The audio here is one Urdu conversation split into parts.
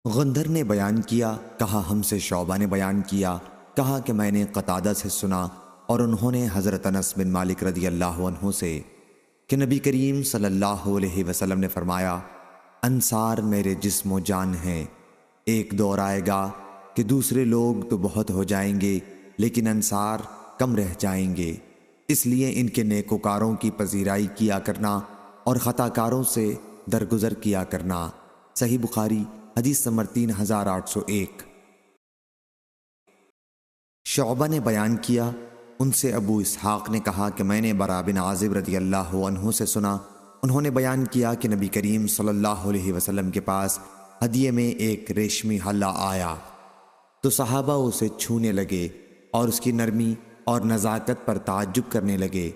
غندر نے بیان کیا، کہا ہم سے شعبہ نے بیان کیا، کہا کہ میں نے قتادہ سے سنا اور انہوں نے حضرت انس بن مالک رضی اللہ عنہ سے کہ نبی کریم صلی اللہ علیہ وسلم نے فرمایا، انصار میرے جسم و جان ہیں۔ ایک دور آئے گا کہ دوسرے لوگ تو بہت ہو جائیں گے لیکن انصار کم رہ جائیں گے، اس لیے ان کے نیکوکاروں کی پذیرائی کیا کرنا اور خطا کاروں سے درگزر کیا کرنا۔ صحیح بخاری حدیث نمبر 3801۔ شعبہ نے بیان کیا، ان سے ابو اسحاق نے کہا کہ میں نے براء بن عازب رضی اللہ عنہ سے سنا، انہوں نے بیان کیا کہ نبی کریم صلی اللہ علیہ وسلم کے پاس ہدیے میں ایک ریشمی حلہ آیا تو صحابہ اسے چھونے لگے اور اس کی نرمی اور نزاکت پر تعجب کرنے لگے۔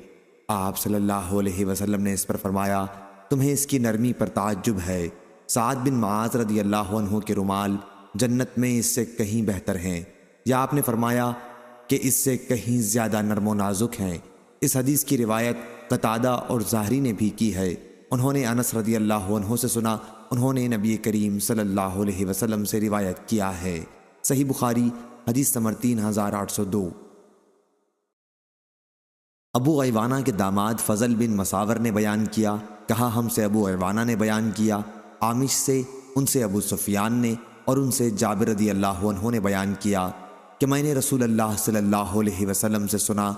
آپ صلی اللہ علیہ وسلم نے اس پر فرمایا، تمہیں اس کی نرمی پر تعجب ہے؟ سعد بن معاذ رضی اللہ عنہ کے رومال جنت میں اس سے کہیں بہتر ہیں، یا آپ نے فرمایا کہ اس سے کہیں زیادہ نرم و نازک ہیں۔ اس حدیث کی روایت قتادہ اور زہری نے بھی کی ہے۔ انہوں نے انس رضی اللہ عنہ سے سنا، انہوں نے نبی کریم صلی اللہ علیہ وسلم سے روایت کیا ہے۔ صحیح بخاری حدیث نمبر 3802۔ ابو عوانہ کے داماد فضل بن مساور نے بیان کیا، کہا ہم سے ابو عوانہ نے بیان کیا، عامش سے، ان سے ابو سفیان نے، اور ان سے جابر رضی اللہ عنہ نے بیان کیا کہ میں نے رسول اللہ صلی اللہ علیہ وسلم سے سنا،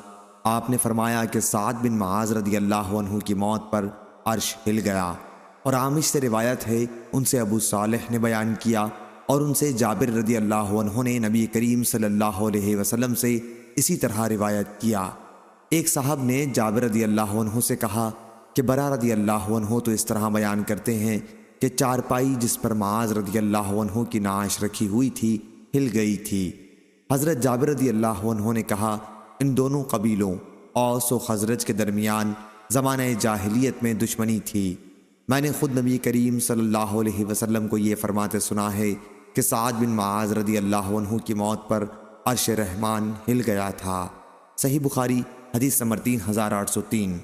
آپ نے فرمایا کہ سعد بن معاذ رضی اللہ عنہ کی موت پر عرش ہل گیا۔ اور عامش سے روایت ہے، ان سے ابو صالح نے بیان کیا اور ان سے جابر رضی اللہ عنہ نے نبی کریم صلی اللہ علیہ وسلم سے اسی طرح روایت کیا۔ ایک صاحب نے جابر رضی اللہ عنہ سے کہا کہ براء رضی اللہ عنہ تو اس طرح بیان کرتے ہیں کہ چارپائی جس پر معاذ رضی اللہ عنہ کی نعش رکھی ہوئی تھی ہل گئی تھی۔ حضرت جابر رضی اللہ عنہ نے کہا، ان دونوں قبیلوں اوس و خزرج کے درمیان زمانہ جاہلیت میں دشمنی تھی۔ میں نے خود نبی کریم صلی اللہ علیہ وسلم کو یہ فرماتے سنا ہے کہ سعد بن معاذ رضی اللہ عنہ کی موت پر عرش رحمان ہل گیا تھا۔ صحیح بخاری حدیث نمبر 3803۔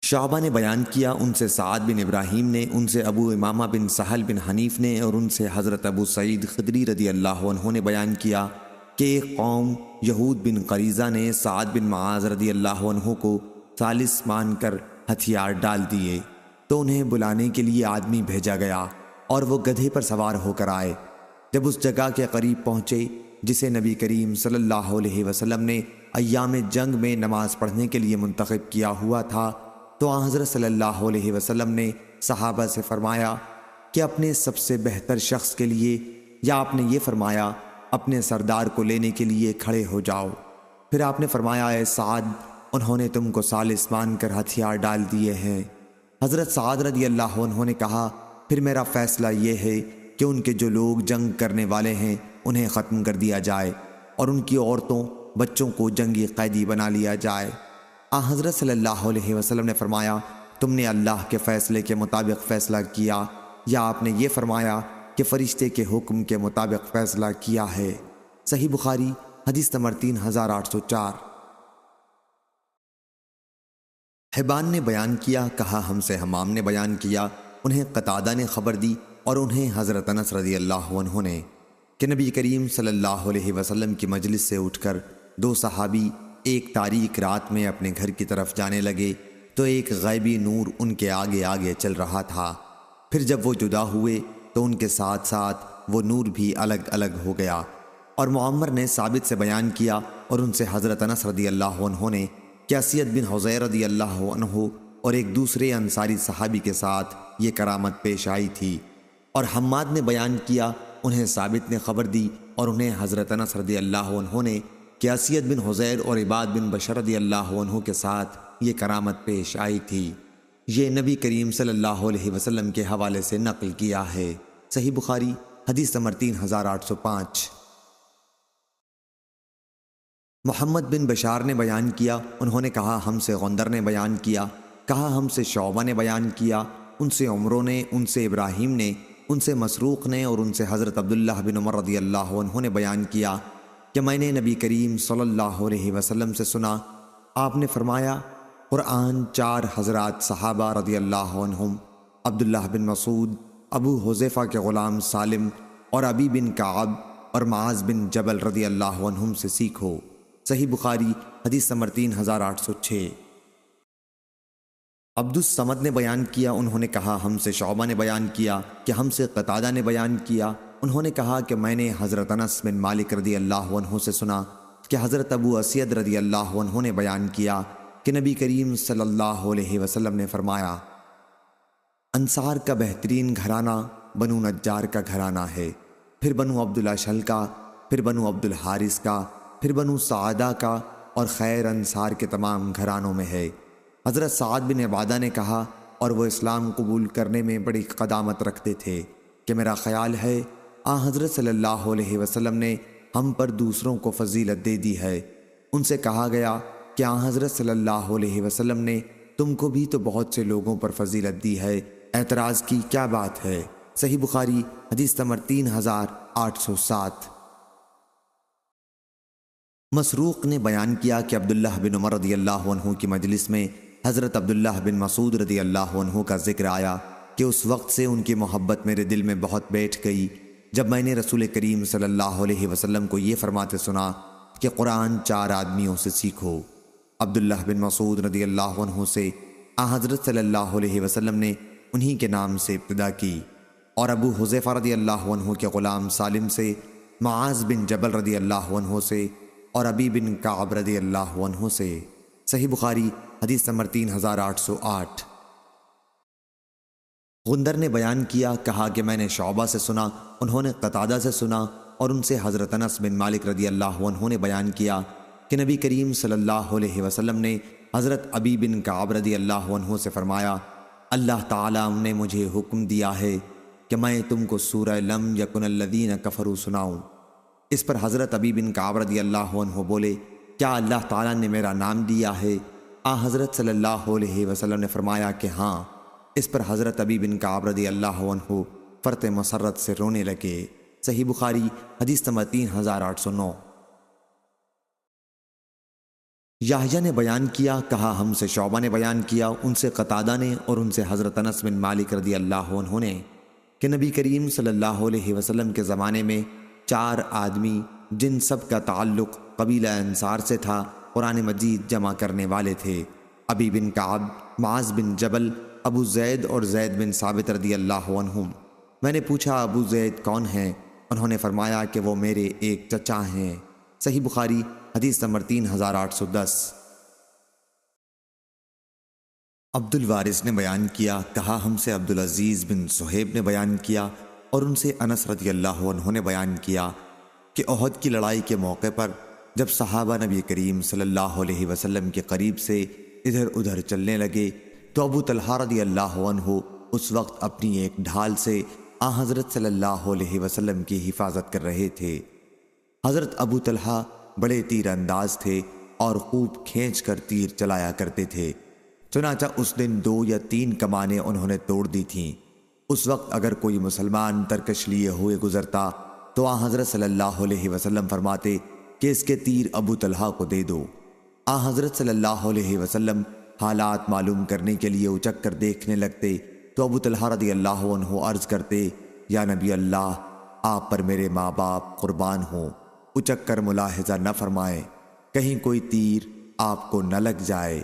شعبہ نے بیان کیا، ان سے سعد بن ابراہیم نے، ان سے ابو امامہ بن سہل بن حنیف نے، اور ان سے حضرت ابو سعید خدری رضی اللہ عنہ نے بیان کیا کہ ایک قوم یہود بن قریظہ نے سعد بن معاذ رضی اللہ عنہ کو ثالث مان کر ہتھیار ڈال دیے تو انہیں بلانے کے لیے آدمی بھیجا گیا اور وہ گدھے پر سوار ہو کر آئے۔ جب اس جگہ کے قریب پہنچے جسے نبی کریم صلی اللہ علیہ وسلم نے ایام جنگ میں نماز پڑھنے کے لیے منتخب کیا ہوا تھا تو آن حضرت صلی اللہ علیہ وسلم نے صحابہ سے فرمایا کہ اپنے سب سے بہتر شخص کے لیے، یا آپ نے یہ فرمایا اپنے سردار کو لینے کے لیے کھڑے ہو جاؤ۔ پھر آپ نے فرمایا، اے سعد، انہوں نے تم کو ثالث مان کر ہتھیار ڈال دیے ہیں۔ حضرت سعد رضی اللہ عنہ نے کہا، پھر میرا فیصلہ یہ ہے کہ ان کے جو لوگ جنگ کرنے والے ہیں انہیں ختم کر دیا جائے اور ان کی عورتوں بچوں کو جنگی قیدی بنا لیا جائے۔ حضرت صلی اللہ علیہ وسلم نے فرمایا، تم نے اللہ کے فیصلے کے مطابق فیصلہ کیا، یا آپ نے یہ فرمایا کہ فرشتے کے حکم کے مطابق فیصلہ کیا ہے۔ صحیح بخاری حدیث نمبر 3804۔ حبان نے بیان کیا، کہا ہم سے حمام نے بیان کیا، انہیں قتادہ نے خبر دی اور انہیں حضرت انس رضی اللہ عنہ نے کہ نبی کریم صلی اللہ علیہ وسلم کی مجلس سے اٹھ کر دو صحابی ایک تاریک رات میں اپنے گھر کی طرف جانے لگے تو ایک غیبی نور ان کے آگے آگے چل رہا تھا۔ پھر جب وہ جدا ہوئے تو ان کے ساتھ ساتھ وہ نور بھی الگ الگ ہو گیا۔ اور معمر نے ثابت سے بیان کیا اور ان سے حضرت انس رضی اللہ عنہ نے کہ اسید بن حضیر رضی اللہ عنہ اور ایک دوسرے انصاری صحابی کے ساتھ یہ کرامت پیش آئی تھی۔ اور حماد نے بیان کیا، انہیں ثابت نے خبر دی اور انہیں حضرت انس رضی اللہ عنہ نے کہ اسید بن حضیر اور عباد بن بشر رضی اللہ عنہ کے ساتھ یہ کرامت پیش آئی تھی۔ یہ نبی کریم صلی اللہ علیہ وسلم کے حوالے سے نقل کیا ہے۔ صحیح بخاری حدیث نمبر 3805۔ محمد بن بشار نے بیان کیا، انہوں نے کہا ہم سے غندر نے بیان کیا، کہا ہم سے شعبہ نے بیان کیا، ان سے عمرو نے، ان سے ابراہیم نے، ان سے مسروق نے، اور ان سے حضرت عبداللہ بن عمر رضی اللہ عنہ نے بیان کیا کہ میں نے نبی کریم صلی اللہ علیہ وسلم سے سنا، آپ نے فرمایا، قرآن 4 حضرات صحابہ رضی اللہ عنہم، عبداللہ بن مسعود، ابو حذیفہ کے غلام سالم اور ابی بن کعب اور معاذ بن جبل رضی اللہ عنہم سے سیکھو۔ صحیح بخاری حدیث نمبر 3806۔ عبد الصمد نے بیان کیا، انہوں نے کہا ہم سے شعبہ نے بیان کیا کہ ہم سے قتادہ نے بیان کیا، انہوں نے کہا کہ میں نے حضرت انس بن مالک رضی اللہ عنہ سے سنا کہ حضرت ابو اسید رضی اللہ عنہ نے بیان کیا کہ نبی کریم صلی اللہ علیہ وسلم نے فرمایا، انصار کا بہترین گھرانہ بنو نجار کا گھرانہ ہے، پھر بنو عبد الاشہل کا، پھر بنو عبد الحارث کا، پھر بنو سعدہ کا، اور خیر انصار کے تمام گھرانوں میں ہے۔ حضرت سعد بن عبادہ نے کہا، اور وہ اسلام قبول کرنے میں بڑی قدامت رکھتے تھے، کہ میرا خیال ہے حضرت صلی اللہ علیہ وسلم نے ہم پر دوسروں کو فضیلت دے دی ہے۔ ان سے کہا گیا کہ حضرت صلی اللہ علیہ وسلم نے تم کو بھی تو بہت سے لوگوں پر فضیلت دی ہے، اعتراض کی کیا بات ہے؟ صحیح بخاری حدیث نمبر 3807۔ مسروق نے بیان کیا کہ عبداللہ بن عمر رضی اللہ عنہ کی مجلس میں حضرت عبداللہ بن مسعود رضی اللہ عنہ کا ذکر آیا کہ اس وقت سے ان کی محبت میرے دل میں بہت بیٹھ گئی جب میں نے رسول کریم صلی اللہ علیہ وسلم کو یہ فرماتے سنا کہ قرآن 4 آدمیوں سے سیکھو۔ عبداللہ بن مسعود رضی اللہ عنہ سے حضرت صلی اللہ علیہ وسلم نے انہی کے نام سے ابتدا کی، اور ابو حذیفہ رضی اللہ عنہ کے غلام سالم سے، معاذ بن جبل رضی اللہ عنہ سے، اور ابی بن کعب رضی اللہ عنہ سے۔ صحیح بخاری حدیث نمبر 3808۔ غندر نے بیان کیا، کہا کہ میں نے شعبہ سے سنا، انہوں نے قتادہ سے سنا، اور ان سے حضرت انس بن مالک رضی اللہ عنہ نے بیان کیا کہ نبی کریم صلی اللہ علیہ وسلم نے حضرت ابی بن کعب رضی اللہ عنہ سے فرمایا، اللہ تعالیٰ نے مجھے حکم دیا ہے کہ میں تم کو سورہ لم یکن الذین کفروا سناؤں۔ اس پر حضرت ابی بن کعب رضی اللہ عنہ بولے، کیا اللہ تعالیٰ نے میرا نام دیا ہے؟ حضرت صلی اللہ علیہ وسلم نے فرمایا کہ ہاں۔ اس پر حضرت ابی بن کعب رضی اللہ عنہ فرط مسرت سے رونے لگے۔ صحیح بخاری حدیث نمبر 3809۔ یحییٰ نے بیان کیا، کہا ہم سے شعبہ نے بیان کیا، ان سے قتادہ نے، اور ان سے حضرت انس بن مالک رضی اللہ عنہ نے، کہ نبی کریم صلی اللہ علیہ وسلم کے زمانے میں 4 آدمی جن سب کا تعلق قبیلہ انصار سے تھا قرآن مجید جمع کرنے والے تھے، ابی بن کعب، معاذ بن جبل، ابو زید اور زید بن ثابت رضی اللہ عنہم۔ میں نے پوچھا ابو زید کون ہیں؟ انہوں نے فرمایا کہ وہ میرے ایک چچا ہیں۔ صحیح بخاری حدیث نمبر 3810۔ عبد الوارث نے بیان کیا، کہا ہم سے عبدالعزیز بن صہیب نے بیان کیا، اور ان سے انس رضی اللہ عنہ نے بیان کیا کہ احد کی لڑائی کے موقع پر جب صحابہ نبی کریم صلی اللہ علیہ وسلم کے قریب سے ادھر ادھر چلنے لگے تو ابو طلحہ رضی اللہ عنہ اس وقت اپنی ایک ڈھال سے حضرت صلی اللہ علیہ وسلم کی حفاظت کر رہے تھے۔ حضرت ابو طلحہ بڑے تیر انداز تھے اور خوب کھینچ کر تیر چلایا کرتے تھے، چنانچہ اس دن 2 یا 3 کمانیں انہوں نے توڑ دی تھیں۔ اس وقت اگر کوئی مسلمان ترکش لیے ہوئے گزرتا تو حضرت صلی اللہ علیہ وسلم فرماتے کہ اس کے تیر ابو طلحہ کو دے دو۔ حضرت صلی اللہ علیہ وسلم حالات معلوم کرنے کے لیے اچک کر دیکھنے لگتے تو ابو طلحہ رضی اللہ عنہ عرض کرتے، یا نبی اللہ، آپ پر میرے ماں باپ قربان ہوں، اچک کر ملاحظہ نہ فرمائیں، کہیں کوئی تیر آپ کو نہ لگ جائے۔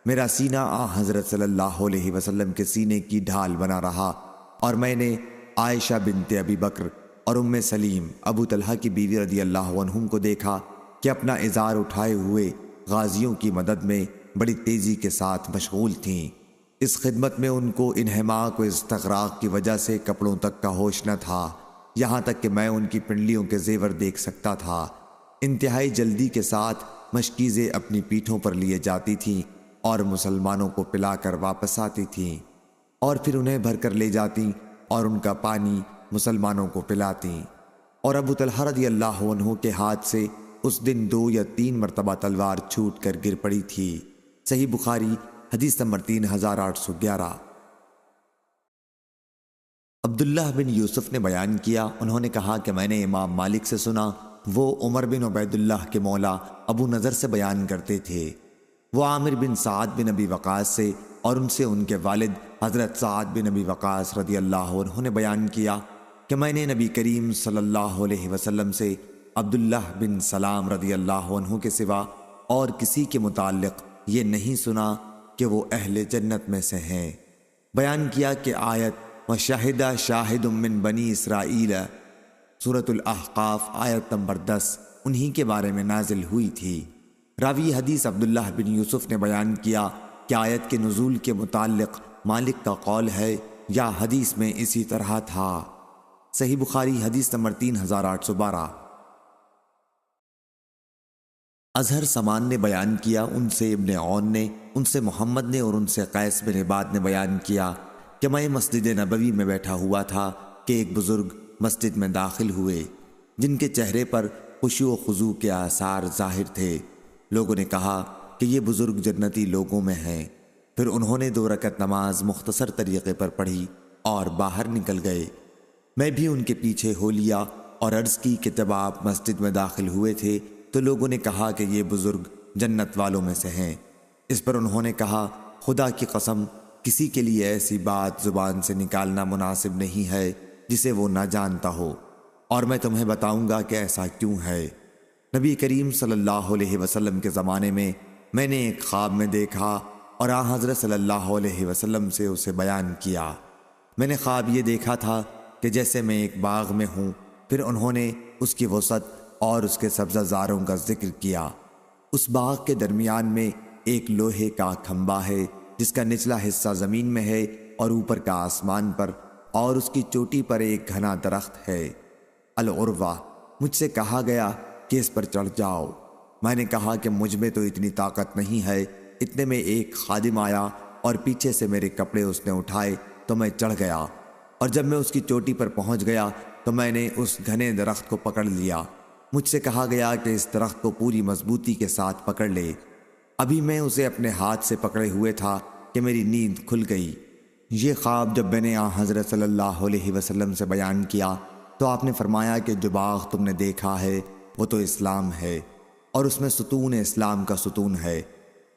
میرا سینہ حضرت صلی اللہ علیہ وسلم کے سینے کی ڈھال بنا رہا، اور میں نے عائشہ بنت ابی بکر اور ام سلیم ابو طلحہ کی بیوی رضی اللہ عنہم کو دیکھا کہ اپنا ازار اٹھائے ہوئے غازیوں کی مدد میں بڑی تیزی کے ساتھ مشغول تھیں۔ اس خدمت میں ان کو انہماک و استغراق کی وجہ سے کپڑوں تک کا ہوش نہ تھا، یہاں تک کہ میں ان کی پنڈلیوں کے زیور دیکھ سکتا تھا۔ انتہائی جلدی کے ساتھ مشکیزیں اپنی پیٹھوں پر لیے جاتی تھیں اور مسلمانوں کو پلا کر واپس آتی تھیں، اور پھر انہیں بھر کر لے جاتی اور ان کا پانی مسلمانوں کو پلاتی۔ اور ابو طلحہ رضی اللہ عنہ کے ہاتھ سے اس دن 2 یا 3 مرتبہ تلوار چھوٹ کر گر پڑی تھی۔ صحیح بخاری حدیث نمبر 3811۔ عبداللہ بن یوسف نے بیان کیا، انہوں نے کہا کہ میں نے امام مالک سے سنا، وہ عمر بن عبید اللہ کے مولا ابو نضر سے بیان کرتے تھے، وہ عامر بن سعد بن ابی وقاص سے اور ان سے ان کے والد حضرت سعد بن ابی وقاص رضی اللہ عنہ نے بیان کیا کہ میں نے نبی کریم صلی اللہ علیہ وسلم سے عبداللہ بن سلام رضی اللہ عنہ کے سوا اور کسی کے متعلق یہ نہیں سنا کہ وہ اہل جنت میں سے ہیں۔ بیان کیا کہ آیت وَشَهِدَ شَاهِدٌ مِّن بَنِي إِسْرَائِيلَ سورۃ الاحقاف آیت نمبر 10 انہی کے بارے میں نازل ہوئی تھی۔ راوی حدیث عبداللہ بن یوسف نے بیان کیا کہ آیت کے نزول کے متعلق مالک کا قول ہے یا حدیث میں اسی طرح تھا۔ صحیح بخاری حدیث نمبر 3812۔ اظہر سمان نے بیان کیا ان سے ابن عون نے، ان سے محمد نے اور ان سے قیس بن عباد نے بیان کیا کہ میں مسجد نبوی میں بیٹھا ہوا تھا کہ ایک بزرگ مسجد میں داخل ہوئے جن کے چہرے پر خشوع و خضوع کے آثار ظاہر تھے۔ لوگوں نے کہا کہ یہ بزرگ جنتی لوگوں میں ہیں۔ پھر انہوں نے 2 رکعت نماز مختصر طریقے پر پڑھی اور باہر نکل گئے۔ میں بھی ان کے پیچھے ہو لیا اور عرض کی کہ جب آپ مسجد میں داخل ہوئے تھے تو لوگوں نے کہا کہ یہ بزرگ جنت والوں میں سے ہیں۔ اس پر انہوں نے کہا خدا کی قسم کسی کے لیے ایسی بات زبان سے نکالنا مناسب نہیں ہے جسے وہ نہ جانتا ہو، اور میں تمہیں بتاؤں گا کہ ایسا کیوں ہے۔ نبی کریم صلی اللہ علیہ وسلم کے زمانے میں نے ایک خواب میں دیکھا اور آن حضرت صلی اللہ علیہ وسلم سے اسے بیان کیا۔ میں نے خواب یہ دیکھا تھا کہ جیسے میں ایک باغ میں ہوں، پھر انہوں نے اس کی وسعت اور اس کے سبزہ زاروں کا ذکر کیا۔ اس باغ کے درمیان میں ایک لوہے کا کھمبا ہے جس کا نچلا حصہ زمین میں ہے اور اوپر کا آسمان پر، اور اس کی چوٹی پر ایک گھنا درخت ہے العروہ۔ مجھ سے کہا گیا کہ اس پر چڑھ جاؤ۔ میں نے کہا کہ مجھ میں تو اتنی طاقت نہیں ہے۔ اتنے میں ایک خادم آیا اور پیچھے سے میرے کپڑے اس نے اٹھائے تو میں چڑھ گیا، اور جب میں اس کی چوٹی پر پہنچ گیا تو میں نے اس گھنے درخت کو پکڑ لیا۔ مجھ سے کہا گیا کہ اس درخت کو پوری مضبوطی کے ساتھ پکڑ لے۔ ابھی میں اسے اپنے ہاتھ سے پکڑے ہوئے تھا کہ میری نیند کھل گئی۔ یہ خواب جب میں نے حضرت صلی اللہ علیہ وسلم سے بیان کیا تو آپ نے فرمایا کہ جو باغ تم نے دیکھا ہے وہ تو اسلام ہے، اور اس میں ستون اسلام کا ستون ہے،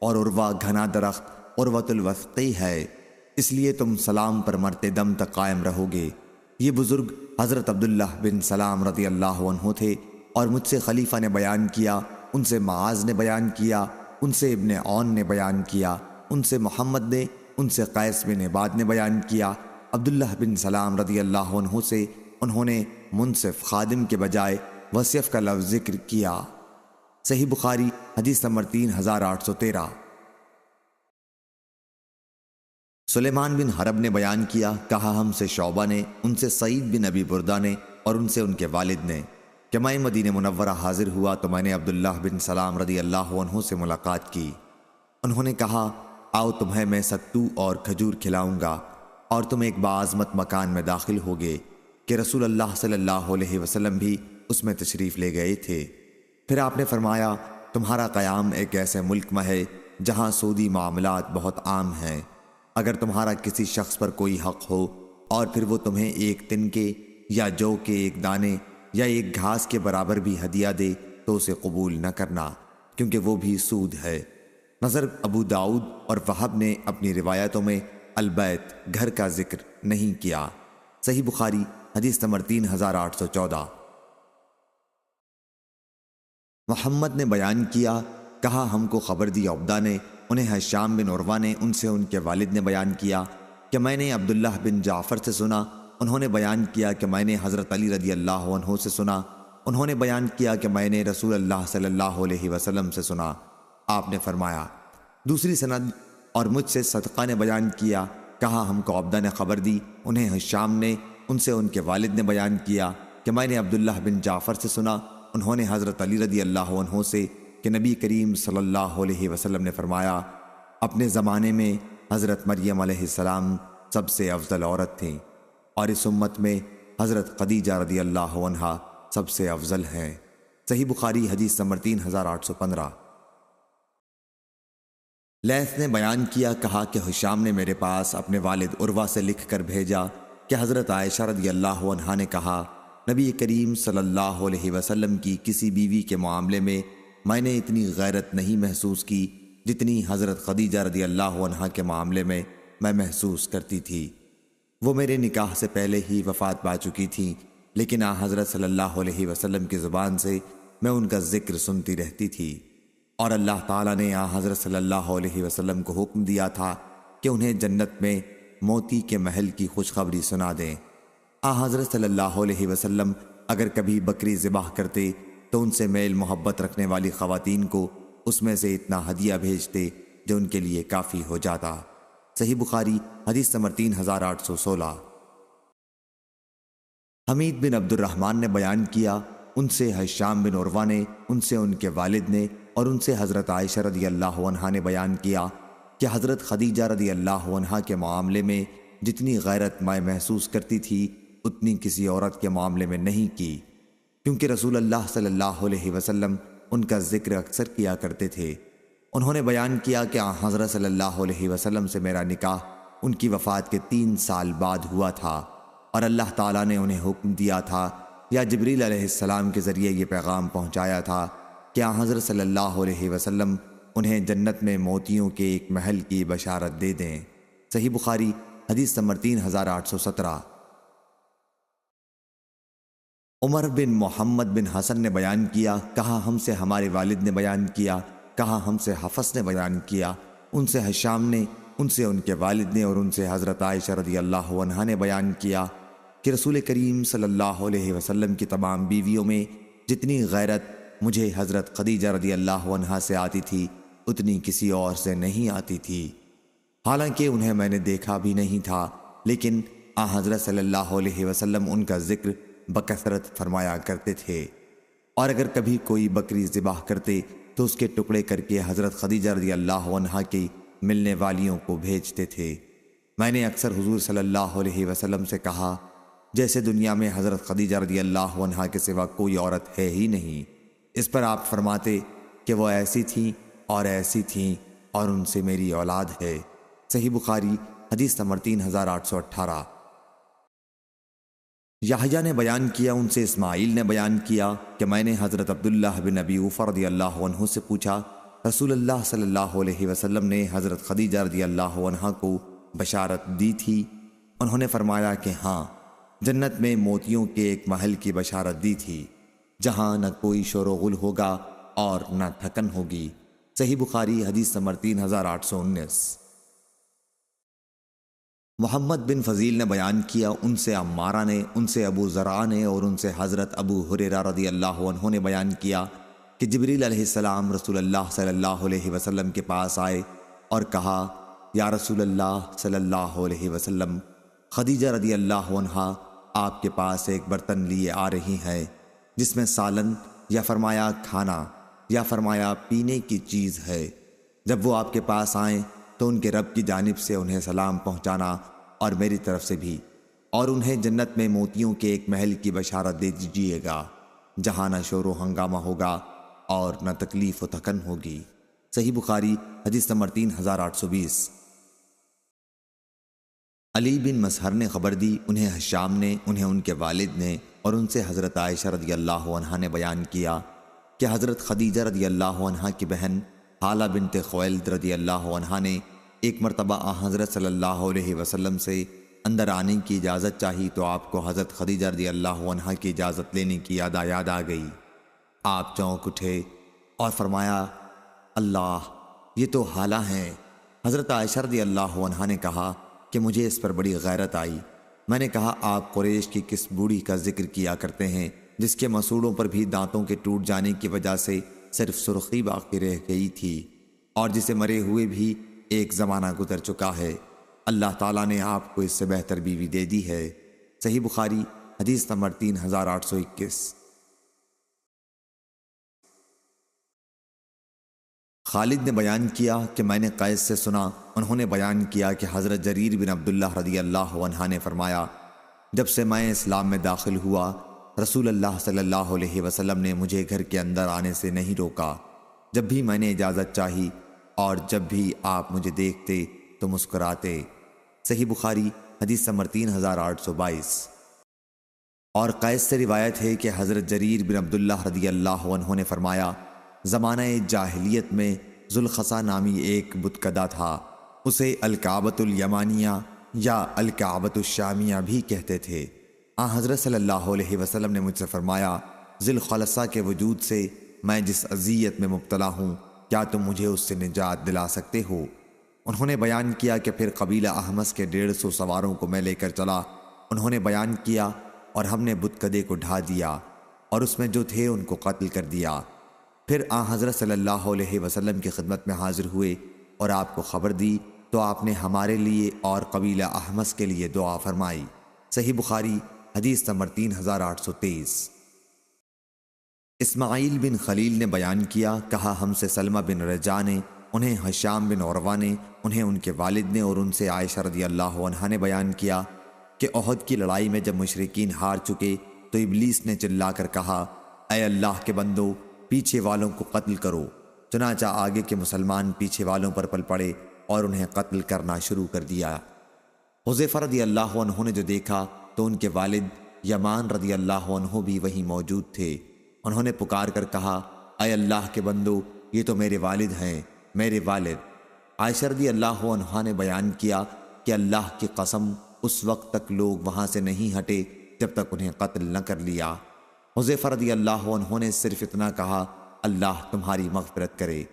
اور عروہ گھنا درخت عروۃ الوثقی ہے، اس لیے تم سلام پر مرتے دم تک قائم رہو گے۔ یہ بزرگ حضرت عبداللہ بن سلام رضی اللہ عنہ تھے، اور مجھ سے خلیفہ نے بیان کیا، ان سے معاذ نے بیان کیا، ان سے ابن عون نے بیان کیا، ان سے محمد نے، ان سے قیس بن عباد نے بیان کیا۔ عبداللہ بن سلام رضی اللہ عنہ سے انہوں نے منصف خادم کے بجائے وصیف کا لفظ ذکر کیا۔ صحیح بخاری حدیث نمبر 3813۔ سلیمان بن حرب نے بیان کیا، کہا ہم سے شعبہ نے، ان سے سعید بن ابی بردہ نے، اور ان سے ان کے والد نے کہ میں مدینہ منورہ حاضر ہوا تو میں نے عبداللہ بن سلام رضی اللہ عنہ سے ملاقات کی۔ انہوں نے کہا آؤ تمہیں میں ستو اور کھجور کھلاؤں گا، اور تم ایک باعظمت مکان میں داخل ہوگے کہ رسول اللہ صلی اللہ علیہ وسلم بھی اس میں تشریف لے گئے تھے۔ پھر آپ نے فرمایا تمہارا قیام ایک ایسے ملک میں ہے جہاں سودی معاملات بہت عام ہیں۔ اگر تمہارا کسی شخص پر کوئی حق ہو اور پھر وہ تمہیں ایک تنکے یا جو کے ایک دانے یا ایک گھاس کے برابر بھی ہدیہ دے تو اسے قبول نہ کرنا، کیونکہ وہ بھی سود ہے۔ نظر ابو داؤد اور وہب نے اپنی روایتوں میں البیت گھر کا ذکر نہیں کیا۔ صحیح بخاری حدیث نمبر 3814۔ محمد نے بیان کیا، کہا ہم کو خبر دی عبدہ نے، انہیں ہشام بن عروہ نے، ان سے ان کے والد نے بیان کیا کہ میں نے عبداللہ بن جعفر سے سنا، انہوں نے بیان کیا کہ میں نے حضرت علی رضی اللہ عنہ سے سنا، انہوں نے بیان کیا کہ میں نے رسول اللہ صلی اللہ علیہ وسلم سے سنا۔ آپ نے فرمایا دوسری سند، اور مجھ سے صدقہ نے بیان کیا، کہا ہم کو عبدہ نے خبر دی، انہیں ہشام نے، ان سے ان کے والد نے بیان کیا کہ میں نے عبداللہ بن جعفر سے سنا، انہوں نے حضرت علی رضی اللہ عنہ سے کہ نبی کریم صلی اللہ علیہ وسلم نے فرمایا اپنے زمانے میں حضرت مریم علیہ السلام سب سے افضل عورت تھیں، اور اس امت میں حضرت خدیجہ رضی اللہ عنہا سب سے افضل ہیں۔ صحیح بخاری حدیث نمبر 3815۔ لیث نے بیان کیا، کہا کہ ہشام نے میرے پاس اپنے والد عروہ سے لکھ کر بھیجا کہ حضرت عائشہ رضی اللہ عنہا نے کہا نبی کریم صلی اللہ علیہ وسلم کی کسی بیوی کے معاملے میں نے اتنی غیرت نہیں محسوس کی جتنی حضرت خدیجہ رضی اللہ عنہا کے معاملے میں محسوس کرتی تھی۔ وہ میرے نکاح سے پہلے ہی وفات پا چکی تھیں، لیکن حضرت صلی اللہ علیہ وسلم کی زبان سے میں ان کا ذکر سنتی رہتی تھی، اور اللہ تعالیٰ نے حضرت صلی اللہ علیہ وسلم کو حکم دیا تھا کہ انہیں جنت میں موتی کے محل کی خوشخبری سنا دیں۔ حضرت صلی اللہ علیہ وسلم اگر کبھی بکری ذبح کرتے تو ان سے میل محبت رکھنے والی خواتین کو اس میں سے اتنا ہدیہ بھیجتے جو ان کے لیے کافی ہو جاتا۔ صحیح بخاری حدیث نمبر 3816۔ حمید بن عبد الرحمن نے بیان کیا، ان سے ہشام بن عروہ نے، ان سے ان کے والد نے، اور ان سے حضرت عائشہ رضی اللہ عنہا نے بیان کیا کہ حضرت خدیجہ رضی اللہ عنہا کے معاملے میں جتنی غیرت میں محسوس کرتی تھی اتنی کسی عورت کے معاملے میں نہیں کی، کیونکہ رسول اللہ صلی اللہ علیہ وسلم ان کا ذکر اکثر کیا کرتے تھے۔ انہوں نے بیان کیا کہ حضرت صلی اللہ علیہ وسلم سے میرا نکاح ان کی وفات کے 3 سال بعد ہوا تھا، اور اللہ تعالیٰ نے انہیں حکم دیا تھا یا جبریل علیہ السلام کے ذریعے یہ پیغام پہنچایا تھا کہ حضرت صلی اللہ علیہ وسلم انہیں جنت میں موتیوں کے ایک محل کی بشارت دے دیں۔ صحیح بخاری حدیث نمبر 3817۔ عمر بن محمد بن حسن نے بیان کیا، کہا ہم سے ہمارے والد نے بیان کیا، کہا ہم سے حفص نے بیان کیا، ان سے ہشام نے، ان سے ان کے والد نے، اور ان سے حضرت عائشہ رضی اللہ عنہا نے بیان کیا کہ رسول کریم صلی اللہ علیہ وسلم کی تمام بیویوں میں جتنی غیرت مجھے حضرت خدیجہ رضی اللہ عنہا سے آتی تھی اتنی کسی اور سے نہیں آتی تھی، حالانکہ انہیں میں نے دیکھا بھی نہیں تھا، لیکن حضرت صلی اللہ علیہ وسلم ان کا ذکر بکثرت فرمایا کرتے تھے، اور اگر کبھی کوئی بکری ذبح کرتے تو اس کے ٹکڑے کر کے حضرت خدیجہ رضی اللہ عنہا کی ملنے والیوں کو بھیجتے تھے۔ میں نے اکثر حضور صلی اللہ علیہ وسلم سے کہا، جیسے دنیا میں حضرت خدیجہ رضی اللہ عنہا کے سوا کوئی عورت ہے ہی نہیں۔ اس پر آپ فرماتے کہ وہ ایسی تھیں اور ایسی تھیں، اور ان سے میری اولاد ہے۔ صحیح بخاری حدیث نمبر 3818۔ یحییٰ نے بیان کیا، ان سے اسماعیل نے بیان کیا کہ میں نے حضرت عبداللہ بن ابی اوفیٰ رضی اللہ عنہ سے پوچھا، رسول اللہ صلی اللہ علیہ وسلم نے حضرت خدیجہ رضی اللہ عنہا کو بشارت دی تھی؟ انہوں نے فرمایا کہ ہاں، جنت میں موتیوں کے ایک محل کی بشارت دی تھی، جہاں نہ کوئی شور و غل ہوگا اور نہ تھکن ہوگی۔ صحیح بخاری حدیث نمبر 3819۔ محمد بن فضیل نے بیان کیا، ان سے عمارہ نے، ان سے ابو زرع نے، اور ان سے حضرت ابو ہریرہ رضی اللہ عنہ نے بیان کیا کہ جبریل علیہ السلام رسول اللہ صلی اللہ علیہ وسلم کے پاس آئے اور کہا، یا رسول اللہ صلی اللہ علیہ وسلم، خدیجہ رضی اللہ عنہا آپ کے پاس ایک برتن لیے آ رہی ہیں جس میں سالن یا فرمایا کھانا یا فرمایا پینے کی چیز ہے۔ جب وہ آپ کے پاس آئیں تو ان کے رب کی جانب سے انہیں سلام پہنچانا اور میری طرف سے بھی، اور انہیں جنت میں موتیوں کے ایک محل کی بشارت دے دیجیے گا جہاں نہ شور و ہنگامہ ہوگا اور نہ تکلیف و تھکن ہوگی۔ صحیح بخاری حدیث نمبر 3820۔ علی بن مسہر نے خبر دی، انہیں ہشام نے، انہیں ان کے والد نے، اور ان سے حضرت عائشہ رضی اللہ عنہا نے بیان کیا کہ حضرت خدیجہ رضی اللہ عنہا کی بہن حالہ بنت خویلد رضی اللہ عنہا نے ایک مرتبہ حضرت صلی اللہ علیہ وسلم سے اندر آنے کی اجازت چاہی تو آپ کو حضرت خدیجہ رضی اللہ عنہا کی اجازت لینے کی یاد آ گئی۔ آپ چونک اٹھے اور فرمایا، اللہ، یہ تو حالہ ہیں۔ حضرت عائشہ رضی اللہ عنہا نے کہا کہ مجھے اس پر بڑی غیرت آئی۔ میں نے کہا، آپ قریش کی کس بوڑھی کا ذکر کیا کرتے ہیں جس کے مسوڑوں پر بھی دانتوں کے ٹوٹ جانے کی وجہ سے صرف سرخی باقی رہ گئی تھی، اور جسے مرے ہوئے بھی ایک زمانہ گزر چکا ہے؟ اللہ تعالیٰ نے آپ کو اس سے بہتر بیوی دے دی ہے۔ صحیح بخاری حدیث نمبر 3821۔ خالد نے بیان کیا کہ میں نے قیس سے سنا، انہوں نے بیان کیا کہ حضرت جریر بن عبداللہ رضی اللہ عنہ نے فرمایا، جب سے میں اسلام میں داخل ہوا رسول اللہ صلی اللہ علیہ وسلم نے مجھے گھر کے اندر آنے سے نہیں روکا۔ جب بھی میں نے اجازت چاہی اور جب بھی آپ مجھے دیکھتے تو مسکراتے۔ صحیح بخاری حدیث نمبر 3822۔ اور قیس سے روایت ہے کہ حضرت جریر بن عبداللہ رضی اللہ عنہ نے فرمایا، زمانہ جاہلیت میں ذوالخصا نامی ایک بتکدہ تھا، اسے الکعبۃ الیمانیہ یا الکعبۃ الشامیہ بھی کہتے تھے۔ حضرت صلی اللہ علیہ وسلم نے مجھ سے فرمایا، ذوالخلصہ کے وجود سے میں جس اذیت میں مبتلا ہوں، کیا تم مجھے اس سے نجات دلا سکتے ہو؟ انہوں نے بیان کیا کہ پھر قبیلہ احمس کے 150 سواروں کو میں لے کر چلا۔ انہوں نے بیان کیا اور ہم نے بتکدے کو ڈھا دیا اور اس میں جو تھے ان کو قتل کر دیا۔ پھر حضرت صلی اللہ علیہ وسلم کی خدمت میں حاضر ہوئے اور آپ کو خبر دی تو آپ نے ہمارے لیے اور قبیلہ احمس کے لیے دعا فرمائی۔ صحیح بخاری حدیث نمبر 3823۔ اسماعیل بن خلیل نے بیان کیا، کہا ہم سے سلمہ بن رجاء نے، انہیں ہشام بن عروہ نے، انہیں ان کے والد نے اور ان سے عائشہ رضی اللہ عنہا نے بیان کیا کہ احد کی لڑائی میں جب مشرکین ہار چکے تو ابلیس نے چلا کر کہا، اے اللہ کے بندو، پیچھے والوں کو قتل کرو۔ چنانچہ آگے کے مسلمان پیچھے والوں پر پل پڑے اور انہیں قتل کرنا شروع کر دیا۔ حذیفہ رضی اللہ عنہ نے جو دیکھا تو ان کے والد یمان رضی اللہ عنہ بھی وہیں موجود تھے۔ انہوں نے پکار کر کہا، اے اللہ کے بندو، یہ تو میرے والد ہیں، میرے والد۔ عائشہ رضی اللہ عنہا نے بیان کیا کہ اللہ کی قسم اس وقت تک لوگ وہاں سے نہیں ہٹے جب تک انہیں قتل نہ کر لیا۔ حذیفہ رضی اللہ عنہ نے صرف اتنا کہا، اللہ تمہاری مغفرت کرے۔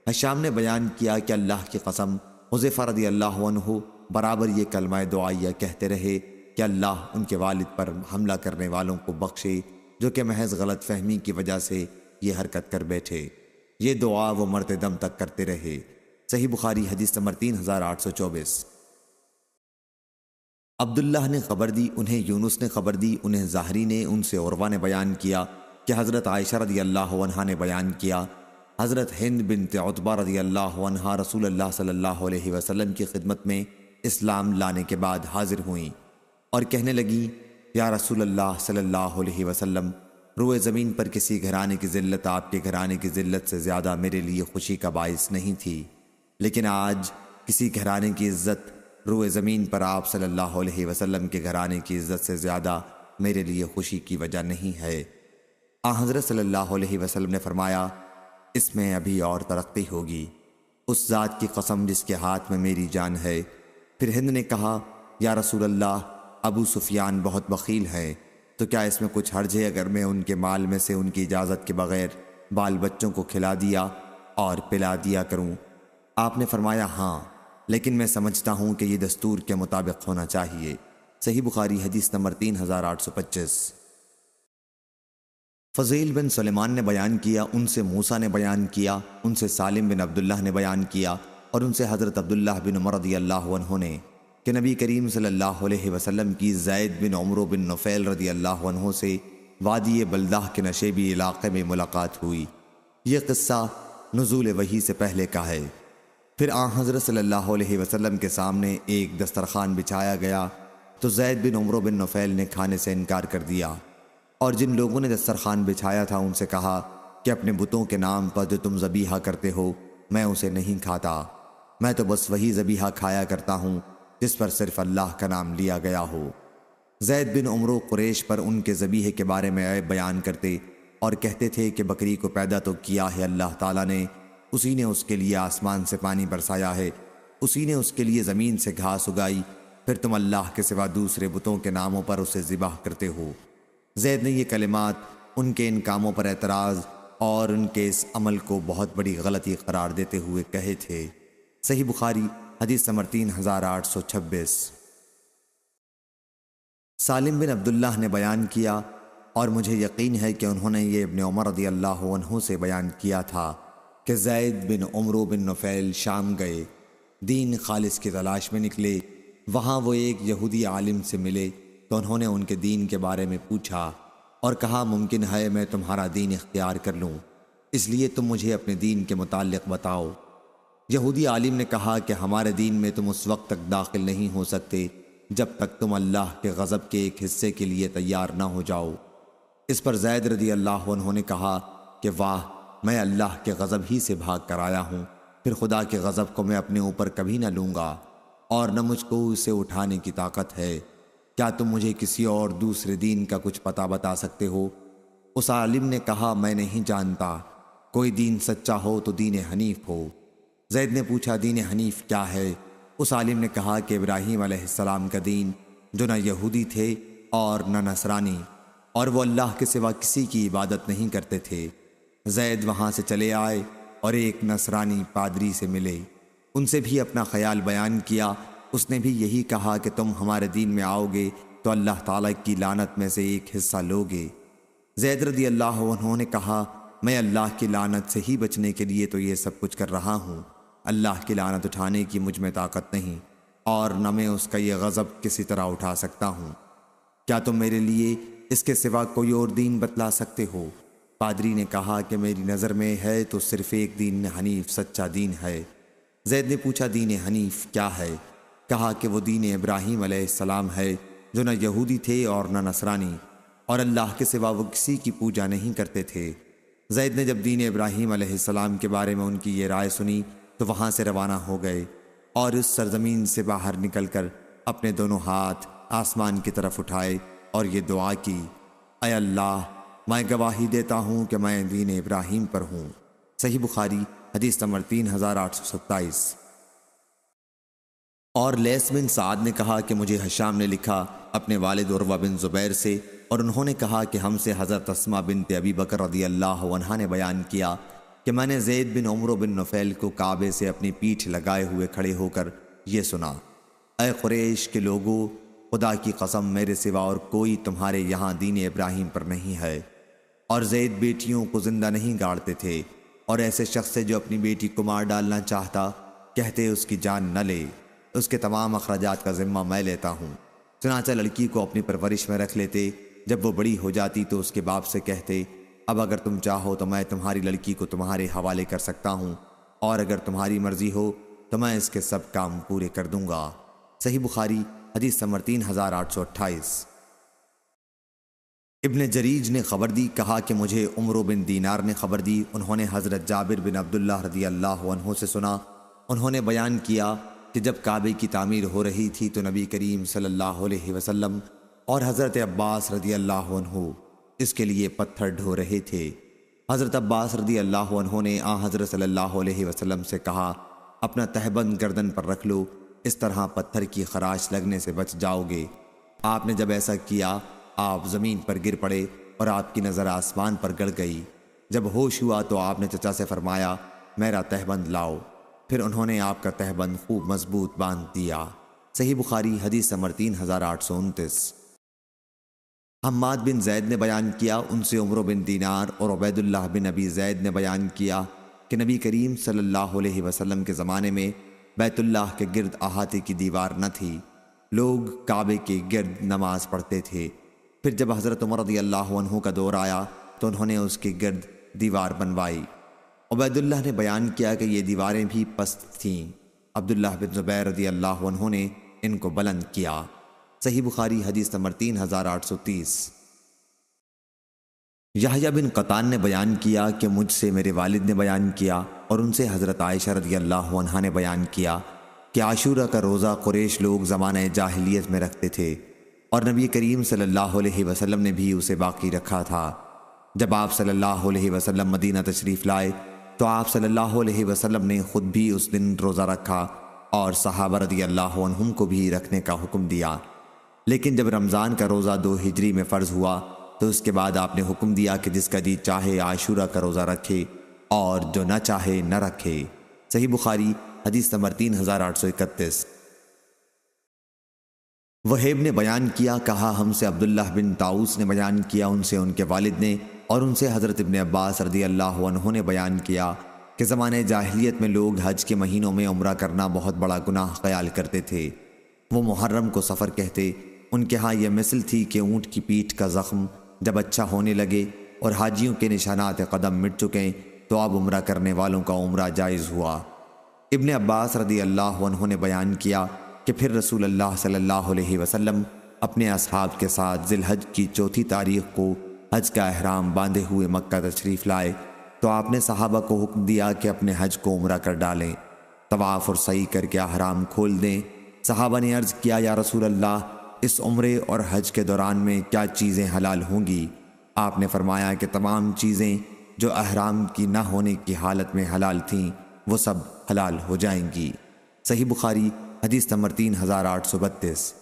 ہشام نے بیان کیا کہ اللہ کی قسم حذیفہ رضی اللہ عنہ برابر یہ کلمہ دعائیہ کہتے رہے کہ اللہ ان کے والد پر حملہ کرنے والوں کو بخشے جو کہ محض غلط فہمی کی وجہ سے یہ حرکت کر بیٹھے۔ یہ دعا وہ مرتے دم تک کرتے رہے۔ صحیح بخاری حدیث نمبر 3824۔ عبداللہ نے خبر دی، انہیں یونس نے خبر دی، انہیں زہری نے، ان سے عروہ نے بیان کیا کہ حضرت عائشہ رضی اللہ عنہا نے بیان کیا، حضرت ہند بنت عتبہ رضی اللہ عنہا رسول اللہ صلی اللہ علیہ وسلم کی خدمت میں اسلام لانے کے بعد حاضر ہوئیں اور کہنے لگیں، یا رسول اللہ صلی اللہ علیہ وسلم، روئے زمین پر کسی گھرانے کی ذلت آپ کے گھرانے کی ذلت سے زیادہ میرے لیے خوشی کا باعث نہیں تھی، لیکن آج کسی گھرانے کی عزت روئے زمین پر آپ صلی اللہ علیہ وسلم کے گھرانے کی عزت سے زیادہ میرے لیے خوشی کی وجہ نہیں ہے۔ حضرت صلی اللہ علیہ وسلم نے فرمایا، اس میں ابھی اور ترقی ہوگی، اس ذات کی قسم جس کے ہاتھ میں میری جان ہے۔ پھر ہند نے کہا، یا رسول اللہ، ابو سفیان بہت بخیل ہیں، تو کیا اس میں کچھ حرج ہے اگر میں ان کے مال میں سے ان کی اجازت کے بغیر بال بچوں کو کھلا دیا اور پلا دیا کروں؟ آپ نے فرمایا، ہاں، لیکن میں سمجھتا ہوں کہ یہ دستور کے مطابق ہونا چاہیے۔ صحیح بخاری حدیث نمبر 3825۔ فضیل بن سلیمان نے بیان کیا، ان سے موسیٰ نے بیان کیا، ان سے سالم بن عبداللہ نے بیان کیا اور ان سے حضرت عبداللہ بن عمر رضی اللہ عنہ نے کہ نبی کریم صلی اللہ علیہ وسلم کی زید بن عمرو بن نفیل رضی اللہ عنہ سے وادی بلدہ کے نشیبی علاقے میں ملاقات ہوئی۔ یہ قصہ نزول وحی سے پہلے کا ہے۔ پھر حضرت صلی اللہ علیہ وسلم کے سامنے ایک دسترخوان بچھایا گیا تو زید بن عمرو بن نفیل نے کھانے سے انکار کر دیا، اور جن لوگوں نے دسترخوان بچھایا تھا ان سے کہا کہ اپنے بتوں کے نام پر جو تم ذبیحہ کرتے ہو میں اسے نہیں کھاتا، میں تو بس وہی ذبیحہ کھایا کرتا ہوں جس پر صرف اللہ کا نام لیا گیا ہو۔ زید بن عمرو قریش پر ان کے ذبیحے کے بارے میں عیب بیان کرتے اور کہتے تھے کہ بکری کو پیدا تو کیا ہے اللہ تعالیٰ نے، اسی نے اس کے لیے آسمان سے پانی برسایا ہے، اسی نے اس کے لیے زمین سے گھاس اگائی، پھر تم اللہ کے سوا دوسرے بتوں کے ناموں پر اسے ذبح کرتے ہو۔ زید نے یہ کلمات ان کے ان کاموں پر اعتراض اور ان کے اس عمل کو بہت بڑی غلطی قرار دیتے ہوئے کہے تھے۔ صحیح بخاری حدیث نمبر 3826۔ سالم بن عبداللہ نے بیان کیا اور مجھے یقین ہے کہ انہوں نے یہ ابن عمر رضی اللہ عنہ سے بیان کیا تھا کہ زید بن عمرو بن نفیل شام گئے، دین خالص کی تلاش میں نکلے، وہاں وہ ایک یہودی عالم سے ملے تو انہوں نے ان کے دین کے بارے میں پوچھا اور کہا ممکن ہے میں تمہارا دین اختیار کر لوں، اس لیے تم مجھے اپنے دین کے متعلق بتاؤ۔ یہودی عالم نے کہا کہ ہمارے دین میں تم اس وقت تک داخل نہیں ہو سکتے جب تک تم اللہ کے غضب کے ایک حصے کے لیے تیار نہ ہو جاؤ۔ اس پر زید رضی اللہ عنہ نے کہا کہ واہ، میں اللہ کے غضب ہی سے بھاگ کر آیا ہوں، پھر خدا کے غضب کو میں اپنے اوپر کبھی نہ لوں گا اور نہ مجھ کو اسے اٹھانے کی طاقت ہے۔ کیا تم مجھے کسی اور دوسرے دین کا کچھ پتہ بتا سکتے ہو؟ اس عالم نے کہا میں نہیں جانتا، کوئی دین سچا ہو تو دین حنیف ہو، زید نے پوچھا دین حنیف کیا ہے؟ اس عالم نے کہا کہ ابراہیم علیہ السلام کا دین، جو نہ یہودی تھے اور نہ نصرانی، اور وہ اللہ کے سوا کسی کی عبادت نہیں کرتے تھے۔ زید وہاں سے چلے آئے اور ایک نصرانی پادری سے ملے، ان سے بھی اپنا خیال بیان کیا۔ اس نے بھی یہی کہا کہ تم ہمارے دین میں آؤ گے تو اللہ تعالیٰ کی لعنت میں سے ایک حصہ لوگے۔ زید رضی اللہ عنہ نے کہا میں اللہ کی لعنت سے ہی بچنے کے لیے تو یہ سب کچھ کر رہا ہوں، اللہ کی لعنت اٹھانے کی مجھ میں طاقت نہیں، اور نہ میں اس کا یہ غضب کسی طرح اٹھا سکتا ہوں۔ کیا تم میرے لیے اس کے سوا کوئی اور دین بتلا سکتے ہو؟ پادری نے کہا کہ میری نظر میں ہے تو صرف ایک دین حنیف سچا دین ہے۔ زید نے پوچھا دین حنیف کیا ہے؟ کہا کہ وہ دین ابراہیم علیہ السلام ہے، جو نہ یہودی تھے اور نہ نصرانی، اور اللہ کے سوا وہ کسی کی پوجا نہیں کرتے تھے۔ زید نے جب دین ابراہیم علیہ السلام کے بارے میں ان کی یہ رائے سنی تو وہاں سے روانہ ہو گئے، اور اس سرزمین سے باہر نکل کر اپنے دونوں ہاتھ آسمان کی طرف اٹھائے اور یہ دعا کی، اے اللہ، میں گواہی دیتا ہوں کہ میں دین ابراہیم پر ہوں۔ صحیح بخاری حدیث نمبر 3827۔ اور لیث بن سعد نے کہا کہ مجھے ہشام نے لکھا اپنے والد عروہ بن زبیر سے، اور انہوں نے کہا کہ ہم سے حضرت اسماء بنت ابی بکر رضی اللہ عنہا نے بیان کیا کہ میں نے زید بن عمرو بن نفیل کو کعبے سے اپنی پیٹھ لگائے ہوئے کھڑے ہو کر یہ سنا، اے قریش کے لوگوں، خدا کی قسم میرے سوا اور کوئی تمہارے یہاں دین ابراہیم پر نہیں ہے، اور زید بیٹیوں کو زندہ نہیں گاڑتے تھے، اور ایسے شخص سے جو اپنی بیٹی کو مار ڈالنا چاہتا کہتے اس کی جان نہ لے، اس کے تمام اخراجات کا ذمہ میں لیتا ہوں۔ چنانچہ لڑکی کو اپنی پرورش میں رکھ لیتے، جب وہ بڑی ہو جاتی تو اس کے باپ سے کہتے اب اگر تم چاہو تو میں تمہاری لڑکی کو تمہارے حوالے کر سکتا ہوں، اور اگر تمہاری مرضی ہو تو میں اس کے سب کام پورے کر دوں گا۔ صحیح بخاری حدیث نمبر 3828۔ ابن جریج نے خبر دی، کہا کہ مجھے عمرو بن دینار نے خبر دی، انہوں نے حضرت جابر بن عبداللہ رضی اللہ عنہ سے سنا، انہوں نے بیان کیا کہ جب کعبے کی تعمیر ہو رہی تھی تو نبی کریم صلی اللہ علیہ وسلم اور حضرت عباس رضی اللہ عنہ اس کے لیے پتھر ڈھو رہے تھے۔ حضرت عباس رضی اللہ عنہ نے حضرت صلی اللہ علیہ وسلم سے کہا اپنا تہبند گردن پر رکھ لو، اس طرح پتھر کی خراش لگنے سے بچ جاؤ گے۔ آپ نے جب ایسا کیا آپ زمین پر گر پڑے اور آپ کی نظر آسمان پر گڑ گئی۔ جب ہوش ہوا تو آپ نے چچا سے فرمایا میرا تہبند لاؤ، پھر انہوں نے آپ کا تہبند خوب مضبوط باندھ دیا۔ صحیح بخاری حدیث نمبر 3829۔ حماد بن زید نے بیان کیا، ان سے عمرو بن دینار اور عبید اللہ بن ابی زید نے بیان کیا کہ نبی کریم صلی اللہ علیہ وسلم کے زمانے میں بیت اللہ کے گرد احاطے کی دیوار نہ تھی، لوگ کعبے کے گرد نماز پڑھتے تھے۔ پھر جب حضرت عمر رضی اللہ عنہ کا دور آیا تو انہوں نے اس کے گرد دیوار بنوائی۔ عبید اللہ نے بیان کیا کہ یہ دیواریں بھی پست تھیں، عبداللہ بن زبیر رضی اللہ عنہ نے ان کو بلند کیا۔ صحیح بخاری حدیث نمبر 3830۔ یحییٰ بن قطان نے بیان کیا کہ مجھ سے میرے والد نے بیان کیا، اور ان سے حضرت عائشہ رضی اللہ عنہا نے بیان کیا کہ عاشورہ کا روزہ قریش لوگ زمانہ جاہلیت میں رکھتے تھے، اور نبی کریم صلی اللہ علیہ وسلم نے بھی اسے باقی رکھا تھا۔ جب آپ صلی اللہ علیہ وسلم مدینہ تشریف لائے تو آپ صلی اللہ علیہ وسلم نے خود بھی اس دن روزہ رکھا اور صحابہ رضی اللہ عنہم کو بھی رکھنے کا حکم دیا۔ لیکن جب رمضان کا روزہ 2 ہجری میں فرض ہوا تو اس کے بعد آپ نے حکم دیا کہ جس کا جی چاہے عاشورہ کا روزہ رکھے اور جو نہ چاہے نہ رکھے۔ صحیح بخاری حدیث نمبر 3831۔ وہیب نے بیان کیا، کہا ہم سے عبداللہ بن طاؤس نے بیان کیا، ان سے ان کے والد نے، اور ان سے حضرت ابن عباس رضی اللہ عنہ نے بیان کیا کہ زمانے جاہلیت میں لوگ حج کے مہینوں میں عمرہ کرنا بہت بڑا گناہ خیال کرتے تھے۔ وہ محرم کو سفر کہتے، ان کے ہاں یہ مثل تھی کہ اونٹ کی پیٹھ کا زخم جب اچھا ہونے لگے اور حاجیوں کے نشانات قدم مٹ چکے تو اب عمرہ کرنے والوں کا عمرہ جائز ہوا۔ ابن عباس رضی اللہ عنہ نے بیان کیا کہ پھر رسول اللہ صلی اللہ علیہ وسلم اپنے اصحاب کے ساتھ ذی الحج کی 4 تاریخ کو حج کا احرام باندھے ہوئے مکہ تشریف لائے تو آپ نے صحابہ کو حکم دیا کہ اپنے حج کو عمرہ کر ڈالیں، طواف اور سعی کر کے احرام کھول دیں۔ صحابہ نے عرض کیا یا رسول اللہ، اس عمرے اور حج کے دوران میں کیا چیزیں حلال ہوں گی؟ آپ نے فرمایا کہ تمام چیزیں جو احرام کی نہ ہونے کی حالت میں حلال تھیں وہ سب حلال ہو جائیں گی۔ صحیح بخاری حدیث نمبر 3832۔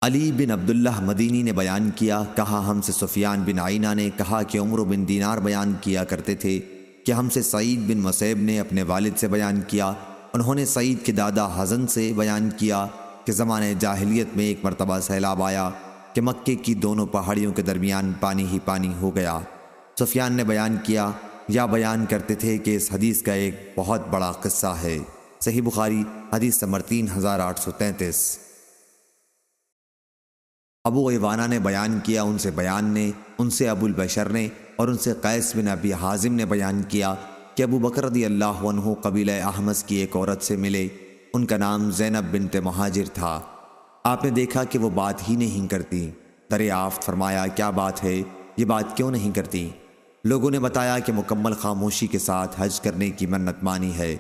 علی بن عبداللہ مدینی نے بیان کیا، کہا ہم سے سفیان بن عینہ نے کہا کہ عمرو بن دینار بیان کیا کرتے تھے کہ ہم سے سعید بن مسیب نے اپنے والد سے بیان کیا، انہوں نے سعید کے دادا حزن سے بیان کیا کہ زمانے جاہلیت میں ایک مرتبہ سیلاب آیا کہ مکے کی دونوں پہاڑیوں کے درمیان پانی ہی پانی ہو گیا۔ سفیان نے بیان کیا یا بیان کرتے تھے کہ اس حدیث کا ایک بہت بڑا قصہ ہے۔ صحیح بخاری حدیث نمبر 3833۔ ابو عوانہ نے بیان کیا، ان سے بیان نے، ان سے ابو البشر نے اور ان سے قیس بن ابی حازم نے بیان کیا کہ ابو بکر رضی اللہ عنہ قبیلہ احمس کی ایک عورت سے ملے، ان کا نام زینب بنت مہاجر تھا۔ آپ نے دیکھا کہ وہ بات ہی نہیں کرتی، دریافت فرمایا کیا بات ہے، یہ بات کیوں نہیں کرتی؟ لوگوں نے بتایا کہ مکمل خاموشی کے ساتھ حج کرنے کی منت مانی ہے۔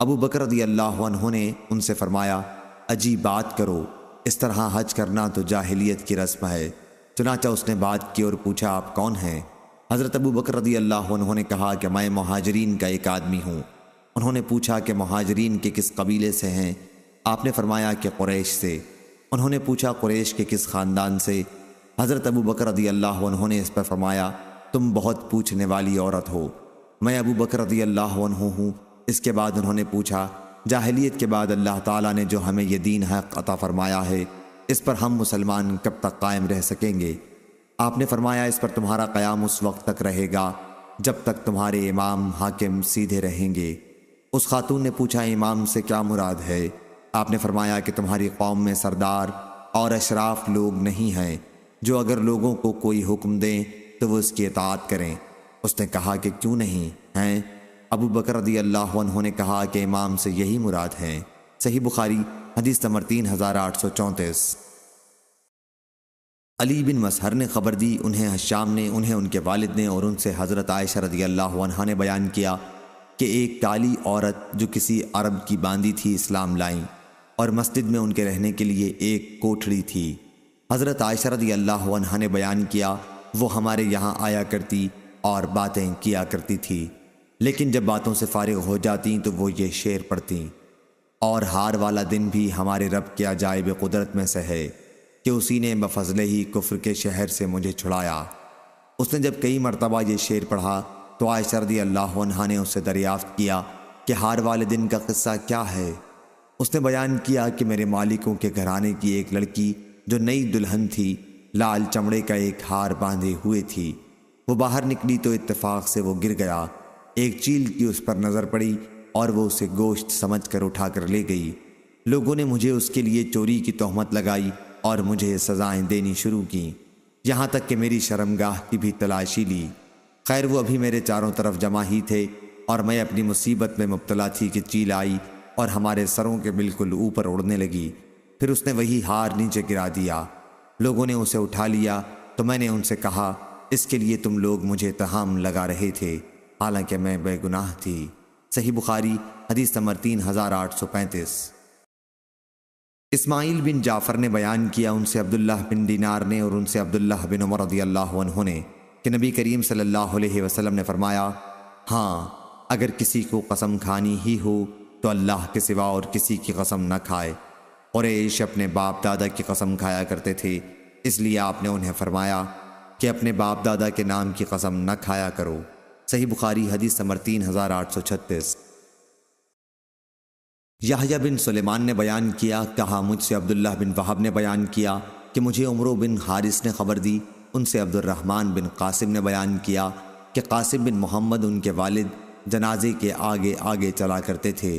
ابو بکر رضی اللہ عنہ نے ان سے فرمایا عجیب بات کرو، اس طرح حج کرنا تو جاہلیت کی رسم ہے۔ چنانچہ اس نے بات کی اور پوچھا آپ کون ہیں؟ حضرت ابو بکر رضی اللہ عنہ نے کہا کہ میں مہاجرین کا ایک آدمی ہوں۔ انہوں نے پوچھا کہ مہاجرین کے کس قبیلے سے ہیں؟ آپ نے فرمایا کہ قریش سے۔ انہوں نے پوچھا قریش کے کس خاندان سے؟ حضرت ابو بکر رضی اللہ عنہ نے اس پر فرمایا تم بہت پوچھنے والی عورت ہو، میں ابو بکر رضی اللہ عنہ ہوں۔ اس کے بعد انہوں نے پوچھا جاہلیت کے بعد اللہ تعالیٰ نے جو ہمیں یہ دین حق عطا فرمایا ہے، اس پر ہم مسلمان کب تک قائم رہ سکیں گے؟ آپ نے فرمایا اس پر تمہارا قیام اس وقت تک رہے گا جب تک تمہارے امام حاکم سیدھے رہیں گے۔ اس خاتون نے پوچھا امام سے کیا مراد ہے؟ آپ نے فرمایا کہ تمہاری قوم میں سردار اور اشراف لوگ نہیں ہیں جو اگر لوگوں کو کوئی حکم دیں تو وہ اس کی اطاعت کریں۔ اس نے کہا کہ کیوں نہیں ہیں؟ ابو بکر رضی اللہ عنہ نے کہا کہ امام سے یہی مراد ہے۔ صحیح بخاری حدیث نمبر 3834۔ علی بن مسہر نے خبر دی، انہیں حشام نے، انہیں ان کے والد نے اور ان سے حضرت عائشہ رضی اللہ عنہا نے بیان کیا کہ ایک کالی عورت جو کسی عرب کی باندی تھی اسلام لائیں اور مسجد میں ان کے رہنے کے لیے ایک کوٹھڑی تھی۔ حضرت عائشہ رضی اللہ عنہا نے بیان کیا وہ ہمارے یہاں آیا کرتی اور باتیں کیا کرتی تھی، لیکن جب باتوں سے فارغ ہو جاتیں تو وہ یہ شعر پڑھتیں، اور ہار والا دن بھی ہمارے رب کے عجائب قدرت میں سے ہے کہ اسی نے بفضل ہی کفر کے شہر سے مجھے چھڑایا۔ اس نے جب کئی مرتبہ یہ شعر پڑھا تو عائشہ رضی اللہ عنہا نے اس سے دریافت کیا کہ ہار والے دن کا قصہ کیا ہے؟ اس نے بیان کیا کہ میرے مالکوں کے گھرانے کی ایک لڑکی جو نئی دلہن تھی لال چمڑے کا ایک ہار باندھے ہوئے تھی، وہ باہر نکلی تو اتفاق سے وہ گر گیا، ایک چیل کی اس پر نظر پڑی اور وہ اسے گوشت سمجھ کر اٹھا کر لے گئی۔ لوگوں نے مجھے اس کے لیے چوری کی تہمت لگائی اور مجھے سزائیں دینی شروع کیں، یہاں تک کہ میری شرمگاہ کی بھی تلاشی لی۔ خیر وہ ابھی میرے چاروں طرف جمع ہی تھے اور میں اپنی مصیبت میں مبتلا تھی کہ چیل آئی اور ہمارے سروں کے بالکل اوپر اڑنے لگی۔ پھر اس نے وہی ہار نیچے گرا دیا، لوگوں نے اسے اٹھا لیا تو میں نے ان سے کہا اس کے لیے تم لوگ مجھے اتہام لگا رہے تھے حالانکہ میں بے گناہ تھی۔ صحیح بخاری حدیث نمبر 3835۔ اسماعیل بن جعفر نے بیان کیا، ان سے عبداللہ بن دینار نے اور ان سے عبداللہ بن عمر رضی اللہ عنہ نے کہ نبی کریم صلی اللہ علیہ وسلم نے فرمایا ہاں اگر کسی کو قسم کھانی ہی ہو تو اللہ کے سوا اور کسی کی قسم نہ کھائے۔ قریش اپنے باپ دادا کی قسم کھایا کرتے تھے، اس لیے آپ نے انہیں فرمایا کہ اپنے باپ دادا کے نام کی قسم نہ کھایا کرو۔ صحیح بخاری حدیث نمبر 3836۔ یحییٰ بن سلیمان نے بیان کیا، کہا مجھ سے عبداللہ بن وہب نے بیان کیا کہ مجھے عمرو بن حارث نے خبر دی، ان سے عبد الرحمن بن قاسم نے بیان کیا کہ قاسم بن محمد ان کے والد جنازے کے آگے آگے چلا کرتے تھے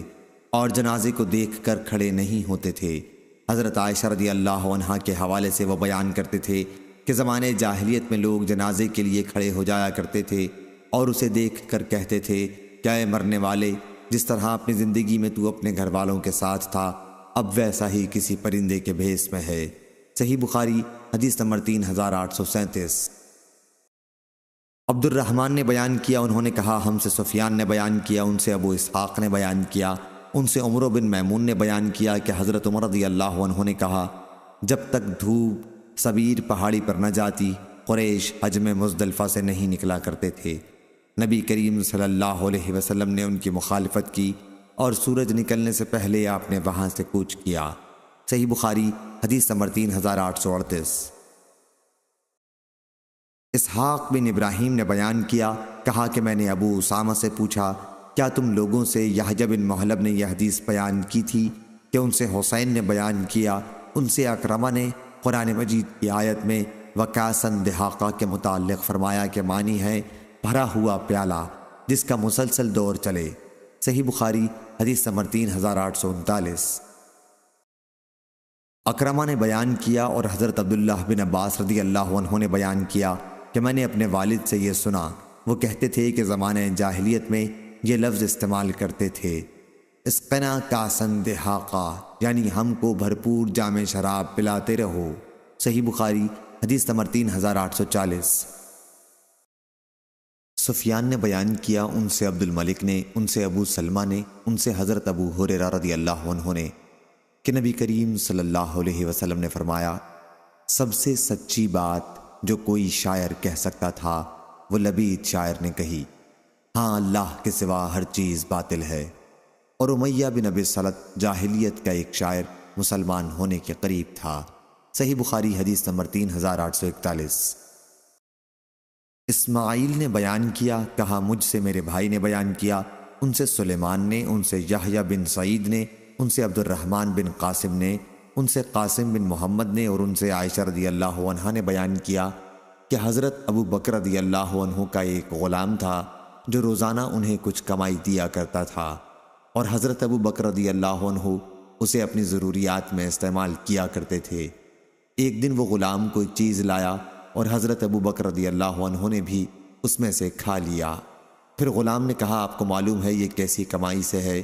اور جنازے کو دیکھ کر کھڑے نہیں ہوتے تھے۔ حضرت عائشہ رضی اللہ عنہا کے حوالے سے وہ بیان کرتے تھے کہ زمانے جاہلیت میں لوگ جنازے کے لیے کھڑے ہو جایا کرتے تھے اور اسے دیکھ کر کہتے تھے کیا اے مرنے والے، جس طرح اپنی زندگی میں تو اپنے گھر والوں کے ساتھ تھا اب ویسا ہی کسی پرندے کے بھیس میں ہے۔ صحیح بخاری حدیث نمبر 3837۔ عبد الرحمن نے بیان کیا، انہوں نے کہا ہم سے سفیان نے بیان کیا، ان سے ابو اسحاق نے بیان کیا، ان سے عمرو بن میمون نے بیان کیا کہ حضرت عمر رضی اللہ عنہ نے کہا جب تک دھوپ سبیر پہاڑی پر نہ جاتی قریش حج میں مزدلفہ سے نہیں نکلا کرتے تھے۔ نبی کریم صلی اللہ علیہ وسلم نے ان کی مخالفت کی اور سورج نکلنے سے پہلے آپ نے وہاں سے کوچ کیا۔ صحیح بخاری حدیث نمبر 3838۔ اسحاق بن ابراہیم نے بیان کیا، کہا کہ میں نے ابو اسامہ سے پوچھا، کیا تم لوگوں سے یحییٰ بن محلب نے یہ حدیث بیان کی تھی کہ ان سے حسین نے بیان کیا؟ ان سے اکرمہ نے قرآن مجید کی آیت میں وَكَأْسًا دِحَاقًا کے متعلق فرمایا کہ معنی ہے بھرا ہوا پیالہ جس کا مسلسل دور چلے۔ صحیح بخاری حدیث نمبر 3839۔ اکرمہ نے بیان کیا اور حضرت عبداللہ بن عباس رضی اللہ عنہ نے بیان کیا کہ میں نے اپنے والد سے یہ سنا، وہ کہتے تھے کہ زمانہ جاہلیت میں یہ لفظ استعمال کرتے تھے، اسقنا کاسن دہاقا، یعنی ہم کو بھرپور جام شراب پلاتے رہو۔ صحیح بخاری حدیث نمبر 3840۔ سفیان نے بیان کیا، ان سے عبد الملک نے، ان سے ابو سلمہ نے، ان سے حضرت ابو ہریرہ رضی اللہ عنہ نے کہ نبی کریم صلی اللہ علیہ وسلم نے فرمایا، سب سے سچی بات جو کوئی شاعر کہہ سکتا تھا وہ لبید شاعر نے کہی، ہاں اللہ کے سوا ہر چیز باطل ہے۔ اور امیہ بن ابی سلط جاہلیت کا ایک شاعر مسلمان ہونے کے قریب تھا۔ صحیح بخاری حدیث نمبر 3841۔ اسماعیل نے بیان کیا، کہا مجھ سے میرے بھائی نے بیان کیا، ان سے سلیمان نے، ان سے یحییٰ بن سعید نے، ان سے عبد الرحمن بن قاسم نے، ان سے قاسم بن محمد نے، اور ان سے عائشہ رضی اللہ عنہا نے بیان کیا کہ حضرت ابو بکر رضی اللہ عنہ کا ایک غلام تھا جو روزانہ انہیں کچھ کمائی دیا کرتا تھا، اور حضرت ابو بکر رضی اللہ عنہ اسے اپنی ضروریات میں استعمال کیا کرتے تھے۔ ایک دن وہ غلام کوئی چیز لایا اور حضرت ابو بکر رضی اللہ عنہ نے بھی اس میں سے کھا لیا۔ پھر غلام نے کہا، آپ کو معلوم ہے یہ کیسی کمائی سے ہے؟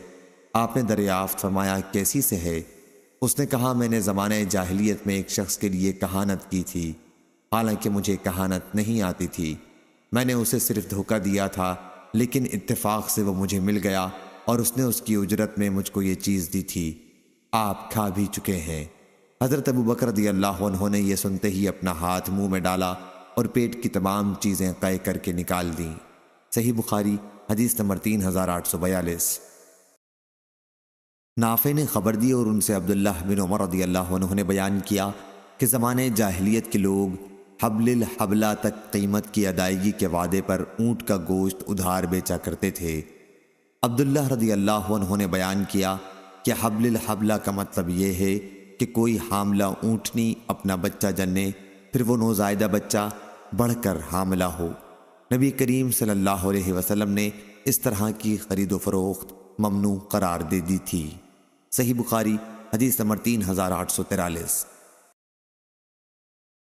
آپ نے دریافت فرمایا، کیسی سے ہے؟ اس نے کہا، میں نے زمانہ جاہلیت میں ایک شخص کے لیے کہانت کی تھی، حالانکہ مجھے کہانت نہیں آتی تھی، میں نے اسے صرف دھوکہ دیا تھا، لیکن اتفاق سے وہ مجھے مل گیا اور اس نے اس کی اجرت میں مجھ کو یہ چیز دی تھی، آپ کھا بھی چکے ہیں۔ حضرت ابو بکر رضی اللہ عنہ نے یہ سنتے ہی اپنا ہاتھ منہ میں ڈالا اور پیٹ کی تمام چیزیں قے کر کے نکال دیں۔ صحیح بخاری حدیث نمبر 3842۔ نافع نے خبر دی اور ان سے عبداللہ بن عمر رضی اللہ عنہ نے بیان کیا کہ زمانے جاہلیت کے لوگ حبل الحبلہ تک قیمت کی ادائیگی کے وعدے پر اونٹ کا گوشت ادھار بیچا کرتے تھے۔ عبداللہ رضی اللہ عنہ نے بیان کیا کہ حبل الحبلہ کا مطلب یہ ہے کہ کوئی حاملہ اونٹنی اپنا بچہ جننے، پھر وہ نوزائیدہ بچہ بڑھ کر حاملہ ہو۔ نبی کریم صلی اللہ علیہ وسلم نے اس طرح کی خرید و فروخت ممنوع قرار دے دی تھی۔ صحیح بخاری حدیث نمبر 3843۔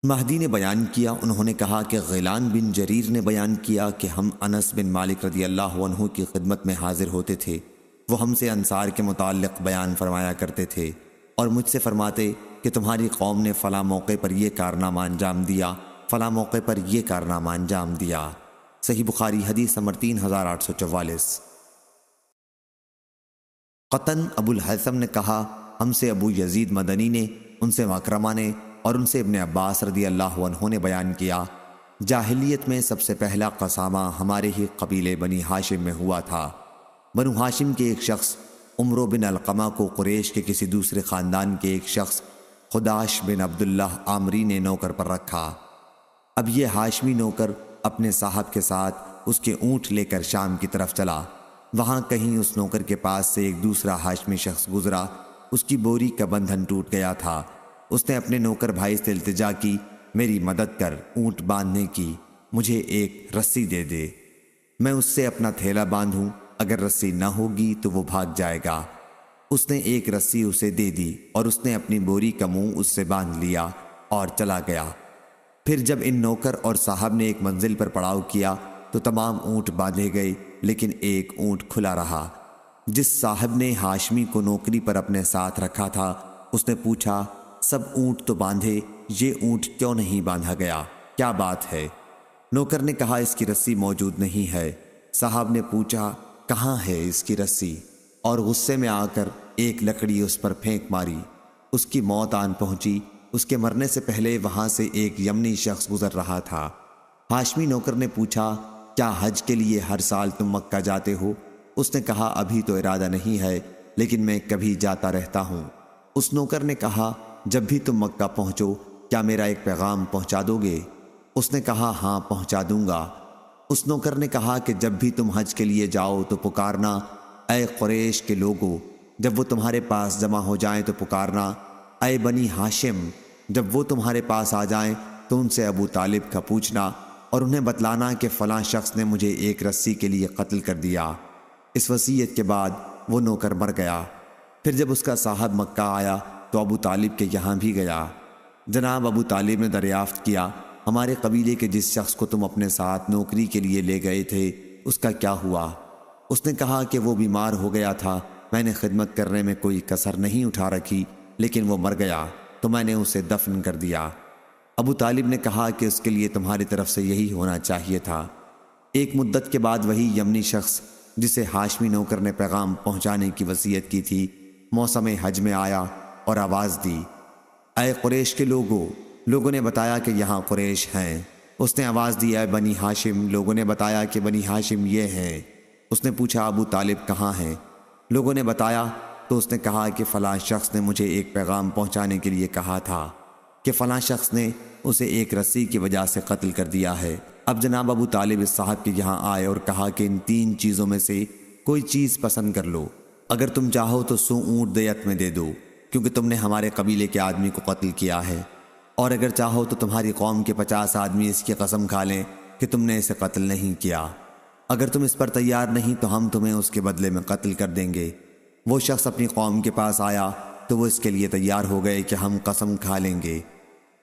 مہدی نے بیان کیا، انہوں نے کہا کہ غیلان بن جریر نے بیان کیا کہ ہم انس بن مالک رضی اللہ عنہ کی خدمت میں حاضر ہوتے تھے، وہ ہم سے انصار کے متعلق بیان فرمایا کرتے تھے اور مجھ سے فرماتے کہ تمہاری قوم نے فلاں موقع پر یہ کارنامہ انجام دیا، فلاں موقع پر یہ کارنامہ انجام دیا۔ صحیح بخاری حدیث نمبر 3844۔ قطن ابو الحیثم نے کہا، ہم سے ابو یزید مدنی نے، ان سے اکرمہ نے اور ان سے ابن عباس رضی اللہ عنہ نے بیان کیا، جاہلیت میں سب سے پہلا قسامہ ہمارے ہی قبیلے بنی ہاشم میں ہوا تھا۔ بنو ہاشم کے ایک شخص عمرو بن علقمہ کو قریش کے کسی دوسرے خاندان کے ایک شخص خداش بن عبداللہ عامری نے نوکر پر رکھا۔ اب یہ ہاشمی نوکر اپنے صاحب کے ساتھ اس کے اونٹ لے کر شام کی طرف چلا۔ وہاں کہیں اس نوکر کے پاس سے ایک دوسرا ہاشمی شخص گزرا، اس کی بوری کا بندھن ٹوٹ گیا تھا۔ اس نے اپنے نوکر بھائی سے التجا کی، میری مدد کر اونٹ باندھنے کی، مجھے ایک رسی دے دے، میں اس سے اپنا تھیلا باندھوں، اگر رسی نہ ہوگی تو وہ بھاگ جائے گا۔ اس نے ایک رسی اسے دے دی اور اس نے اپنی بوری کا منہ اس سے باندھ لیا اور چلا گیا۔ پھر جب ان نوکر اور صاحب نے ایک منزل پر پڑاؤ کیا تو تمام اونٹ باندھے گئے، لیکن ایک اونٹ کھلا رہا۔ جس صاحب نے ہاشمی کو نوکری پر اپنے ساتھ رکھا تھا، اس نے پوچھا، سب اونٹ تو باندھے، یہ اونٹ کیوں نہیں باندھا گیا؟ کیا بات ہے؟ نوکر نے کہا، اس کی رسی موجود نہیں ہے۔ صاحب نے پوچھا، کہاں ہے اس کی رسی؟ اور غصے میں آ کر ایک لکڑی اس پر پھینک ماری۔ اس کی موت آن پہنچی۔ اس کے مرنے سے پہلے وہاں سے ایک یمنی شخص گزر رہا تھا۔ ہاشمی نوکر نے پوچھا، کیا حج کے لیے ہر سال تم مکہ جاتے ہو؟ اس نے کہا ابھی تو ارادہ نہیں ہے، لیکن میں کبھی جاتا رہتا ہوں۔ اس نوکر نے کہا جب بھی تم مکہ پہنچو کیا میرا ایک پیغام پہنچا دو گے؟ اس نے کہا ہاں پہنچا دوں گا۔ اس نوکر نے کہا کہ جب بھی تم حج کے لیے جاؤ تو پکارنا اے قریش کے لوگوں، جب وہ تمہارے پاس جمع ہو جائیں تو پکارنا اے بنی ہاشم، جب وہ تمہارے پاس آ جائیں تو ان سے ابو طالب کا پوچھنا اور انہیں بتلانا کہ فلاں شخص نے مجھے ایک رسی کے لیے قتل کر دیا۔ اس وصیت کے بعد وہ نوکر مر گیا۔ پھر جب اس کا صاحب مکہ آیا تو ابو طالب کے یہاں بھی گیا۔ جناب ابو طالب نے دریافت کیا ہمارے قبیلے کے جس شخص کو تم اپنے ساتھ نوکری کے لیے لے گئے تھے اس کا کیا ہوا؟ اس نے کہا کہ وہ بیمار ہو گیا تھا، میں نے خدمت کرنے میں کوئی کسر نہیں اٹھا رکھی، لیکن وہ مر گیا تو میں نے اسے دفن کر دیا۔ ابو طالب نے کہا کہ اس کے لیے تمہاری طرف سے یہی ہونا چاہیے تھا۔ ایک مدت کے بعد وہی یمنی شخص جسے ہاشمی نوکر نے پیغام پہنچانے کی وصیت کی تھی موسم حج میں آیا اور آواز دی اے قریش کے لوگوں نے بتایا کہ یہاں قریش ہیں۔ اس نے آواز دی اے بنی ہاشم، لوگوں نے بتایا کہ بنی ہاشم یہ ہیں۔ اس نے پوچھا ابو طالب کہاں ہیں؟ لوگوں نے بتایا تو اس نے کہا کہ فلاں شخص نے مجھے ایک پیغام پہنچانے کے لیے کہا تھا کہ فلاں شخص نے اسے ایک رسی کی وجہ سے قتل کر دیا ہے۔ اب جناب ابو طالب اس صاحب کے یہاں آئے اور کہا کہ ان 3 چیزوں میں سے کوئی چیز پسند کر لو، اگر تم چاہو تو 100 اونٹ دیت میں دے دو کیونکہ تم نے ہمارے قبیلے کے آدمی کو قتل کیا ہے، اور اگر چاہو تو تمہاری قوم کے 50 آدمی اس کی قسم کھا لیں کہ تم نے اسے قتل نہیں کیا۔ اگر تم اس پر تیار نہیں تو ہم تمہیں اس کے بدلے میں قتل کر دیں گے۔ وہ شخص اپنی قوم کے پاس آیا تو وہ اس کے لیے تیار ہو گئے کہ ہم قسم کھا لیں گے۔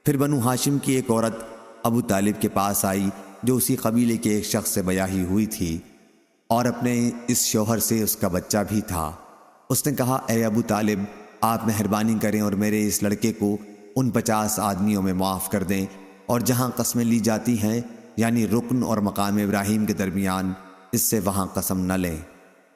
پھر بنو ہاشم کی ایک عورت ابو طالب کے پاس آئی جو اسی قبیلے کے ایک شخص سے بیاہی ہوئی تھی اور اپنے اس شوہر سے اس کا بچہ بھی تھا۔ اس نے کہا اے ابو طالب آپ مہربانی کریں اور میرے اس لڑکے کو ان 50 آدمیوں میں معاف کر دیں، اور جہاں قسمیں لی جاتی ہیں یعنی رکن اور مقام ابراہیم کے درمیان اس سے وہاں قسم نہ لیں۔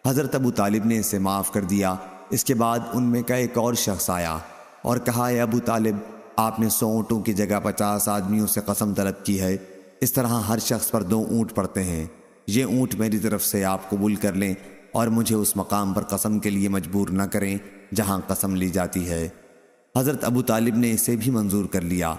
حضرت ابو طالب نے اسے معاف کر دیا۔ اس کے بعد ان میں کا ایک اور شخص آیا اور کہا اے ابو طالب آپ نے 100 اونٹوں کی جگہ 50 آدمیوں سے قسم طلب کی ہے، اس طرح ہر شخص پر 2 اونٹ پڑتے ہیں، یہ اونٹ میری طرف سے آپ قبول کر لیں اور مجھے اس مقام پر قسم کے لیے مجبور نہ کریں جہاں قسم لی جاتی ہے۔ حضرت ابو طالب نے اسے بھی منظور کر لیا۔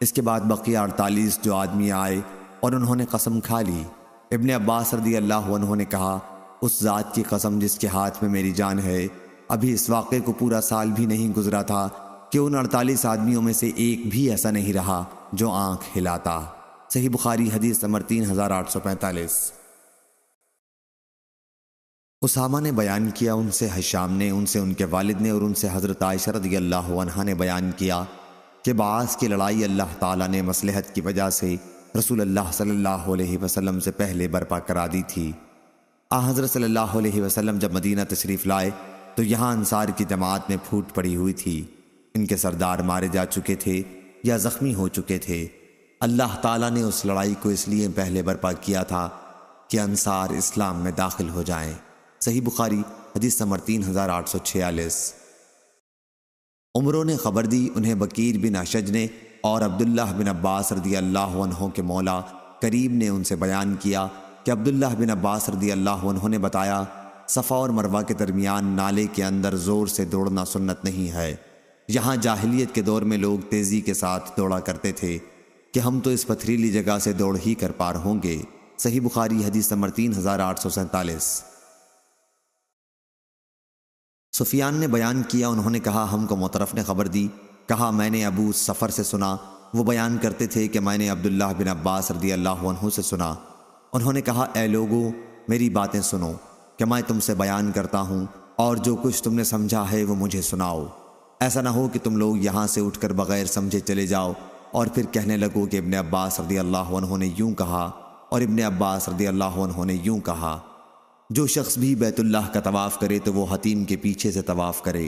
اس کے بعد بقیہ 48 جو آدمی آئے اور انہوں نے قسم کھا لی۔ ابن عباس رضی اللہ عنہ نے کہا اس ذات کی قسم جس کے ہاتھ میں میری جان ہے، ابھی اس واقعے کو پورا سال بھی نہیں گزرا تھا کہ ان 48 آدمیوں میں سے ایک بھی ایسا نہیں رہا جو آنکھ ہلاتا۔ صحیح بخاری حدیث نمبر 3845۔ اسامہ نے بیان کیا ان سے حشام نے، ان سے ان کے والد نے، اور ان سے حضرت عائشہ رضی اللہ عنہا نے بیان کیا کہ بعث کی لڑائی اللہ تعالیٰ نے مصلحت کی وجہ سے رسول اللہ صلی اللہ علیہ وسلم سے پہلے برپا کرا دی تھی۔ حضرت صلی اللہ علیہ وسلم جب مدینہ تشریف لائے تو یہاں انصار کی جماعت میں پھوٹ پڑی ہوئی تھی، ان کے سردار مارے جا چکے تھے یا زخمی ہو چکے تھے۔ اللہ تعالیٰ نے اس لڑائی کو اس لیے پہلے برپا کیا تھا کہ انصار اسلام میں داخل ہو جائیں۔ صحیح بخاری حدیث نمبر 3846۔ عمروں نے خبر دی، انہیں بکیر بن اشج نے اور عبداللہ بن عباس رضی اللہ عنہ کے مولا کریم نے ان سے بیان کیا کہ عبداللہ بن عباس رضی اللہ عنہ نے بتایا صفا اور مروہ کے درمیان نالے کے اندر زور سے دوڑنا سنت نہیں ہے۔ یہاں جاہلیت کے دور میں لوگ تیزی کے ساتھ دوڑا کرتے تھے کہ ہم تو اس پتھریلی جگہ سے دوڑ ہی کر پار ہوں گے۔ صحیح بخاری حدیث نمبر 3847۔ سفیان نے بیان کیا، انہوں نے کہا ہم کو مطرف نے خبر دی، کہا میں نے ابو سفر سے سنا، وہ بیان کرتے تھے کہ میں نے عبداللہ بن عباس رضی اللہ عنہ سے سنا، انہوں نے کہا اے لوگو میری باتیں سنو کہ میں تم سے بیان کرتا ہوں اور جو کچھ تم نے سمجھا ہے وہ مجھے سناؤ۔ ایسا نہ ہو کہ تم لوگ یہاں سے اٹھ کر بغیر سمجھے چلے جاؤ اور پھر کہنے لگو کہ ابن عباس رضی اللہ عنہ نے یوں کہا اور ابن عباس رضی اللہ عنہ نے یوں کہا۔ جو شخص بھی بیت اللہ کا طواف کرے تو وہ حتیم کے پیچھے سے طواف کرے،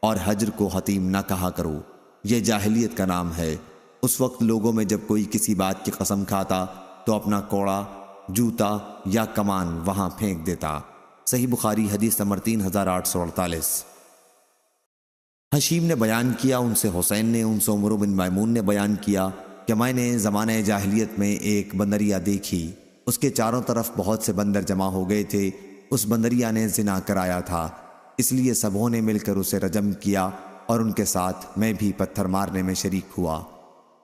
اور حجر کو حتیم نہ کہا کرو، یہ جاہلیت کا نام ہے۔ اس وقت لوگوں میں جب کوئی کسی بات کی قسم کھاتا تو اپنا کوڑا، جوتا یا کمان وہاں پھینک دیتا۔ صحیح بخاری حدیث نمبر 3848۔ حشیم نے بیان کیا، ان سے حسین نے، ان سے عمر بن میمون نے بیان کیا کہ میں نے زمانہ جاہلیت میں ایک بندریا دیکھی اس کے چاروں طرف بہت سے بندر جمع ہو گئے تھے۔ اس بندریا نے زنا کرایا تھا، اس لیے سبوں نے مل کر اسے رجم کیا اور ان کے ساتھ میں بھی پتھر مارنے میں شریک ہوا۔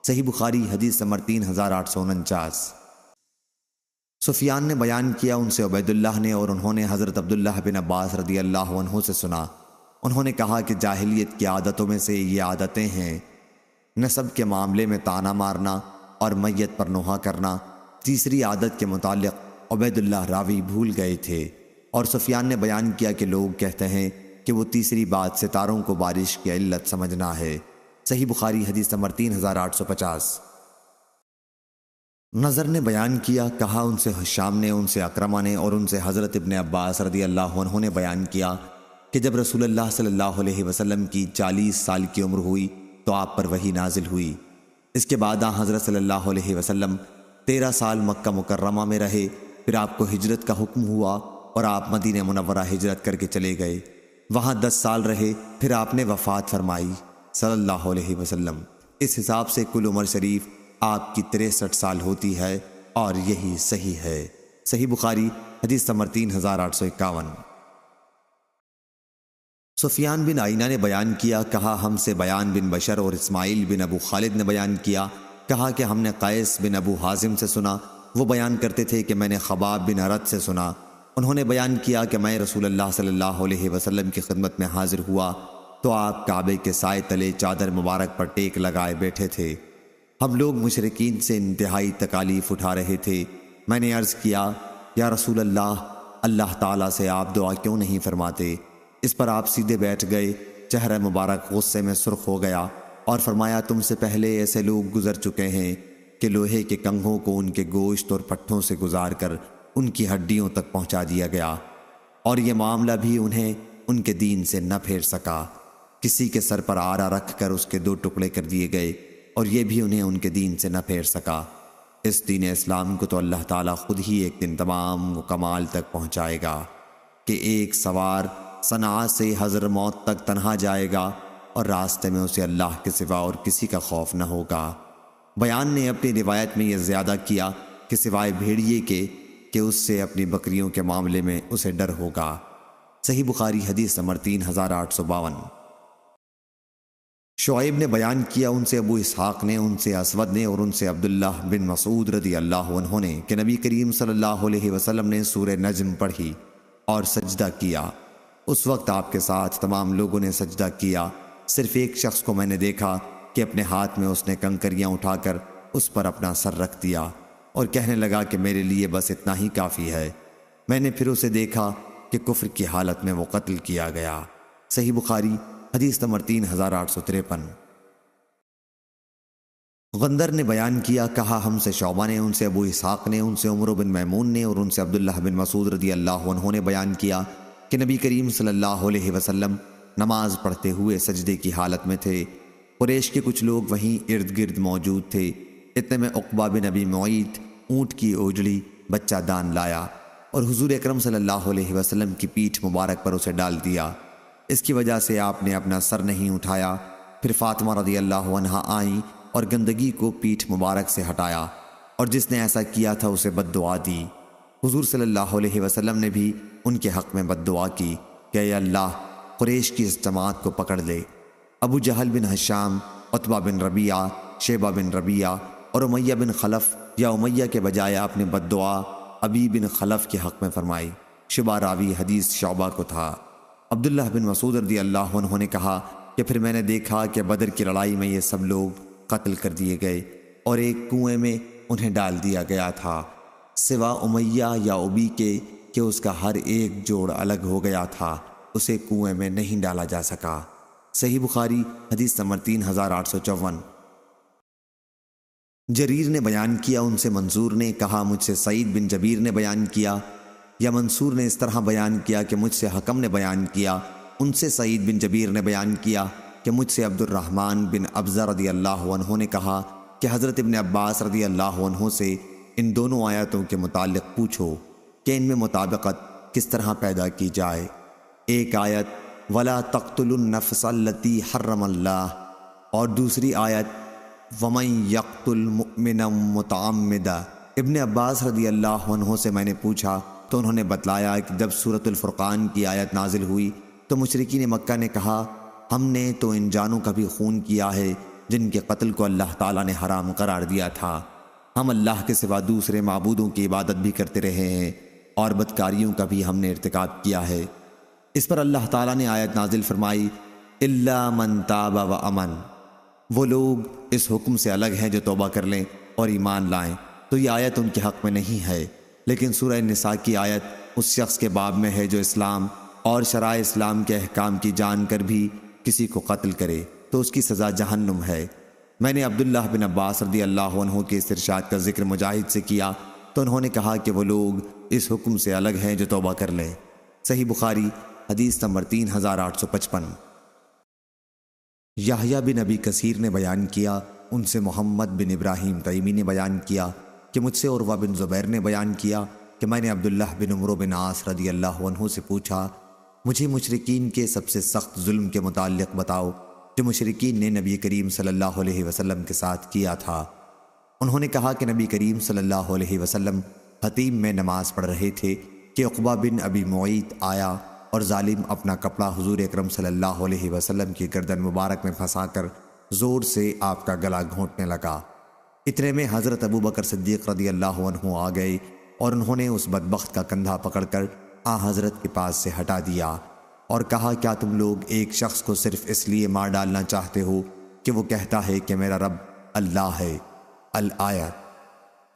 صحیح بخاری حدیث نمبر 3849۔ سفیان نے بیان کیا، ان سے عبید اللہ نے، اور انہوں نے حضرت عبداللہ بن عباس رضی اللہ عنہ سے سنا۔ انہوں نے کہا کہ جاہلیت کی عادتوں میں سے یہ عادتیں ہیں: نسب کے معاملے میں طعنہ مارنا اور میت پر نوحہ کرنا۔ تیسری عادت کے متعلق عبید اللہ راوی بھول گئے تھے، اور سفیان نے بیان کیا کہ لوگ کہتے ہیں کہ وہ تیسری بات ستاروں کو بارش کی علت سمجھنا ہے۔ صحیح بخاری حدیث نمبر 3850۔ نظر نے بیان کیا، کہا ان سے حشام نے، ان سے اکرمہ نے، اور ان سے حضرت ابن عباس رضی اللہ عنہ نے بیان کیا کہ جب رسول اللہ صلی اللہ علیہ وسلم کی 40 سال کی عمر ہوئی تو آپ پر وحی نازل ہوئی۔ اس کے بعد حضرت صلی اللہ علیہ وسلم 13 سال مکہ مکرمہ میں رہے، پھر آپ کو ہجرت کا حکم ہوا اور آپ مدینہ منورہ ہجرت کر کے چلے گئے۔ وہاں 10 سال رہے، پھر آپ نے وفات فرمائی صلی اللہ علیہ وسلم۔ اس حساب سے کل عمر شریف آپ کی 63 سال ہوتی ہے، اور یہی صحیح ہے۔ صحیح بخاری حدیث نمبر 3851۔ سفیان بن عینہ نے بیان کیا، کہا ہم سے بیان بن بشر اور اسماعیل بن ابو خالد نے بیان کیا، کہا کہ ہم نے قیس بن ابو حازم سے سنا، وہ بیان کرتے تھے کہ میں نے خباب بن ارد سے سنا۔ انہوں نے بیان کیا کہ میں رسول اللہ صلی اللہ علیہ وسلم کی خدمت میں حاضر ہوا تو آپ کعبے کے سائے تلے چادر مبارک پر ٹیک لگائے بیٹھے تھے۔ ہم لوگ مشرکین سے انتہائی تکالیف اٹھا رہے تھے۔ میں نے عرض کیا، یا رسول اللہ، اللہ تعالیٰ سے آپ دعا کیوں نہیں فرماتے؟ اس پر آپ سیدھے بیٹھ گئے، چہرہ مبارک غصے میں سرخ ہو گیا اور فرمایا، تم سے پہلے ایسے لوگ گزر چکے ہیں کہ لوہے کے کنگھوں کو ان کے گوشت اور پٹھوں سے گزار کر ان کی ہڈیوں تک پہنچا دیا گیا، اور یہ معاملہ بھی انہیں ان کے دین سے نہ پھیر سکا۔ کسی کے سر پر آرا رکھ کر اس کے 2 ٹکڑے کر دیے گئے، اور یہ بھی انہیں ان کے دین سے نہ پھیر سکا۔ اس دین اسلام کو تو اللہ تعالیٰ خود ہی ایک دن تمام و کمال تک پہنچائے گا کہ ایک سوار صنعاء سے حضرموت تک تنہا جائے گا، اور راستے میں اسے اللہ کے سوا اور کسی کا خوف نہ ہوگا۔ بیان نے اپنی روایت میں یہ زیادہ کیا کہ سوائے بھیڑیے کے کہ اس سے اپنی بکریوں کے معاملے میں اسے ڈر ہوگا۔ صحیح بخاری حدیث نمبر 3852۔ شعیب نے بیان کیا، ان سے ابو اسحاق نے، ان سے اسود نے، اور ان سے عبداللہ بن مسعود رضی اللہ عنہ نے کہ نبی کریم صلی اللہ علیہ وسلم نے سورہ نجم پڑھی اور سجدہ کیا۔ اس وقت آپ کے ساتھ تمام لوگوں نے سجدہ کیا، صرف ایک شخص کو میں نے دیکھا کہ اپنے ہاتھ میں اس نے کنکریاں اٹھا کر اس پر اپنا سر رکھ دیا اور کہنے لگا کہ میرے لیے بس اتنا ہی کافی ہے۔ میں نے پھر اسے دیکھا کہ کفر کی حالت میں وہ قتل کیا گیا۔ صحیح بخاری حدیث نمبر 3853۔ غندر نے بیان کیا، کہا ہم سے شعبہ نے، ان سے ابو اسحاق نے، ان سے عمر بن میمون نے، اور ان سے عبداللہ بن مسعود رضی اللہ عنہ نے بیان کیا کہ نبی کریم صلی اللہ علیہ وسلم نماز پڑھتے ہوئے سجدے کی حالت میں تھے۔ قریش کے کچھ لوگ وہیں ارد گرد موجود تھے۔ اتنے میں عقبہ بن ابی معیط اونٹ کی اوجڑی بچہ دان لایا اور حضور اکرم صلی اللہ علیہ وسلم کی پیٹھ مبارک پر اسے ڈال دیا۔ اس کی وجہ سے آپ نے اپنا سر نہیں اٹھایا۔ پھر فاطمہ رضی اللہ عنہا آئیں اور گندگی کو پیٹھ مبارک سے ہٹایا، اور جس نے ایسا کیا تھا اسے بد دعا دی۔ حضور صلی اللہ علیہ وسلم نے بھی ان کے حق میں بد دعا کی کہ اے اللہ، قریش کی اس جماعت کو پکڑ لے۔ ابو جہل بن ہشام، عتبہ بن ربیعہ، شیبہ بن ربیعہ اور امیہ بن خلف یا امیہ کے بجائے آپ نے بد دعا ابی بن خلف کے حق میں فرمائی۔ شبہ راوی حدیث شعبہ کو تھا۔ عبداللہ بن مسعود رضی اللہ عنہ نے کہا کہ پھر میں نے دیکھا کہ بدر کی لڑائی میں یہ سب لوگ قتل کر دیے گئے اور ایک کنویں میں انہیں ڈال دیا گیا تھا، سوا امیہ یا ابی کے کہ اس کا ہر ایک جوڑ الگ ہو گیا تھا، اسے کنویں میں نہیں ڈالا جا سکا۔ صحیح بخاری حدیث نمبر 3854۔ جریر نے بیان کیا، ان سے منصور نے کہا مجھ سے سعید بن جبیر نے بیان کیا، یا منصور نے اس طرح بیان کیا کہ مجھ سے حکم نے بیان کیا، ان سے سعید بن جبیر نے بیان کیا کہ مجھ سے عبد الرحمن بن ابزہ رضی اللہ عنہ نے کہا کہ حضرت ابن عباس رضی اللہ عنہ سے ان دونوں آیتوں کے متعلق پوچھو کہ ان میں مطابقت کس طرح پیدا کی جائے۔ ایک آیت وَلَا تَقْتُلُوا النَّفْسَ الَّتِي حَرَّمَ اللَّهُ، اور دوسری آیت وَمَن يَقْتُلْ مُؤْمِنًا مُتَعَمِّدًا ابن عباس رضی اللہ عنہ سے میں نے پوچھا تو انہوں نے بتلایا کہ جب سورۃ الفرقان کی آیت نازل ہوئی تو مشرکین مکہ نے کہا، ہم نے تو ان جانوں کا بھی خون کیا ہے جن کے قتل کو اللہ تعالیٰ نے حرام قرار دیا تھا۔ ہم اللہ کے سوا دوسرے معبودوں کی عبادت بھی کرتے رہے ہیں اور بدکاریوں کا بھی ہم نے ارتکاب کیا ہے۔ اس پر اللہ تعالیٰ نے آیت نازل فرمائی، الا من تاب و امن، وہ لوگ اس حکم سے الگ ہیں جو توبہ کر لیں اور ایمان لائیں، تو یہ آیت ان کے حق میں نہیں ہے۔ لیکن سورہ النساء کی آیت اس شخص کے باب میں ہے جو اسلام اور شرائع اسلام کے احکام کی جان کر بھی کسی کو قتل کرے تو اس کی سزا جہنم ہے۔ میں نے عبداللہ بن عباس رضی اللہ عنہ کے اس ارشاد کا ذکر مجاہد سے کیا تو انہوں نے کہا کہ وہ لوگ اس حکم سے الگ ہیں جو توبہ کر لیں۔ صحیح بخاری حدیث نمبر 3855۔ یحییٰ بن ابی کثیر نے بیان کیا، ان سے محمد بن ابراہیم تیمی نے بیان کیا کہ مجھ سے عروہ بن زبیر نے بیان کیا کہ میں نے عبداللہ بن عمرو بن عاص رضی اللہ عنہ سے پوچھا، مجھے مشرکین کے سب سے سخت ظلم کے متعلق بتاؤ جو مشرکین نے نبی کریم صلی اللہ علیہ وسلم کے ساتھ کیا تھا۔ انہوں نے کہا کہ نبی کریم صلی اللہ علیہ وسلم حتیم میں نماز پڑھ رہے تھے کہ عقبہ بن ابی معیط آیا اور ظالم اپنا کپڑا حضور اکرم صلی اللہ علیہ وسلم کی گردن مبارک میں پھنسا کر زور سے آپ کا گلا گھونٹنے لگا۔ اتنے میں حضرت ابو بکر صدیق رضی اللہ عنہ آ گئے اور انہوں نے اس بدبخت کا کندھا پکڑ کر حضرت کے پاس سے ہٹا دیا اور کہا، کیا تم لوگ ایک شخص کو صرف اس لیے مار ڈالنا چاہتے ہو کہ وہ کہتا ہے کہ میرا رب اللہ ہے؟ الآیت۔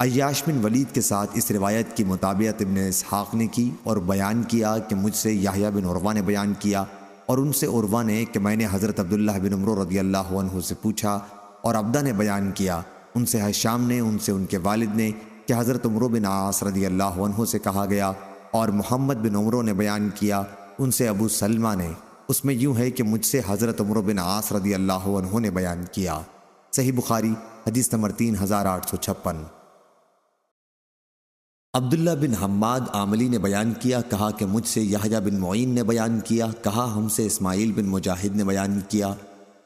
عیاش بن ولید کے ساتھ اس روایت کی مطابقت ابن اسحاق نے کی اور بیان کیا کہ مجھ سے یحییٰ بن عروہ نے بیان کیا اور ان سے عروہ نے کہ میں نے حضرت عبداللہ بن عمرو رضی اللہ عنہ سے پوچھا، اور عبدہ نے بیان کیا ان سے ہشام نے ان سے ان کے والد نے کہ حضرت عمرو بن عاص رضی اللہ عنہ سے کہا گیا، اور محمد بن عمرو نے بیان کیا ان سے ابو سلمہ نے، اس میں یوں ہے کہ مجھ سے حضرت عمرو بن عاص رضی اللہ عنہ نے بیان کیا۔ صحیح بخاری حدیث نمبر 3856۔ عبداللہ بن حماد عاملی نے بیان کیا، کہا کہ مجھ سے یحییٰ بن معین نے بیان کیا، کہا ہم سے اسماعیل بن مجاہد نے بیان کیا،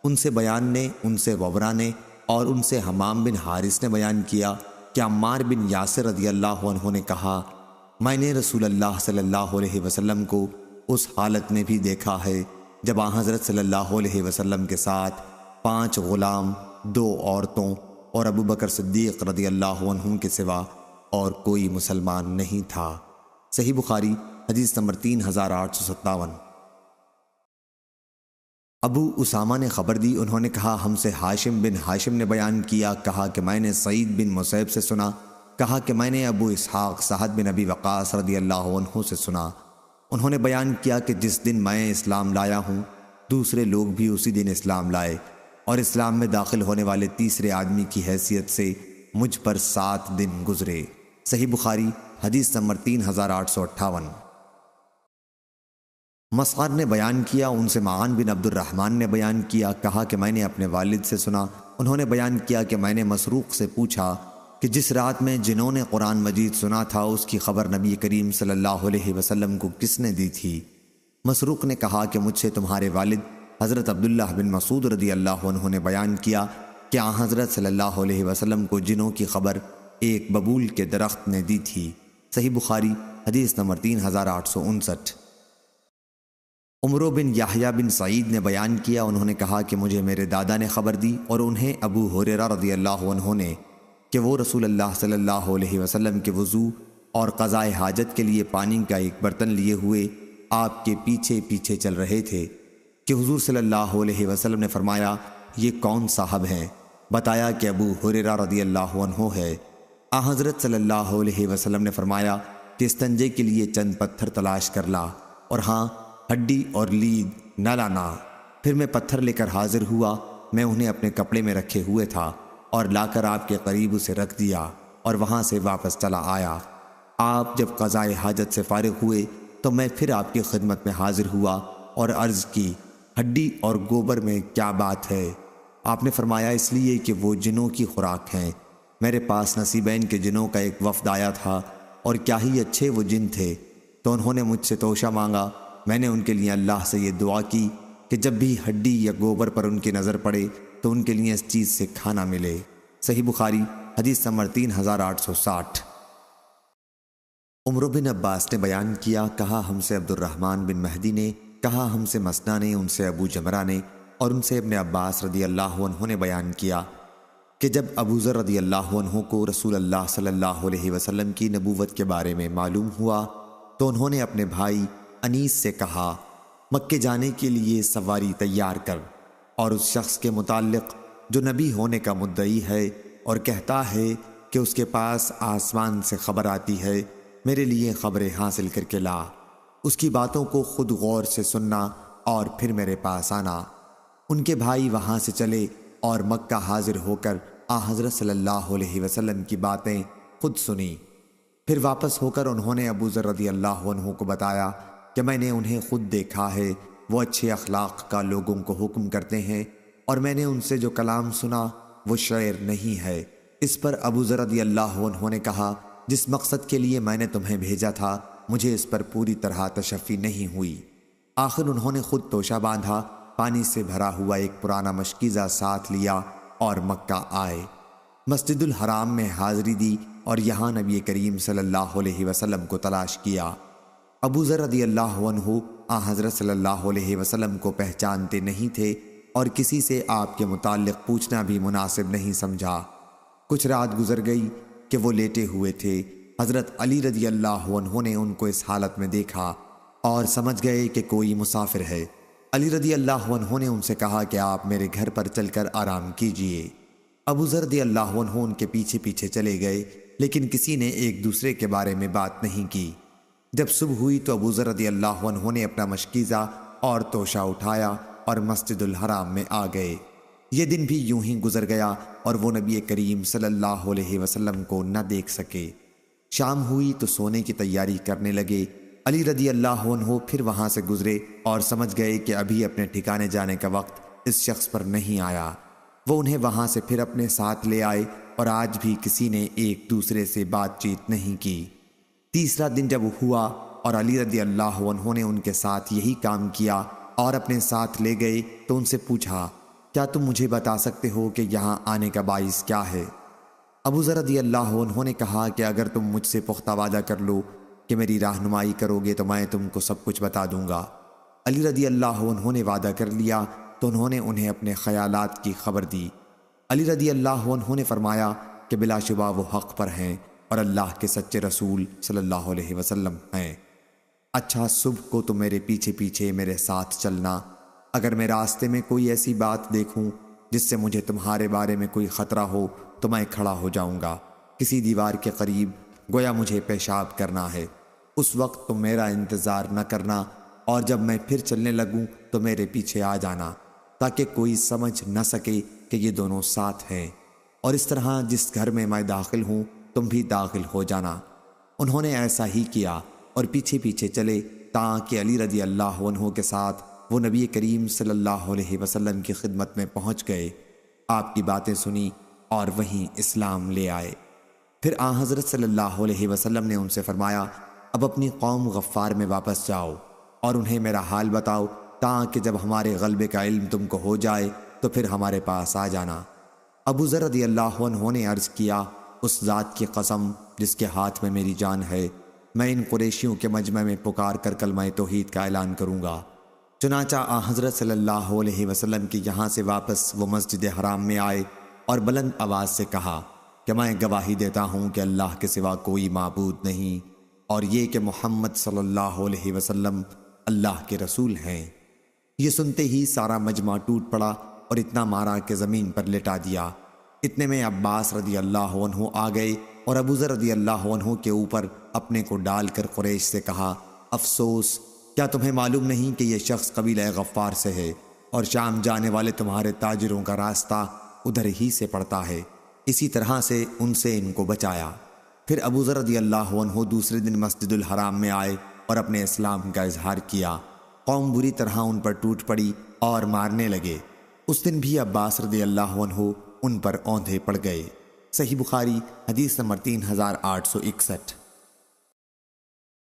ان سے بیان نے، ان سے وبرہ نے اور ان سے حمام بن حارث نے بیان کیا کہ عمار بن یاسر رضی اللہ عنہ نے کہا، میں نے رسول اللہ صلی اللہ علیہ وسلم کو اس حالت میں بھی دیکھا ہے جب حضرت صلی اللہ علیہ وسلم کے ساتھ 5 غلام، 2 عورتوں اور ابو بکر صدیق رضی اللہ عنہ کے سوا اور کوئی مسلمان نہیں تھا۔ صحیح بخاری حدیث نمبر 3857۔ ابو اسامہ نے خبر دی، انہوں نے کہا ہم سے ہاشم بن ہاشم نے بیان کیا، کہا کہ میں نے سعید بن مسیب سے سنا، کہا کہ میں نے ابو اسحاق سعد بن ابی وقاص رضی اللہ عنہ سے سنا، انہوں نے بیان کیا کہ جس دن میں اسلام لایا ہوں دوسرے لوگ بھی اسی دن اسلام لائے، اور اسلام میں داخل ہونے والے تیسرے آدمی کی حیثیت سے مجھ پر 7 دن گزرے۔ صحیح بخاری حدیث نمبر 3858۔ مسعر نے بیان کیا، ان سے معان بن عبد الرحمن نے بیان کیا، کہا کہ میں نے اپنے والد سے سنا، انہوں نے بیان کیا کہ میں نے مسروق سے پوچھا کہ جس رات میں جنہوں نے قرآن مجید سنا تھا اس کی خبر نبی کریم صلی اللہ علیہ وسلم کو کس نے دی تھی؟ مسروق نے کہا کہ مجھ سے تمہارے والد حضرت عبداللہ بن مسعود رضی اللہ عنہ نے بیان کیا کہ حضرت صلی اللہ علیہ وسلم کو جنوں کی خبر ایک ببول کے درخت نے دی تھی۔ صحیح بخاری حدیث نمبر 3859۔ عمرو بن یحییٰ بن سعید نے بیان کیا، انہوں نے کہا کہ مجھے میرے دادا نے خبر دی اور انہیں ابو ہریرہ رضی اللہ عنہ نے کہ وہ رسول اللہ صلی اللہ علیہ وسلم کے وضو اور قضاء حاجت کے لیے پانی کا ایک برتن لیے ہوئے آپ کے پیچھے پیچھے چل رہے تھے کہ حضور صلی اللہ علیہ وسلم نے فرمایا، یہ کون صاحب ہیں؟ بتایا کہ ابو ہریرہ رضی اللہ عنہ ہے۔ حضرت صلی اللہ علیہ وسلم نے فرمایا کہ استنجے کے لیے چند پتھر تلاش کر لا، اور ہاں ہڈی اور لید نہ لانا۔ پھر میں پتھر لے کر حاضر ہوا، میں انہیں اپنے کپڑے میں رکھے ہوئے تھا اور لا کر آپ کے قریب اسے رکھ دیا اور وہاں سے واپس چلا آیا۔ آپ جب قضاء حاجت سے فارغ ہوئے تو میں پھر آپ کی خدمت میں حاضر ہوا اور عرض کی، ہڈی اور گوبر میں کیا بات ہے؟ آپ نے فرمایا، اس لیے کہ وہ جنوں کی خوراک ہیں۔ میرے پاس نصیبین کے جنوں کا ایک وفد آیا تھا اور کیا ہی اچھے وہ جن تھے، تو انہوں نے مجھ سے توشہ مانگا۔ میں نے ان کے لیے اللہ سے یہ دعا کی کہ جب بھی ہڈی یا گوبر پر ان کی نظر پڑے تو ان کے لیے اس چیز سے کھانا ملے۔ صحیح بخاری حدیث نمبر 3860۔ عمر بن عباس نے بیان کیا، کہا ہم سے عبد الرحمن بن مہدی نے، کہا ہم سے مسنا نے، ان سے ابو جمرہ نے، اور ان سے ابن عباس رضی اللہ عنہ نے بیان کیا کہ جب ابو ذر رضی اللہ عنہ کو رسول اللہ صلی اللہ علیہ وسلم کی نبوت کے بارے میں معلوم ہوا تو انہوں نے اپنے بھائی انیس سے کہا، مکے جانے کے لیے سواری تیار کر، اور اس شخص کے متعلق جو نبی ہونے کا مدعی ہے اور کہتا ہے کہ اس کے پاس آسمان سے خبر آتی ہے، میرے لیے خبریں حاصل کر کے لا، اس کی باتوں کو خود غور سے سننا اور پھر میرے پاس آنا۔ ان کے بھائی وہاں سے چلے اور مکہ حاضر ہو کر حضرت صلی اللہ علیہ وسلم کی باتیں خود سنی۔ پھر واپس ہو کر انہوں نے ابو ذر رضی اللہ عنہ کو بتایا کہ میں نے انہیں خود دیکھا ہے، وہ اچھے اخلاق کا لوگوں کو حکم کرتے ہیں، اور میں نے ان سے جو کلام سنا وہ شعر نہیں ہے۔ اس پر ابو ذر رضی اللہ عنہ نے کہا، جس مقصد کے لیے میں نے تمہیں بھیجا تھا مجھے اس پر پوری طرح تشفی نہیں ہوئی۔ آخر انہوں نے خود توشہ باندھا، پانی سے بھرا ہوا ایک پرانا مشکیزہ ساتھ لیا اور مکہ آئے، مسجد الحرام میں حاضری دی اور یہاں نبی کریم صلی اللہ علیہ وسلم کو تلاش کیا۔ ابو ذر رضی اللہ عنہ حضرت صلی اللہ علیہ وسلم کو پہچانتے نہیں تھے اور کسی سے آپ کے متعلق پوچھنا بھی مناسب نہیں سمجھا۔ کچھ رات گزر گئی کہ وہ لیٹے ہوئے تھے۔ حضرت علی رضی اللہ عنہ نے ان کو اس حالت میں دیکھا اور سمجھ گئے کہ کوئی مسافر ہے۔ علی رضی اللہ عنہ نے ان سے کہا کہ آپ میرے گھر پر چل کر آرام کیجئے۔ ابو ذر رضی اللہ عنہ ان کے پیچھے پیچھے چلے گئے، لیکن کسی نے ایک دوسرے کے بارے میں بات نہیں کی۔ جب صبح ہوئی تو ابو ذر رضی اللہ عنہ نے اپنا مشکیزہ اور توشہ اٹھایا اور مسجد الحرام میں آ گئے۔ یہ دن بھی یوں ہی گزر گیا اور وہ نبی کریم صلی اللہ علیہ وسلم کو نہ دیکھ سکے۔ شام ہوئی تو سونے کی تیاری کرنے لگے۔ علی رضی اللہ عنہ پھر وہاں سے گزرے اور سمجھ گئے کہ ابھی اپنے ٹھکانے جانے کا وقت اس شخص پر نہیں آیا۔ وہ انہیں وہاں سے پھر اپنے ساتھ لے آئے اور آج بھی کسی نے ایک دوسرے سے بات چیت نہیں کی۔ تیسرا دن جب ہوا اور علی رضی اللہ عنہ نے ان کے ساتھ یہی کام کیا اور اپنے ساتھ لے گئے تو ان سے پوچھا، کیا تم مجھے بتا سکتے ہو کہ یہاں آنے کا باعث کیا ہے؟ ابو ذر رضی اللہ عنہ نے کہا کہ اگر تم مجھ سے پختہ وعدہ کر لو کہ میری رہنمائی کرو گے تو میں تم کو سب کچھ بتا دوں گا۔ علی رضی اللہ عنہ نے وعدہ کر لیا تو انہوں نے انہیں اپنے خیالات کی خبر دی۔ علی رضی اللہ عنہ نے فرمایا کہ بلا شبہ وہ حق پر ہیں اور اللہ کے سچے رسول صلی اللہ علیہ وسلم ہیں۔ اچھا، صبح کو تم میرے پیچھے پیچھے میرے ساتھ چلنا۔ اگر میں راستے میں کوئی ایسی بات دیکھوں جس سے مجھے تمہارے بارے میں کوئی خطرہ ہو تو میں کھڑا ہو جاؤں گا کسی دیوار کے قریب، گویا مجھے پیشاب کرنا ہے۔ اس وقت تم میرا انتظار نہ کرنا، اور جب میں پھر چلنے لگوں تو میرے پیچھے آ جانا تاکہ کوئی سمجھ نہ سکے کہ یہ دونوں ساتھ ہیں، اور اس طرح جس گھر میں میں داخل ہوں تم بھی داخل ہو جانا۔ انہوں نے ایسا ہی کیا اور پیچھے پیچھے چلے تاکہ علی رضی اللہ عنہ کے ساتھ وہ نبی کریم صلی اللہ علیہ وسلم کی خدمت میں پہنچ گئے، آپ کی باتیں سنی اور وہیں اسلام لے آئے۔ پھر حضرت صلی اللہ علیہ وسلم نے ان سے فرمایا، اب اپنی قوم غفار میں واپس جاؤ اور انہیں میرا حال بتاؤ تاکہ جب ہمارے غلبے کا علم تم کو ہو جائے تو پھر ہمارے پاس آ جانا۔ ابو ذر رضی اللہ عنہ نے عرض کیا، اس ذات کی قسم جس کے ہاتھ میں میری جان ہے، میں ان قریشیوں کے مجمع میں پکار کر کلمہ توحید کا اعلان کروں گا۔ چنانچہ حضرت صلی اللہ علیہ وسلم کے یہاں سے واپس وہ مسجد حرام میں آئے اور بلند آواز سے کہا کہ میں گواہی دیتا ہوں کہ اللہ کے سوا کوئی معبود نہیں، اور یہ کہ محمد صلی اللہ علیہ وسلم اللہ کے رسول ہیں۔ یہ سنتے ہی سارا مجمع ٹوٹ پڑا اور اتنا مارا کہ زمین پر لٹا دیا۔ اتنے میں عباس رضی اللہ عنہ آ گئے اور ابو ذر رضی اللہ عنہ کے اوپر اپنے کو ڈال کر قریش سے کہا، افسوس، کیا تمہیں معلوم نہیں کہ یہ شخص قبیلہ غفار سے ہے اور شام جانے والے تمہارے تاجروں کا راستہ ادھر ہی سے پڑتا ہے؟ اسی طرح سے ان سے ان کو بچایا۔ پھر ابو ذر رضی اللہ عنہ دوسرے دن مسجد الحرام میں آئے اور اپنے اسلام کا اظہار کیا۔ قوم بری طرح ان پر ٹوٹ پڑی اور مارنے لگے۔ اس دن بھی عباس رضی اللہ عنہ ان پر اوندھے پڑ گئے۔ صحیح بخاری حدیث نمبر 3861۔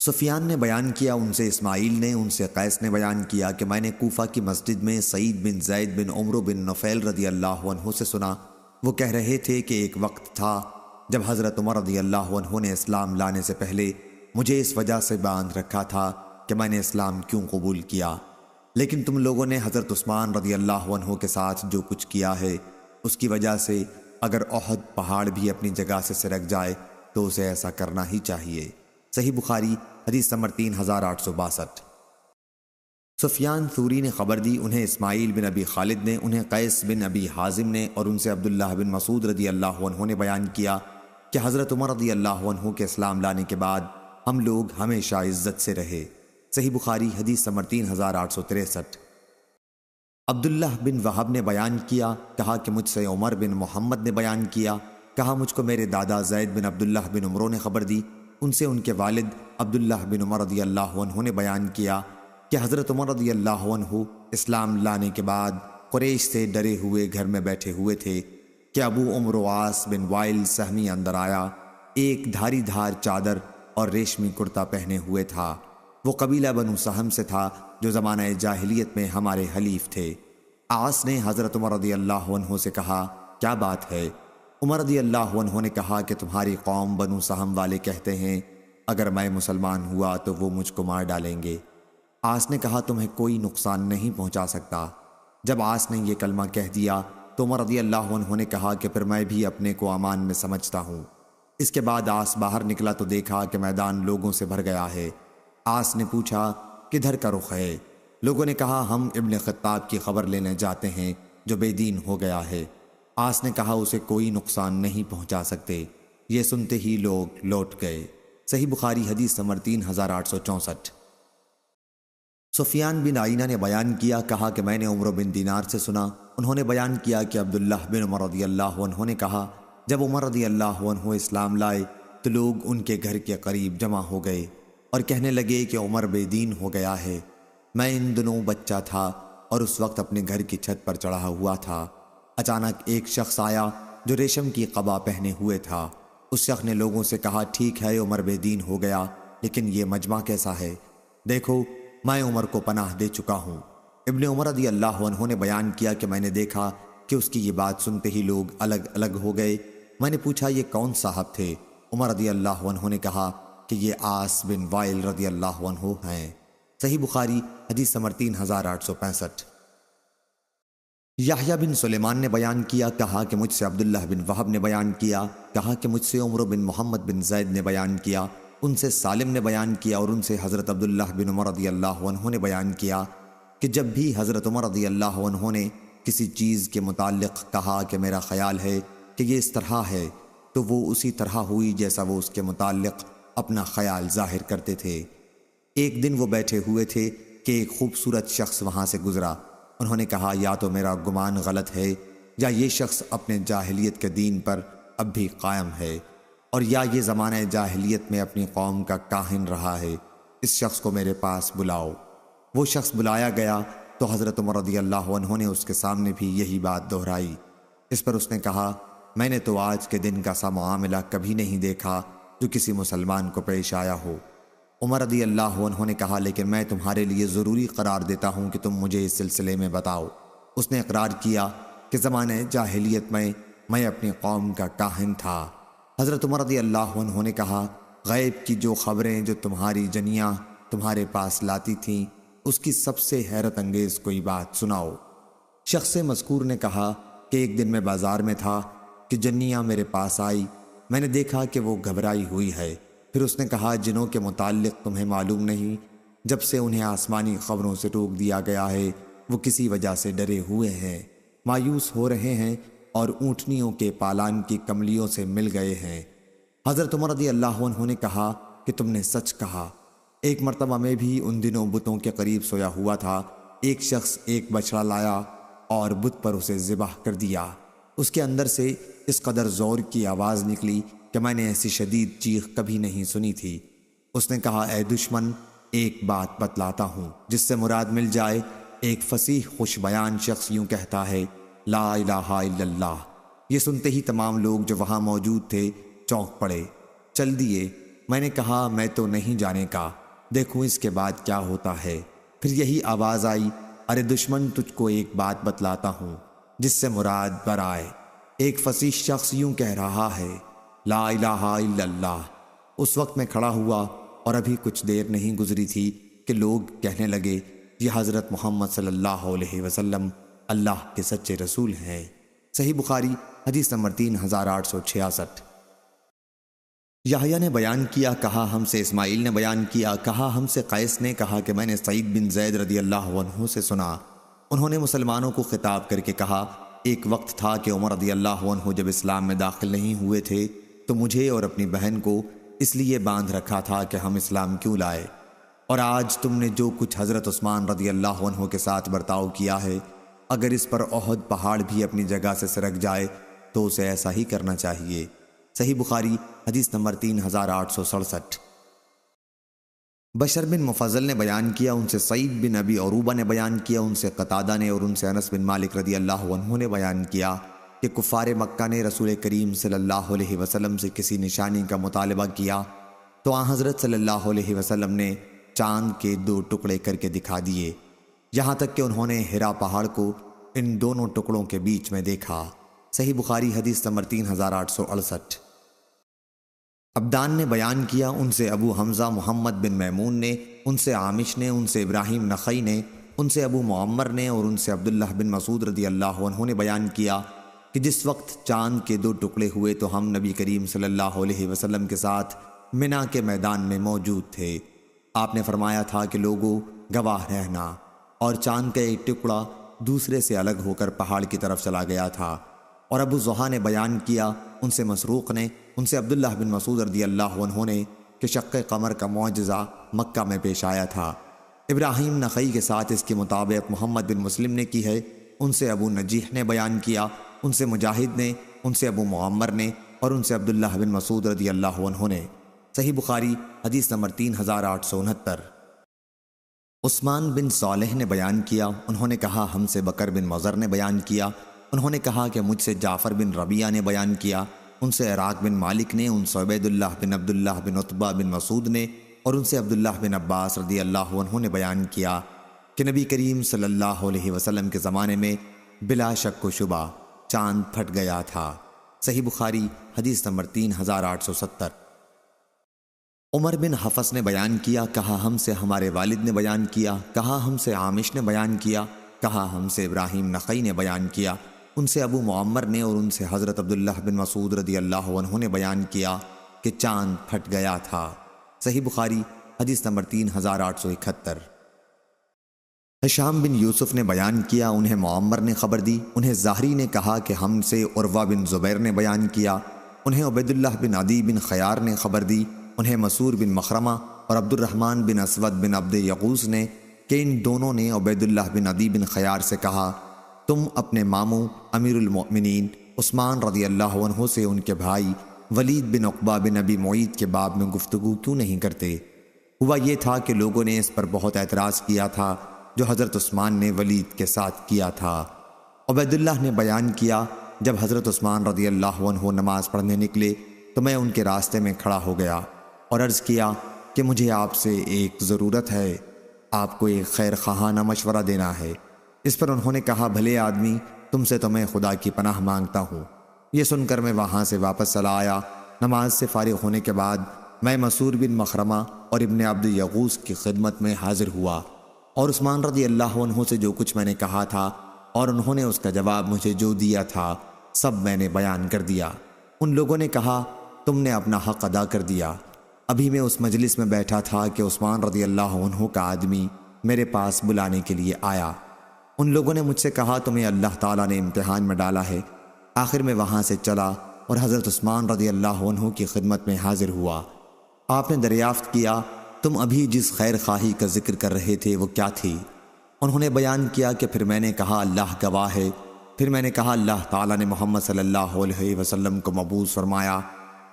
سفیان نے بیان کیا، ان سے اسماعیل نے، ان سے قیس نے بیان کیا کہ میں نے کوفہ کی مسجد میں سعید بن زید بن عمرو بن نفیل رضی اللہ عنہ سے سنا، وہ کہہ رہے تھے کہ ایک وقت تھا جب حضرت عمر رضی اللہ عنہ نے اسلام لانے سے پہلے مجھے اس وجہ سے باندھ رکھا تھا کہ میں نے اسلام کیوں قبول کیا، لیکن تم لوگوں نے حضرت عثمان رضی اللہ عنہ کے ساتھ جو کچھ کیا ہے اس کی وجہ سے اگر احد پہاڑ بھی اپنی جگہ سے سرک جائے تو اسے ایسا کرنا ہی چاہیے۔ صحیح بخاری حدیث نمبر 3862۔ سفیان ثوری نے خبر دی، انہیں اسماعیل بن ابی خالد نے، انہیں قیس بن ابی حازم نے اور ان سے عبداللہ بن مسعود رضی اللہ عنہ نے بیان کیا کہ حضرت عمر رضی اللہ عنہ کے اسلام لانے کے بعد ہم لوگ ہمیشہ عزت سے رہے۔ صحیح بخاری حدیث نمبر 3863۔ عبداللہ بن وہب نے بیان کیا، کہا کہ مجھ سے عمر بن محمد نے بیان کیا، کہا مجھ کو میرے دادا زید بن عبداللہ بن عمرو نے خبر دی، ان سے ان کے والد عبداللہ بن عمر رضی اللہ عنہ نے بیان کیا کہ حضرت عمر رضی اللہ عنہ اسلام لانے کے بعد قریش سے ڈرے ہوئے گھر میں بیٹھے ہوئے تھے کہ ابو عمرو عاص بن وائل سہمی اندر آیا، ایک دھاری دھار چادر اور ریشمی کرتا پہنے ہوئے تھا۔ وہ قبیلہ بنو سہم سے تھا جو زمانہ جاہلیت میں ہمارے حلیف تھے۔ عاص نے حضرت عمر رضی اللہ عنہ سے کہا، کیا بات ہے؟ عمر رضی اللہ عنہ نے کہا کہ تمہاری قوم بنو سہم والے کہتے ہیں اگر میں مسلمان ہوا تو وہ مجھ کو مار ڈالیں گے۔ عاص نے کہا تمہیں کوئی نقصان نہیں پہنچا سکتا۔ جب عاص نے یہ کلمہ کہہ دیا تو عمر رضی اللہ عنہ نے کہا کہ پھر میں بھی اپنے کو امان میں سمجھتا ہوں۔ اس کے بعد عاص باہر نکلا تو دیکھا کہ میدان لوگوں سے بھر گیا ہے۔ عاص نے پوچھا کدھر کا رخ ہے؟ لوگوں نے کہا ہم ابن خطاب کی خبر لینے جاتے ہیں جو بے دین ہو گیا ہے۔ عاص نے کہا اسے کوئی نقصان نہیں پہنچا سکتے۔ یہ سنتے ہی لوگ لوٹ گئے۔ صحیح بخاری حدیث نمبر 3864۔ سفیان بن عینہ نے بیان کیا، کہا کہ میں نے عمرو بن دینار سے سنا، انہوں نے بیان کیا کہ عبداللہ بن عمر رضی اللہ عنہ نے کہا جب عمر رضی اللہ عنہ اسلام لائے تو لوگ ان کے گھر کے قریب جمع ہو گئے اور کہنے لگے کہ عمر بے دین ہو گیا ہے۔ میں ان دنوں بچہ تھا اور اس وقت اپنے گھر کی چھت پر چڑھا ہوا تھا۔ اچانک ایک شخص آیا جو ریشم کی قبا پہنے ہوئے تھا۔ اس شخص نے لوگوں سے کہا ٹھیک ہے عمر بے دین ہو گیا، لیکن یہ مجمع کیسا ہے؟ دیکھو میں عمر کو پناہ دے چکا ہوں۔ ابن عمر رضی اللہ عنہ نے بیان کیا کہ میں نے دیکھا کہ اس کی یہ بات سنتے ہی لوگ الگ الگ ہو گئے۔ میں نے پوچھا یہ کون صاحب تھے؟ عمر رضی اللہ عنہ نے کہا کہ یہ عاص بن وائل رضی اللہ عنہ ہیں۔ صحیح بخاری حدیث نمبر 3865۔ یحییٰ بن سلیمان نے بیان کیا، کہا کہ مجھ سے عبداللہ بن وہب نے بیان کیا، کہا کہ مجھ سے عمرو بن محمد بن زید نے بیان کیا، ان سے سالم نے بیان کیا اور ان سے حضرت عبداللہ بن عمر رضی اللہ عنہ نے بیان کیا کہ جب بھی حضرت عمر رضی اللہ عنہ نے کسی چیز کے متعلق کہا کہ میرا خیال ہے کہ یہ اس طرح ہے تو وہ اسی طرح ہوئی جیسا وہ اس کے متعلق اپنا خیال ظاہر کرتے تھے۔ ایک دن وہ بیٹھے ہوئے تھے کہ ایک خوبصورت شخص وہاں سے گزرا۔ انہوں نے کہا یا تو میرا گمان غلط ہے یا یہ شخص اپنے جاہلیت کے دین پر اب بھی قائم ہے، اور یا یہ زمانہ جاہلیت میں اپنی قوم کا کاہن رہا ہے۔ اس شخص کو میرے پاس بلاؤ۔ وہ شخص بلایا گیا تو حضرت عمر رضی اللہ عنہ نے اس کے سامنے بھی یہی بات دہرائی۔ اس پر اس نے کہا میں نے تو آج کے دن کا سا معاملہ کبھی نہیں دیکھا جو کسی مسلمان کو پیش آیا ہو۔ عمر رضی اللہ عنہ نے کہا لیکن میں تمہارے لیے ضروری قرار دیتا ہوں کہ تم مجھے اس سلسلے میں بتاؤ۔ اس نے اقرار کیا کہ زمانہ جاہلیت میں اپنی قوم کا کاہن تھا۔ حضرت عمر رضی اللہ عنہ نے کہا غیب کی جو خبریں جو تمہاری جنیاں تمہارے پاس لاتی تھیں اس کی سب سے حیرت انگیز کوئی بات سناؤ۔ شخص مذکور نے کہا کہ ایک دن میں بازار میں تھا کہ جنیاں میرے پاس آئی، میں نے دیکھا کہ وہ گھبرائی ہوئی ہے۔ پھر اس نے کہا جنوں کے متعلق تمہیں معلوم نہیں، جب سے انہیں آسمانی خبروں سے روک دیا گیا ہے وہ کسی وجہ سے ڈرے ہوئے ہیں، مایوس ہو رہے ہیں اور اونٹنیوں کے پالان کی کملیوں سے مل گئے ہیں۔ حضرت عمر رضی اللہ عنہ نے کہا کہ تم نے سچ کہا۔ ایک مرتبہ میں بھی ان دنوں بتوں کے قریب سویا ہوا تھا، ایک شخص ایک بچڑا لایا اور بت پر اسے ذبح کر دیا۔ اس کے اندر سے اس قدر زور کی آواز نکلی کہ میں نے ایسی شدید چیخ کبھی نہیں سنی تھی۔ اس نے کہا اے دشمن ایک بات بتلاتا ہوں جس سے مراد مل جائے۔ ایک فصیح خوش بیان شخص یوں کہتا ہے لا الہ الا اللہ۔ یہ سنتے ہی تمام لوگ جو وہاں موجود تھے چونک پڑے، چل دیے۔ میں نے کہا میں تو نہیں جانے کا، دیکھوں اس کے بعد کیا ہوتا ہے۔ پھر یہی آواز آئی ارے دشمن تجھ کو ایک بات بتلاتا ہوں جس سے مراد برائے۔ ایک فصیح شخص یوں کہہ رہا ہے لا الہ الا اللہ۔ اس وقت میں کھڑا ہوا اور ابھی کچھ دیر نہیں گزری تھی کہ لوگ کہنے لگے یہ حضرت محمد صلی اللہ علیہ وسلم اللہ کے سچے رسول ہیں۔ صحیح بخاری حدیث نمبر 3866۔ یحییٰ نے بیان کیا، کہا ہم سے اسماعیل نے بیان کیا، کہا ہم سے قیس نے، کہا کہ میں نے سعید بن زید رضی اللہ عنہ سے سنا، انہوں نے مسلمانوں کو خطاب کر کے کہا ایک وقت تھا کہ عمر رضی اللہ عنہ جب اسلام میں داخل نہیں ہوئے تھے تو مجھے اور اپنی بہن کو اس لیے باندھ رکھا تھا کہ ہم اسلام کیوں لائے، اور آج تم نے جو کچھ حضرت عثمان رضی اللہ عنہ کے ساتھ برتاؤ کیا ہے، اگر اس پر احد پہاڑ بھی اپنی جگہ سے سرک جائے تو اسے ایسا ہی کرنا چاہیے۔ صحیح بخاری حدیث نمبر 3867۔ بشر بن مفضل نے بیان کیا، ان سے سعید بن ابی عروبہ نے بیان کیا، ان سے قتادہ نے، اور ان سے انس بن مالک رضی اللہ عنہ نے بیان کیا کہ کفار مکہ نے رسول کریم صلی اللہ علیہ وسلم سے کسی نشانی کا مطالبہ کیا تو آن حضرت صلی اللہ علیہ وسلم نے چاند کے 2 ٹکڑے کر کے دکھا دیے، یہاں تک کہ انہوں نے ہرا پہاڑ کو ان دونوں ٹکڑوں کے بیچ میں دیکھا۔ صحیح بخاری حدیث نمبر 3868۔ عبدان نے بیان کیا، ان سے ابو حمزہ محمد بن میمون نے، ان سے عامش نے، ان سے ابراہیم نخعی نے، ان سے ابو معمر نے، اور ان سے عبداللہ بن مسعود رضی اللہ عنہ نے بیان کیا کہ جس وقت چاند کے 2 ٹکڑے ہوئے تو ہم نبی کریم صلی اللہ علیہ وسلم کے ساتھ منا کے میدان میں موجود تھے۔ آپ نے فرمایا تھا کہ لوگوں گواہ رہنا، اور چاند کا ایک ٹکڑا دوسرے سے الگ ہو کر پہاڑ کی طرف چلا گیا تھا۔ اور ابو زحا نے بیان کیا، ان سے مسروق نے، ان سے عبداللہ بن مسعود رضی اللہ عنہ نے کہ شق قمر کا معجزہ مکہ میں پیش آیا تھا۔ ابراہیم نخعی کے ساتھ اس کی مطابق محمد بن مسلم نے کی ہے، ان سے ابو نجیح نے بیان کیا، ان سے مجاہد نے، ان سے ابو معمر نے، اور ان سے عبداللہ بن مسعود رضی اللہ عنہ نے۔ صحیح بخاری حدیث نمبر 3869۔ عثمان بن صالح نے بیان کیا، انہوں نے کہا ہم سے بکر بن مضر نے بیان کیا، انہوں نے کہا کہ مجھ سے جعفر بن ربیعہ نے بیان کیا، ان سے عراق بن مالک نے، ان سے عبید اللہ بن عبداللہ بن عتبہ بن مسعود نے، اور ان سے عبداللہ بن عباس رضی اللہ عنہ نے بیان کیا کہ نبی کریم صلی اللہ علیہ وسلم کے زمانے میں بلا شک و شبہ چاند پھٹ گیا تھا۔ صحیح بخاری حدیث نمبر 3870۔ عمر بن حفص نے بیان کیا، کہا ہم سے ہمارے والد نے بیان کیا، کہا ہم سے عامش نے بیان کیا، کہا ہم سے ابراہیم نخعی نے بیان کیا، ان سے ابو معمر نے، اور ان سے حضرت عبداللہ بن مسعود رضی اللہ عنہ نے بیان کیا کہ چاند پھٹ گیا تھا۔ صحیح بخاری حدیث نمبر 3871۔ ہشام بن یوسف نے بیان کیا، انہیں معمر نے خبر دی، انہیں زہری نے کہا کہ ہم سے عروہ بن زبیر نے بیان کیا، انہیں عبید اللہ بن عدی بن خیار نے خبر دی، انہیں مسور بن مخرمہ اور عبد الرحمن بن اسود بن عبد یغوث نے کہ ان دونوں نے عبید اللہ بن عدی بن خیار سے کہا تم اپنے ماموں امیر المؤمنین عثمان رضی اللہ عنہ سے ان کے بھائی ولید بن عقبہ بن ابی معیط کے باب میں گفتگو کیوں نہیں کرتے؟ ہوا یہ تھا کہ لوگوں نے اس پر بہت اعتراض کیا تھا جو حضرت عثمان نے ولید کے ساتھ کیا تھا۔ عبید اللہ نے بیان کیا، جب حضرت عثمان رضی اللہ عنہ نماز پڑھنے نکلے تو میں ان کے راستے میں کھڑا ہو گیا اور عرض کیا کہ مجھے آپ سے ایک ضرورت ہے، آپ کو ایک خیر خواہانہ مشورہ دینا ہے۔ اس پر انہوں نے کہا بھلے آدمی، تم سے تو میں خدا کی پناہ مانگتا ہوں۔ یہ سن کر میں وہاں سے واپس چلا آیا۔ نماز سے فارغ ہونے کے بعد میں مسور بن مخرمہ اور ابن عبد یغوث کی خدمت میں حاضر ہوا اور عثمان رضی اللہ عنہ سے جو کچھ میں نے کہا تھا اور انہوں نے اس کا جواب مجھے جو دیا تھا سب میں نے بیان کر دیا۔ ان لوگوں نے کہا تم نے اپنا حق ادا کر دیا۔ ابھی میں اس مجلس میں بیٹھا تھا کہ عثمان رضی اللہ عنہ کا آدمی میرے پاس بلانے کے لیے آیا۔ ان لوگوں نے مجھ سے کہا تمہیں اللہ تعالیٰ نے امتحان میں ڈالا ہے۔ آخر میں وہاں سے چلا اور حضرت عثمان رضی اللہ عنہ کی خدمت میں حاضر ہوا۔ آپ نے دریافت کیا تم ابھی جس خیر خواہی کا ذکر کر رہے تھے وہ کیا تھی؟ انہوں نے بیان کیا کہ پھر میں نے کہا اللہ گواہ ہے۔ پھر میں نے کہا اللہ تعالیٰ نے محمد صلی اللہ علیہ وسلم کو مبعوث فرمایا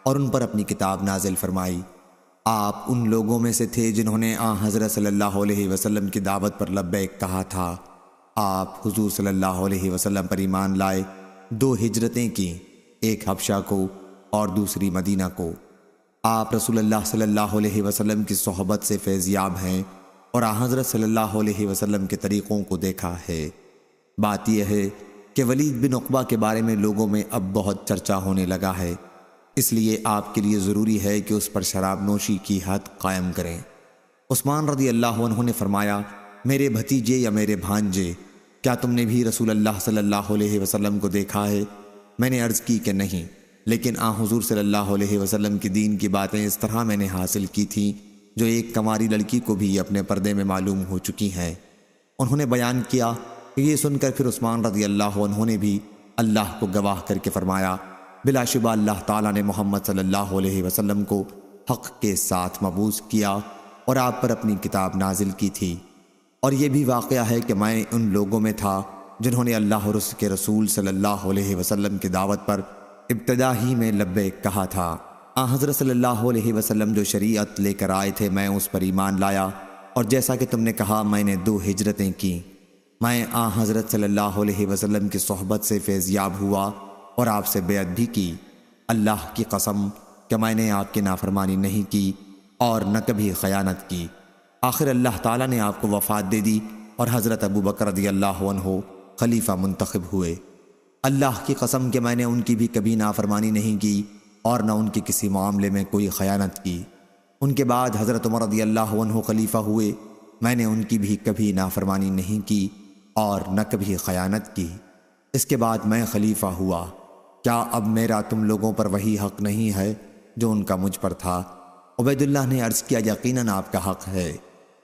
اور ان پر اپنی کتاب نازل فرمائی۔ آپ ان لوگوں میں سے تھے جنہوں نے حضرت صلی اللہ علیہ وسلم کی دعوت پر لبیک کہا تھا۔ آپ حضور صلی اللہ علیہ وسلم پر ایمان لائے، 2 ہجرتیں کیں، ایک حبشہ کو اور دوسری مدینہ کو۔ آپ رسول اللہ صلی اللہ علیہ وسلم کی صحبت سے فیضیاب ہیں اور حضرت صلی اللہ علیہ وسلم کے طریقوں کو دیکھا ہے۔ بات یہ ہے کہ ولید بن عقبہ کے بارے میں لوگوں میں اب بہت چرچا ہونے لگا ہے۔ اس لیے آپ کے لیے ضروری ہے کہ اس پر شراب نوشی کی حد قائم کریں۔ عثمان رضی اللہ عنہ نے فرمایا، میرے بھتیجے یا میرے بھانجے، کیا تم نے بھی رسول اللہ صلی اللہ علیہ وسلم کو دیکھا ہے؟ میں نے عرض کی کہ نہیں، لیکن حضور صلی اللہ علیہ وسلم کی دین کی باتیں اس طرح میں نے حاصل کی تھیں جو ایک کنواری لڑکی کو بھی اپنے پردے میں معلوم ہو چکی ہیں۔ انہوں نے بیان کیا کہ یہ سن کر پھر عثمان رضی اللہ عنہ نے بھی اللہ کو گواہ کر کے فرمایا، بلا شبہ اللہ تعالیٰ نے محمد صلی اللہ علیہ وسلم کو حق کے ساتھ مبعوث کیا اور آپ پر اپنی کتاب نازل کی تھی۔ اور یہ بھی واقعہ ہے کہ میں ان لوگوں میں تھا جنہوں نے اللہ اور اس کے رسول صلی اللہ علیہ وسلم کی دعوت پر ابتدا ہی میں لبیک کہا تھا۔ حضرت صلی اللہ علیہ وسلم جو شریعت لے کر آئے تھے میں اس پر ایمان لایا، اور جیسا کہ تم نے کہا میں نے 2 ہجرتیں کی۔ میں حضرت صلی اللہ علیہ وسلم کی صحبت سے فیض یاب ہوا اور آپ سے بیعت بھی کی۔ اللہ کی قسم کہ میں نے آپ کی نافرمانی نہیں کی اور نہ کبھی خیانت کی۔ آخر اللہ تعالیٰ نے آپ کو وفات دے دی اور حضرت ابو بکر رضی اللہ عنہ خلیفہ منتخب ہوئے۔ اللہ کی قسم کہ میں نے ان کی بھی کبھی نافرمانی نہیں کی اور نہ ان کے کسی معاملے میں کوئی خیانت کی۔ ان کے بعد حضرت عمر رضی اللہ عنہ خلیفہ ہوئے، میں نے ان کی بھی کبھی نافرمانی نہیں کی اور نہ کبھی خیانت کی۔ اس کے بعد میں خلیفہ ہوا، کیا اب میرا تم لوگوں پر وہی حق نہیں ہے جو ان کا مجھ پر تھا؟ عبید اللہ نے عرض کیا، یقیناً آپ کا حق ہے۔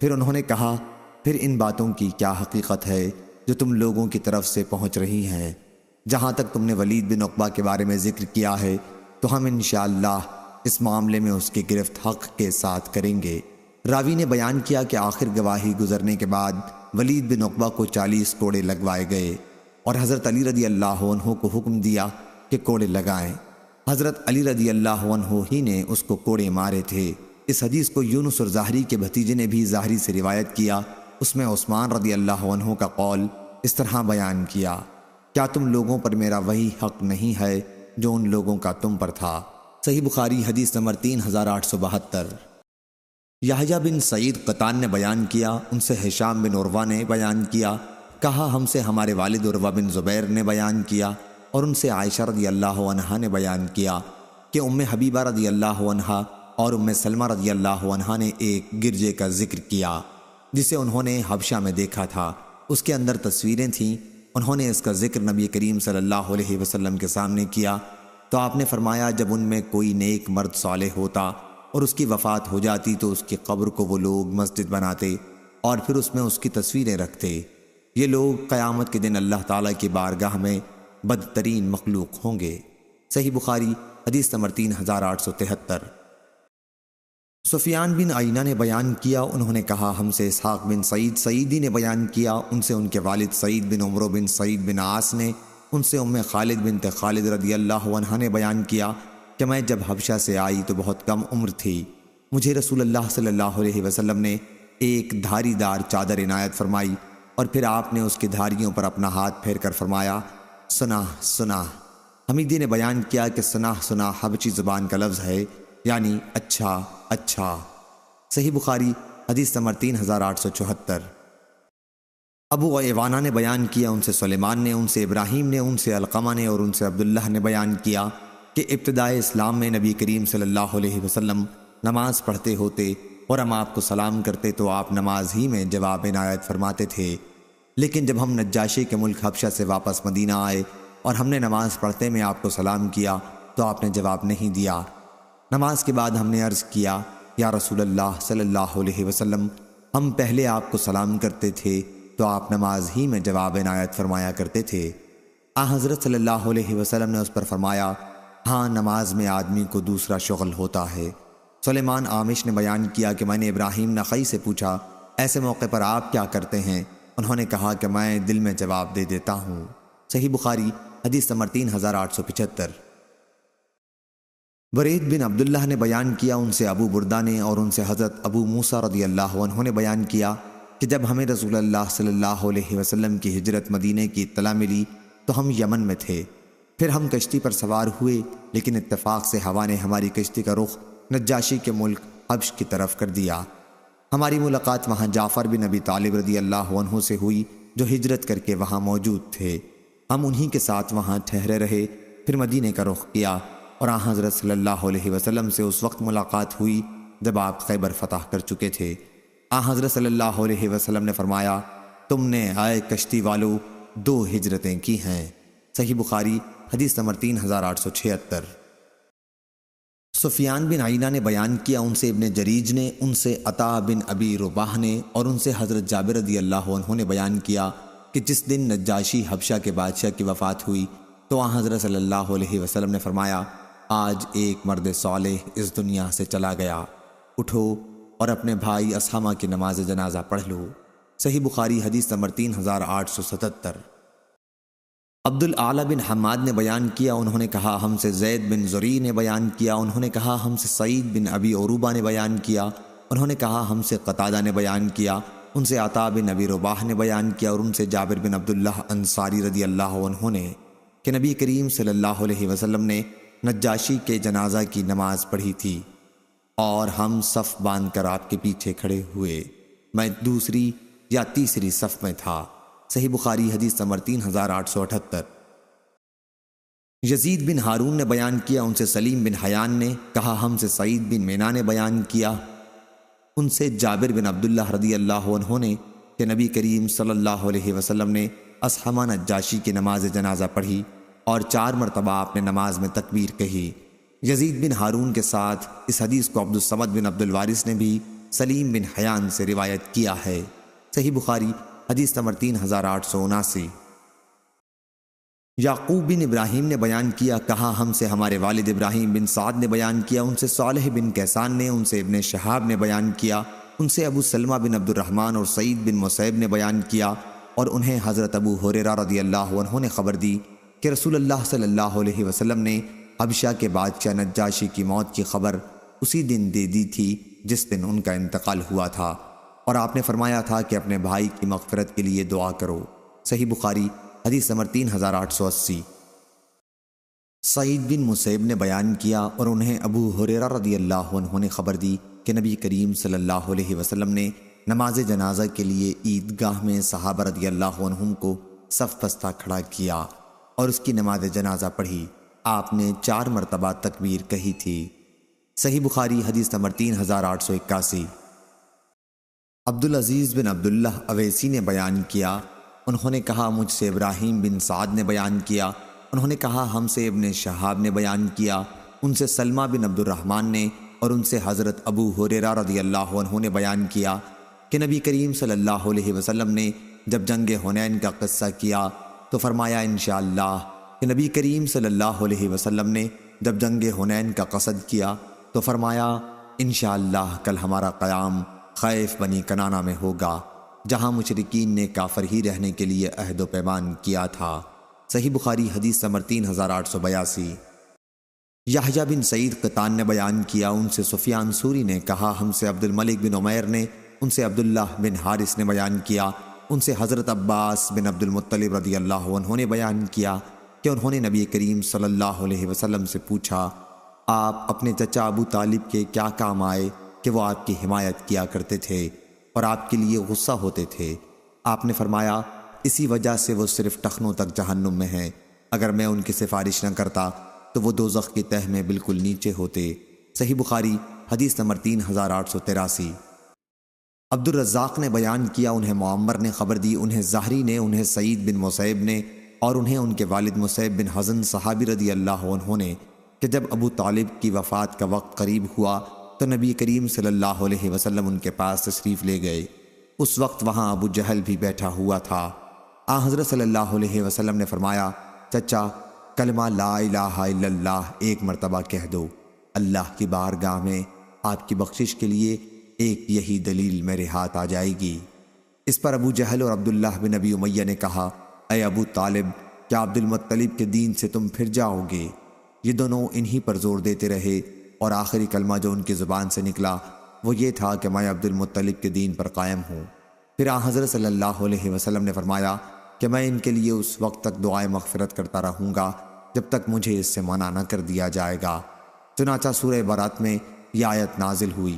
پھر انہوں نے کہا، پھر ان باتوں کی کیا حقیقت ہے جو تم لوگوں کی طرف سے پہنچ رہی ہیں؟ جہاں تک تم نے ولید بن عقبہ کے بارے میں ذکر کیا ہے تو ہم انشاءاللہ اس معاملے میں اس کی گرفت حق کے ساتھ کریں گے۔ راوی نے بیان کیا کہ آخر گواہی گزرنے کے بعد ولید بن عقبہ کو 40 کوڑے لگوائے گئے اور حضرت علی رضی اللہ عنہ کو حکم دیا کہ کوڑے لگائیں۔ حضرت علی رضی اللہ عنہ ہی نے اس کو کوڑے مارے تھے۔ اس حدیث کو یونس اور ظاہری کے بھتیجے نے بھی ظاہری سے روایت کیا۔ اس میں عثمان رضی اللہ عنہ کا قول اس طرح بیان کیا، کیا تم لوگوں پر میرا وہی حق نہیں ہے جو ان لوگوں کا تم پر تھا؟ صحیح بخاری حدیث نمبر 3872۔ یحییٰ بن سعید قطان نے بیان کیا، ان سے ہشام بن عروہ نے بیان کیا، کہا ہم سے ہمارے والد عروہ بن زبیر نے بیان کیا، اور ان سے عائشہ رضی اللہ عنہا نے بیان کیا کہ حبیبہ رضی اللہ عنہا اور سلمہ رضی اللہ عنہا نے ایک گرجے کا ذکر کیا جسے انہوں نے حبشہ میں دیکھا تھا۔ اس کے اندر تصویریں تھیں۔ انہوں نے اس کا ذکر نبی کریم صلی اللہ علیہ وسلم کے سامنے کیا تو آپ نے فرمایا، جب ان میں کوئی نیک مرد صالح ہوتا اور اس کی وفات ہو جاتی تو اس کی قبر کو وہ لوگ مسجد بناتے اور پھر اس میں اس کی تصویریں رکھتے۔ یہ لوگ قیامت کے دن اللہ تعالیٰ کی بارگاہ میں بدترین مخلوق ہوں گے۔ صحیح بخاری حدیث نمبر 3873۔ سفیان بن عینہ نے بیان کیا، انہوں نے کہا ہم سے اسحاق بن سعید سعیدی نے بیان کیا، ان سے ان کے والد سعید بن عمرو بن سعید بن عاص نے، ان سے خالد بنت خالد رضی اللہ عنہا نے بیان کیا کہ میں جب حبشہ سے آئی تو بہت کم عمر تھی۔ مجھے رسول اللہ صلی اللہ علیہ وسلم نے ایک دھاری دار چادر عنایت فرمائی اور پھر آپ نے اس کی دھاریوں پر اپنا ہاتھ پھیر کر فرمایا، سنا سنا۔ حمیدی نے بیان کیا کہ سنا سنا حبشی زبان کا لفظ ہے، یعنی اچھا اچھا۔ صحیح بخاری حدیث نمبر 3874۔ ابو عوانہ نے بیان کیا، ان سے سلیمان نے، ان سے ابراہیم نے، ان سے علقمہ نے اور ان سے عبداللہ نے بیان کیا کہ ابتدائے اسلام میں نبی کریم صلی اللہ علیہ وسلم نماز پڑھتے ہوتے اور ہم آپ کو سلام کرتے تو آپ نماز ہی میں جواب عنایت فرماتے تھے، لیکن جب ہم نجاشی کے ملک حبشہ سے واپس مدینہ آئے اور ہم نے نماز پڑھتے میں آپ کو سلام کیا تو آپ نے جواب نہیں دیا۔ نماز کے بعد ہم نے عرض کیا، یا رسول اللہ صلی اللہ علیہ وسلم، ہم پہلے آپ کو سلام کرتے تھے تو آپ نماز ہی میں جواب عنایت فرمایا کرتے تھے۔ حضرت صلی اللہ علیہ وسلم نے اس پر فرمایا، ہاں نماز میں آدمی کو دوسرا شغل ہوتا ہے۔ سلیمان عامش نے بیان کیا کہ میں نے ابراہیم نخعی سے پوچھا، ایسے موقع پر آپ کیا کرتے ہیں؟ انہوں نے کہا کہ میں دل میں جواب دے دیتا ہوں۔ صحیح بخاری حدیث نمبر 3875۔ برید بن عبداللہ نے بیان کیا، ان سے ابو بردہ نے اور ان سے حضرت ابو موسیٰ رضی اللہ عنہ نے بیان کیا کہ جب ہمیں رسول اللہ صلی اللہ علیہ وسلم کی ہجرت مدینے کی اطلاع ملی تو ہم یمن میں تھے۔ پھر ہم کشتی پر سوار ہوئے، لیکن اتفاق سے ہوا نے ہماری کشتی کا رخ نجاشی کے ملک حبش کی طرف کر دیا۔ ہماری ملاقات وہاں جعفر بن ابی طالب رضی اللہ عنہ سے ہوئی جو ہجرت کر کے وہاں موجود تھے۔ ہم انہی کے ساتھ وہاں ٹھہرے رہے، پھر مدینے کا رخ کیا۔ اور آن حضرت صلی اللہ علیہ وسلم سے اس وقت ملاقات ہوئی جب آپ خیبر فتح کر چکے تھے۔ آن حضرت صلی اللہ علیہ وسلم نے فرمایا، تم نے آئے کشتی والو 2 ہجرتیں کی ہیں۔ صحیح بخاری حدیث نمبر 3876۔ سفیان بن عینہ نے بیان کیا، ان سے ابن جریج نے، ان سے عطا بن ابی رباح نے، اور ان سے حضرت جابر رضی اللہ عنہ نے بیان کیا کہ جس دن نجاشی حبشہ کے بادشاہ کی وفات ہوئی تو آن حضرت صلی اللہ علیہ وسلم نے فرمایا، آج ایک مرد صالح اس دنیا سے چلا گیا، اٹھو اور اپنے بھائی اسحمہ کی نماز جنازہ پڑھ لو۔ صحیح بخاری حدیث نمبر 3877۔ عبد الاعلی بن حماد نے بیان کیا، انہوں نے کہا ہم سے زید بن زری نے بیان کیا، انہوں نے کہا ہم سے سعید بن ابی عروبہ نے بیان کیا، انہوں نے کہا ہم سے قتادہ نے بیان کیا، ان سے عطا بن ابی رباح نے بیان کیا، اور ان سے جابر بن عبداللہ انصاری رضی اللہ عنہ نے کہ نبی کریم صلی اللہ علیہ وسلم نے نجاشی کے جنازہ کی نماز پڑھی تھی اور ہم صف باندھ کر آپ کے پیچھے کھڑے ہوئے، میں دوسری یا تیسری صف میں تھا۔ صحیح بخاری حدیث نمبر 3878۔ یزید بن ہارون نے بیان کیا، ان سے سلیم بن حیان نے کہا ہم سے سعید بن مینا نے بیان کیا، ان سے جابر بن عبداللہ رضی اللہ عنہ نے کہ نبی کریم صلی اللہ علیہ وسلم نے اسحمہ نجاشی کی نماز جنازہ پڑھی اور 4 مرتبہ آپ نے نماز میں تکبیر کہی۔ یزید بن ہارون کے ساتھ اس حدیث کو عبد الصمد بن عبد الوارث نے بھی سلیم بن حیان سے روایت کیا ہے۔ صحیح بخاری حدیث نمبر 3879۔ یعقوب بن ابراہیم نے بیان کیا، کہا ہم سے ہمارے والد ابراہیم بن سعد نے بیان کیا، ان سے صالح بن کیسان نے، ان سے ابن شہاب نے بیان کیا، ان سے ابو سلمہ بن عبد الرحمن اور سعید بن مسیب نے بیان کیا، اور انہیں حضرت ابو ہریرہ رضی اللہ عنہ نے خبر دی کہ رسول اللہ صلی اللہ علیہ وسلم نے حبشہ کے بادشاہ نجاشی کی موت کی خبر اسی دن دے دی تھی جس دن ان کا انتقال ہوا تھا، اور آپ نے فرمایا تھا کہ اپنے بھائی کی مغفرت کے لیے دعا کرو۔ صحیح بخاری حدیث نمبر 3880۔ سعید بن مسیب نے بیان کیا، اور انہیں ابو ہریرہ رضی اللہ عنہ نے خبر دی کہ نبی کریم صلی اللہ علیہ وسلم نے نماز جنازہ کے لیے عیدگاہ میں صحابہ رضی اللہ عنہم کو صف بستہ کھڑا کیا اور اس کی نماز جنازہ پڑھی۔ آپ نے 4 مرتبہ تکبیر کہی تھی۔ صحیح بخاری حدیث نمبر 3881۔ عبدالعزیز بن عبداللہ اویسی نے بیان کیا، انہوں نے کہا مجھ سے ابراہیم بن سعد نے بیان کیا، انہوں نے کہا ہم سے ابن شہاب نے بیان کیا، ان سے سلمہ بن عبد الرحمن نے، اور ان سے حضرت ابو ہریرہ رضی اللہ عنہ نے بیان کیا کہ نبی کریم صلی اللہ علیہ وسلم نے جب جنگ حنین کا قصہ کیا تو فرمایا انشاءاللہ، کہ نبی کریم صلی اللہ علیہ وسلم نے جب جنگ حنین کا قصد کیا تو فرمایا انشاءاللہ کل ہمارا قیام خیف بنی کنانہ میں ہوگا، جہاں مشرکین نے کافر ہی رہنے کے لیے عہد و پیمان کیا تھا۔ صحیح بخاری حدیث نمبر 3882۔ یحییٰ بن سعید قطان نے بیان کیا، ان سے سفیان ثوری نے کہا ہم سے عبد الملک بن عمیر نے، ان سے عبداللہ بن حارث نے بیان کیا، ان سے حضرت عباس بن عبد المطلب رضی اللہ عنہ نے بیان کیا کہ انہوں نے نبی کریم صلی اللہ علیہ وسلم سے پوچھا، آپ اپنے چچا ابو طالب کے کیا کام آئے کہ وہ آپ کی حمایت کیا کرتے تھے اور آپ کے لیے غصہ ہوتے تھے؟ آپ نے فرمایا اسی وجہ سے وہ صرف ٹخنوں تک جہنم میں ہیں، اگر میں ان کی سفارش نہ کرتا تو وہ دوزخ کی تہہ میں بالکل نیچے ہوتے۔ صحیح بخاری حدیث نمبر 3883۔ عبد الرزاق نے بیان کیا، انہیں معمر نے خبر دی، انہیں زہری نے، انہیں سعید بن مسیب نے، اور انہیں ان کے والد مسیب بن حزن صحابی رضی اللہ عنہ نے کہ جب ابو طالب کی وفات کا وقت قریب ہوا تو نبی کریم صلی اللہ علیہ وسلم ان کے پاس تشریف لے گئے۔ اس وقت وہاں ابو جہل بھی بیٹھا ہوا تھا۔ آن حضرت صلی اللہ علیہ وسلم نے فرمایا، چچا کلمہ لا الہ الا اللہ 1 مرتبہ کہہ دو، اللہ کی بارگاہ میں آپ کی بخشش کے لیے ایک یہی دلیل میرے ہاتھ آ جائے گی۔ اس پر ابو جہل اور عبداللہ بن ابی امیہ نے کہا، اے ابو طالب، کیا عبد المطلب کے دین سے تم پھر جاؤ گے؟ یہ دونوں انہی پر زور دیتے رہے، اور آخری کلمہ جو ان کی زبان سے نکلا وہ یہ تھا کہ میں عبد المطلب کے دین پر قائم ہوں۔ پھر آن حضرت صلی اللہ علیہ وسلم نے فرمایا کہ میں ان کے لیے اس وقت تک دعائے مغفرت کرتا رہوں گا جب تک مجھے اس سے منع نہ کر دیا جائے گا۔ چنانچہ سورہ برات میں یہ آیت نازل ہوئی،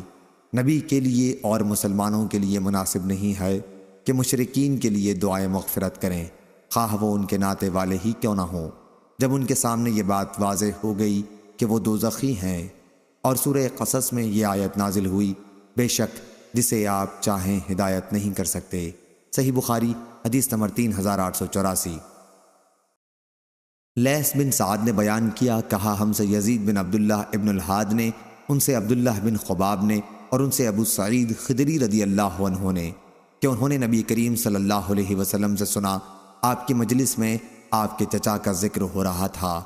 نبی کے لیے اور مسلمانوں کے لیے مناسب نہیں ہے کہ مشرکین کے لیے دعائے مغفرت کریں، خواہ وہ ان کے ناتے والے ہی کیوں نہ ہوں۔ جب ان کے سامنے یہ بات واضح ہو گئی کہ وہ دوزخی ہیں، اور سورہ قصص میں یہ آیت نازل ہوئی، بے شک جسے آپ چاہیں ہدایت نہیں کر سکتے۔ صحیح بخاری حدیث نمبر 3884۔ لیث بن سعد نے بیان کیا، کہا ہم سے یزید بن عبداللہ ابن الحاد نے، ان سے عبداللہ بن خباب نے، اور ان سے ابو سعید خدری رضی اللہ عنہ نے، کہ انہوں نے نبی کریم صلی اللہ علیہ وسلم سے سنا، آپ کی مجلس میں آپ کے چچا کا ذکر ہو رہا تھا،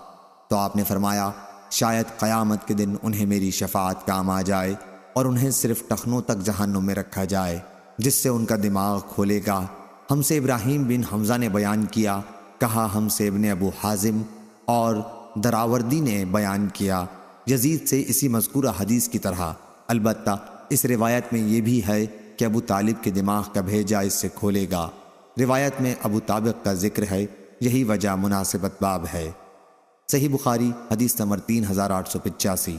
تو آپ نے فرمایا شاید قیامت کے دن انہیں میری شفاعت کام آ جائے اور انہیں صرف ٹخنوں تک جہنم میں رکھا جائے، جس سے ان کا دماغ کھولے گا۔ ہم سے ابراہیم بن حمزہ نے بیان کیا، کہا ہم سے ابن ابو حازم اور دراوردی نے بیان کیا یزید سے اسی مذکورہ حدیث کی طرح، البتہ اس روایت میں یہ بھی ہے کہ ابو طالب کے دماغ کا بھیجا اس سے کھولے گا۔ روایت میں ابو طابق کا ذکر ہے، یہی وجہ مناسبت باب ہے۔ صحیح بخاری حدیث نمبر 3885۔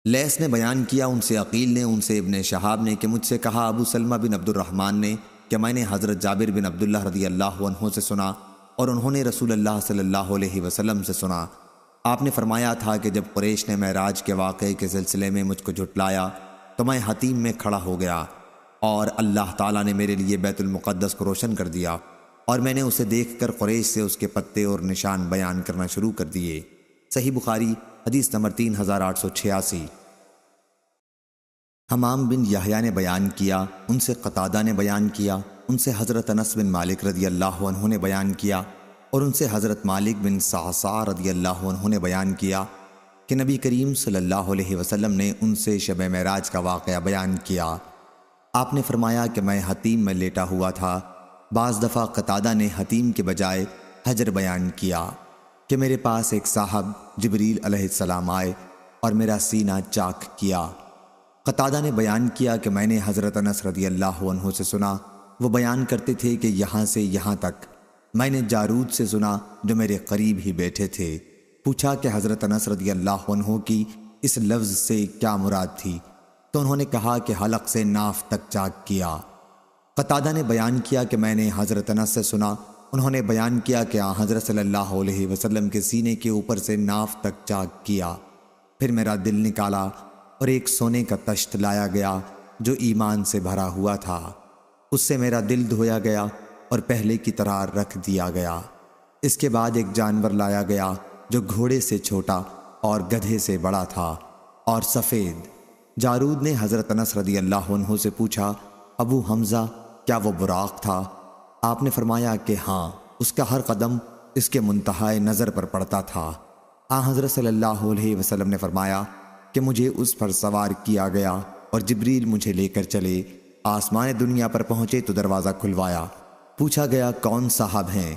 لیث نے بیان کیا، ان سے عقیل نے، ان سے ابن شہاب نے، کہ مجھ سے کہا ابو سلمہ بن عبد الرحمن نے کہ میں نے حضرت جابر بن عبداللہ رضی اللہ عنہ سے سنا، اور انہوں نے رسول اللہ صلی اللہ علیہ وسلم سے سنا۔ آپ نے فرمایا تھا کہ جب قریش نے معراج کے واقعے کے سلسلے میں مجھ کو جھٹلایا تو میں حتیم میں کھڑا ہو گیا، اور اللہ تعالیٰ نے میرے لیے بیت المقدس کو روشن کر دیا، اور میں نے اسے دیکھ کر قریش سے اس کے پتے اور نشان بیان کرنا شروع کر دیے۔ صحیح بخاری حدیث نمبر 3886۔ حمام بن یحییٰ نے بیان کیا، ان سے قتادہ نے بیان کیا، ان سے حضرت انس بن مالک رضی اللہ عنہ نے بیان کیا، اور ان سے حضرت مالک بن صعصع رضی اللہ عنہ نے بیان کیا کہ نبی کریم صلی اللہ علیہ وسلم نے ان سے شب معراج کا واقعہ بیان کیا۔ آپ نے فرمایا کہ میں حتیم میں لیٹا ہوا تھا۔ بعض دفعہ قتادہ نے حتیم کے بجائے حجر بیان کیا کہ میرے پاس ایک صاحب جبریل علیہ السلام آئے اور میرا سینہ چاک کیا۔ قتادہ نے بیان کیا کہ میں نے حضرت انس رضی اللہ عنہ سے سنا، وہ بیان کرتے تھے کہ یہاں سے یہاں تک۔ میں نے جارود سے سنا جو میرے قریب ہی بیٹھے تھے۔ پوچھا کہ حضرت انس رضی اللہ عنہ کی اس لفظ سے کیا مراد تھی، تو انہوں نے کہا کہ حلق سے ناف تک چاک کیا۔ قتادہ نے بیان کیا کہ میں نے حضرت انس سے سنا، انہوں نے بیان کیا کہ حضرت صلی اللہ علیہ وسلم کے سینے کے اوپر سے ناف تک چاک کیا۔ پھر میرا دل نکالا اور ایک سونے کا تشت لایا گیا جو ایمان سے بھرا ہوا تھا، اس سے میرا دل دھویا گیا اور پہلے کی طرح رکھ دیا گیا۔ اس کے بعد ایک جانور لایا گیا جو گھوڑے سے چھوٹا اور گدھے سے بڑا تھا اور سفید۔ جارود نے حضرت انس رضی اللہ عنہ سے پوچھا، ابو حمزہ کیا وہ براق تھا؟ آپ نے فرمایا کہ ہاں، اس کا ہر قدم اس کے منتہائے نظر پر پڑتا تھا۔ حضرت صلی اللہ علیہ وسلم نے فرمایا کہ مجھے اس پر سوار کیا گیا اور جبریل مجھے لے کر چلے۔ آسمان دنیا پر پہنچے تو دروازہ کھلوایا۔ پوچھا گیا کون صاحب ہیں؟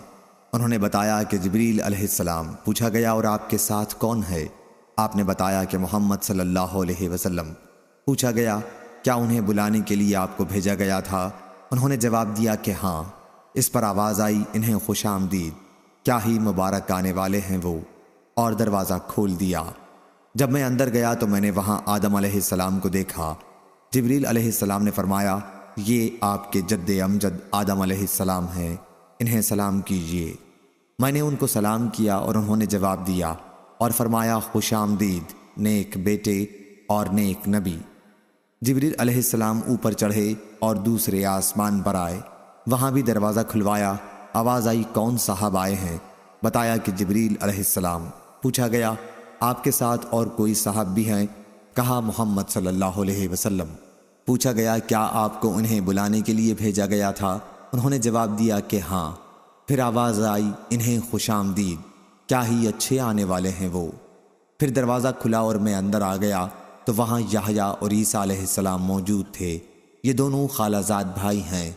انہوں نے بتایا کہ جبریل علیہ السلام۔ پوچھا گیا اور آپ کے ساتھ کون ہے؟ آپ نے بتایا کہ محمد صلی اللہ علیہ وسلم۔ پوچھا گیا کیا انہیں بلانے کے لیے آپ کو بھیجا گیا تھا؟ انہوں نے جواب دیا کہ ہاں۔ اس پر آواز آئی، انہیں خوش آمدید، کیا ہی مبارک آنے والے ہیں وہ، اور دروازہ کھول دیا۔ جب میں اندر گیا تو میں نے وہاں آدم علیہ السلام کو دیکھا۔ جبریل علیہ السلام نے فرمایا یہ آپ کے جد امجد آدم علیہ السلام ہیں، انہیں سلام کیجیے۔ میں نے ان کو سلام کیا اور انہوں نے جواب دیا اور فرمایا خوش آمدید نیک بیٹے اور نیک نبی۔ جبریل علیہ السلام اوپر چڑھے اور دوسرے آسمان پر آئے، وہاں بھی دروازہ کھلوایا۔ آواز آئی کون صاحب آئے ہیں؟ بتایا کہ جبریل علیہ السلام۔ پوچھا گیا آپ کے ساتھ اور کوئی صاحب بھی ہیں؟ کہا محمد صلی اللہ علیہ وسلم۔ پوچھا گیا کیا آپ کو انہیں بلانے کے لیے بھیجا گیا تھا؟ انہوں نے جواب دیا کہ ہاں۔ پھر آواز آئی انہیں خوش آمدید، کیا ہی اچھے آنے والے ہیں وہ۔ پھر دروازہ کھلا اور میں اندر آ گیا تو وہاں یحییٰ اور عیسیٰ علیہ السلام موجود تھے، یہ دونوں خالہ زاد بھائی ہیں۔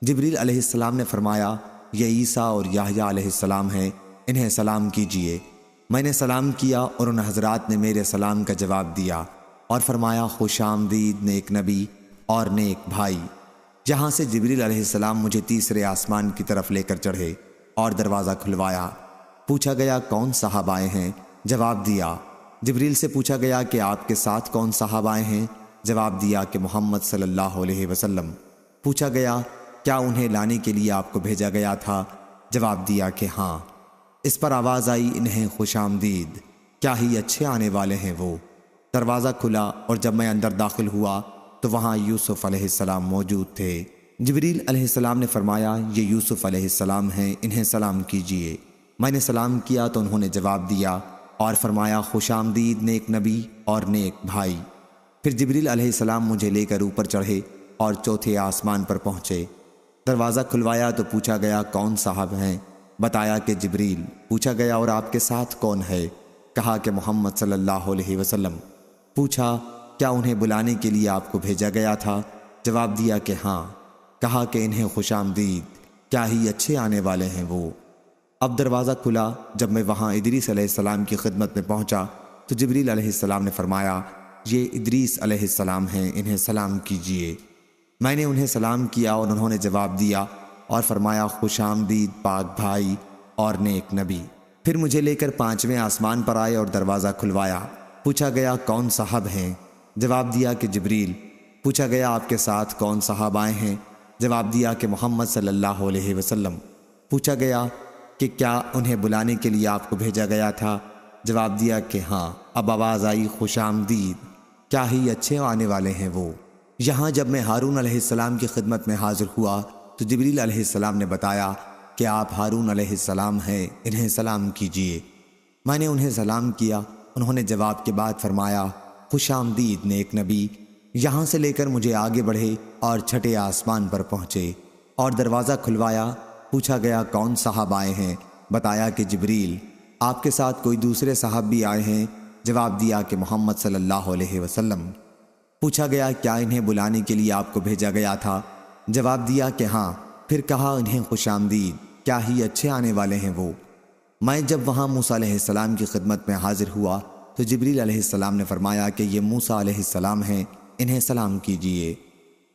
جبریل علیہ السلام نے فرمایا یہ عیسیٰ اور یحییٰ علیہ السلام ہیں، انہیں سلام کیجیے۔ میں نے سلام کیا اور ان حضرات نے میرے سلام کا جواب دیا اور فرمایا خوش آمدید نیک نبی اور نیک بھائی۔ جہاں سے جبریل علیہ السلام مجھے تیسرے آسمان کی طرف لے کر چڑھے اور دروازہ کھلوایا۔ پوچھا گیا کون صاحب آئے ہیں؟ جواب دیا۔ جبریل سے پوچھا گیا کہ آپ کے ساتھ کون صاحب آئے ہیں؟ جواب دیا کہ محمد صلی اللہ علیہ وسلم۔ پوچھا گیا کیا انہیں لانے کے لیے آپ کو بھیجا گیا تھا؟ جواب دیا کہ ہاں۔ اس پر آواز آئی انہیں خوش آمدید، کیا ہی اچھے آنے والے ہیں وہ۔ دروازہ کھلا اور جب میں اندر داخل ہوا تو وہاں یوسف علیہ السلام موجود تھے۔ جبریل علیہ السلام نے فرمایا یہ یوسف علیہ السلام ہیں، انہیں سلام کیجئے۔ میں نے سلام کیا تو انہوں نے جواب دیا اور فرمایا خوش آمدید نیک نبی اور نیک بھائی۔ پھر جبریل علیہ السلام مجھے لے کر اوپر چڑھے اور چوتھے آسمان پر پہنچے۔ دروازہ کھلوایا تو پوچھا گیا کون صاحب ہیں؟ بتایا کہ جبریل۔ پوچھا گیا اور آپ کے ساتھ کون ہے؟ کہا کہ محمد صلی اللہ علیہ وسلم۔ پوچھا کیا انہیں بلانے کے لیے آپ کو بھیجا گیا تھا؟ جواب دیا کہ ہاں۔ کہا کہ انہیں خوش آمدید، کیا ہی اچھے آنے والے ہیں وہ۔ اب دروازہ کھلا، جب میں وہاں ادریس علیہ السلام کی خدمت میں پہنچا تو جبریل علیہ السلام نے فرمایا یہ ادریس علیہ السلام ہیں، انہیں سلام کیجئے۔ میں نے انہیں سلام کیا اور انہوں نے جواب دیا اور فرمایا خوش آمدید پاک بھائی اور نیک نبی۔ پھر مجھے لے کر 5ویں آسمان پر آئے اور دروازہ کھلوایا۔ پوچھا گیا کون صاحب ہیں؟ جواب دیا کہ جبریل۔ پوچھا گیا آپ کے ساتھ کون صاحب آئے ہیں؟ جواب دیا کہ محمد صلی اللہ علیہ وسلم۔ پوچھا گیا کہ کیا انہیں بلانے کے لیے آپ کو بھیجا گیا تھا؟ جواب دیا کہ ہاں۔ اب آواز آئی خوش آمدید، کیا ہی اچھے آنے والے ہیں وہ۔ یہاں جب میں ہارون علیہ السلام کی خدمت میں حاضر ہوا تو جبریل علیہ السلام نے بتایا کہ آپ ہارون علیہ السلام ہیں، انہیں سلام کیجئے۔ میں نے انہیں سلام کیا، انہوں نے جواب کے بعد فرمایا خوش آمدید نیک نبی۔ یہاں سے لے کر مجھے آگے بڑھے اور 6 آسمان پر پہنچے اور دروازہ کھلوایا۔ پوچھا گیا کون صاحب آئے ہیں؟ بتایا کہ جبریل۔ آپ کے ساتھ کوئی دوسرے صاحب بھی آئے ہیں؟ جواب دیا کہ محمد صلی اللہ علیہ وسلم۔ پوچھا گیا کیا انہیں بلانے کے لیے آپ کو بھیجا گیا تھا؟ جواب دیا کہ ہاں۔ پھر کہا انہیں خوش آمدید، کیا ہی اچھے آنے والے ہیں وہ۔ میں جب وہاں موسیٰ علیہ السلام کی خدمت میں حاضر ہوا تو جبریل علیہ السلام نے فرمایا کہ یہ موسیٰ علیہ السلام ہیں، انہیں سلام کیجئے۔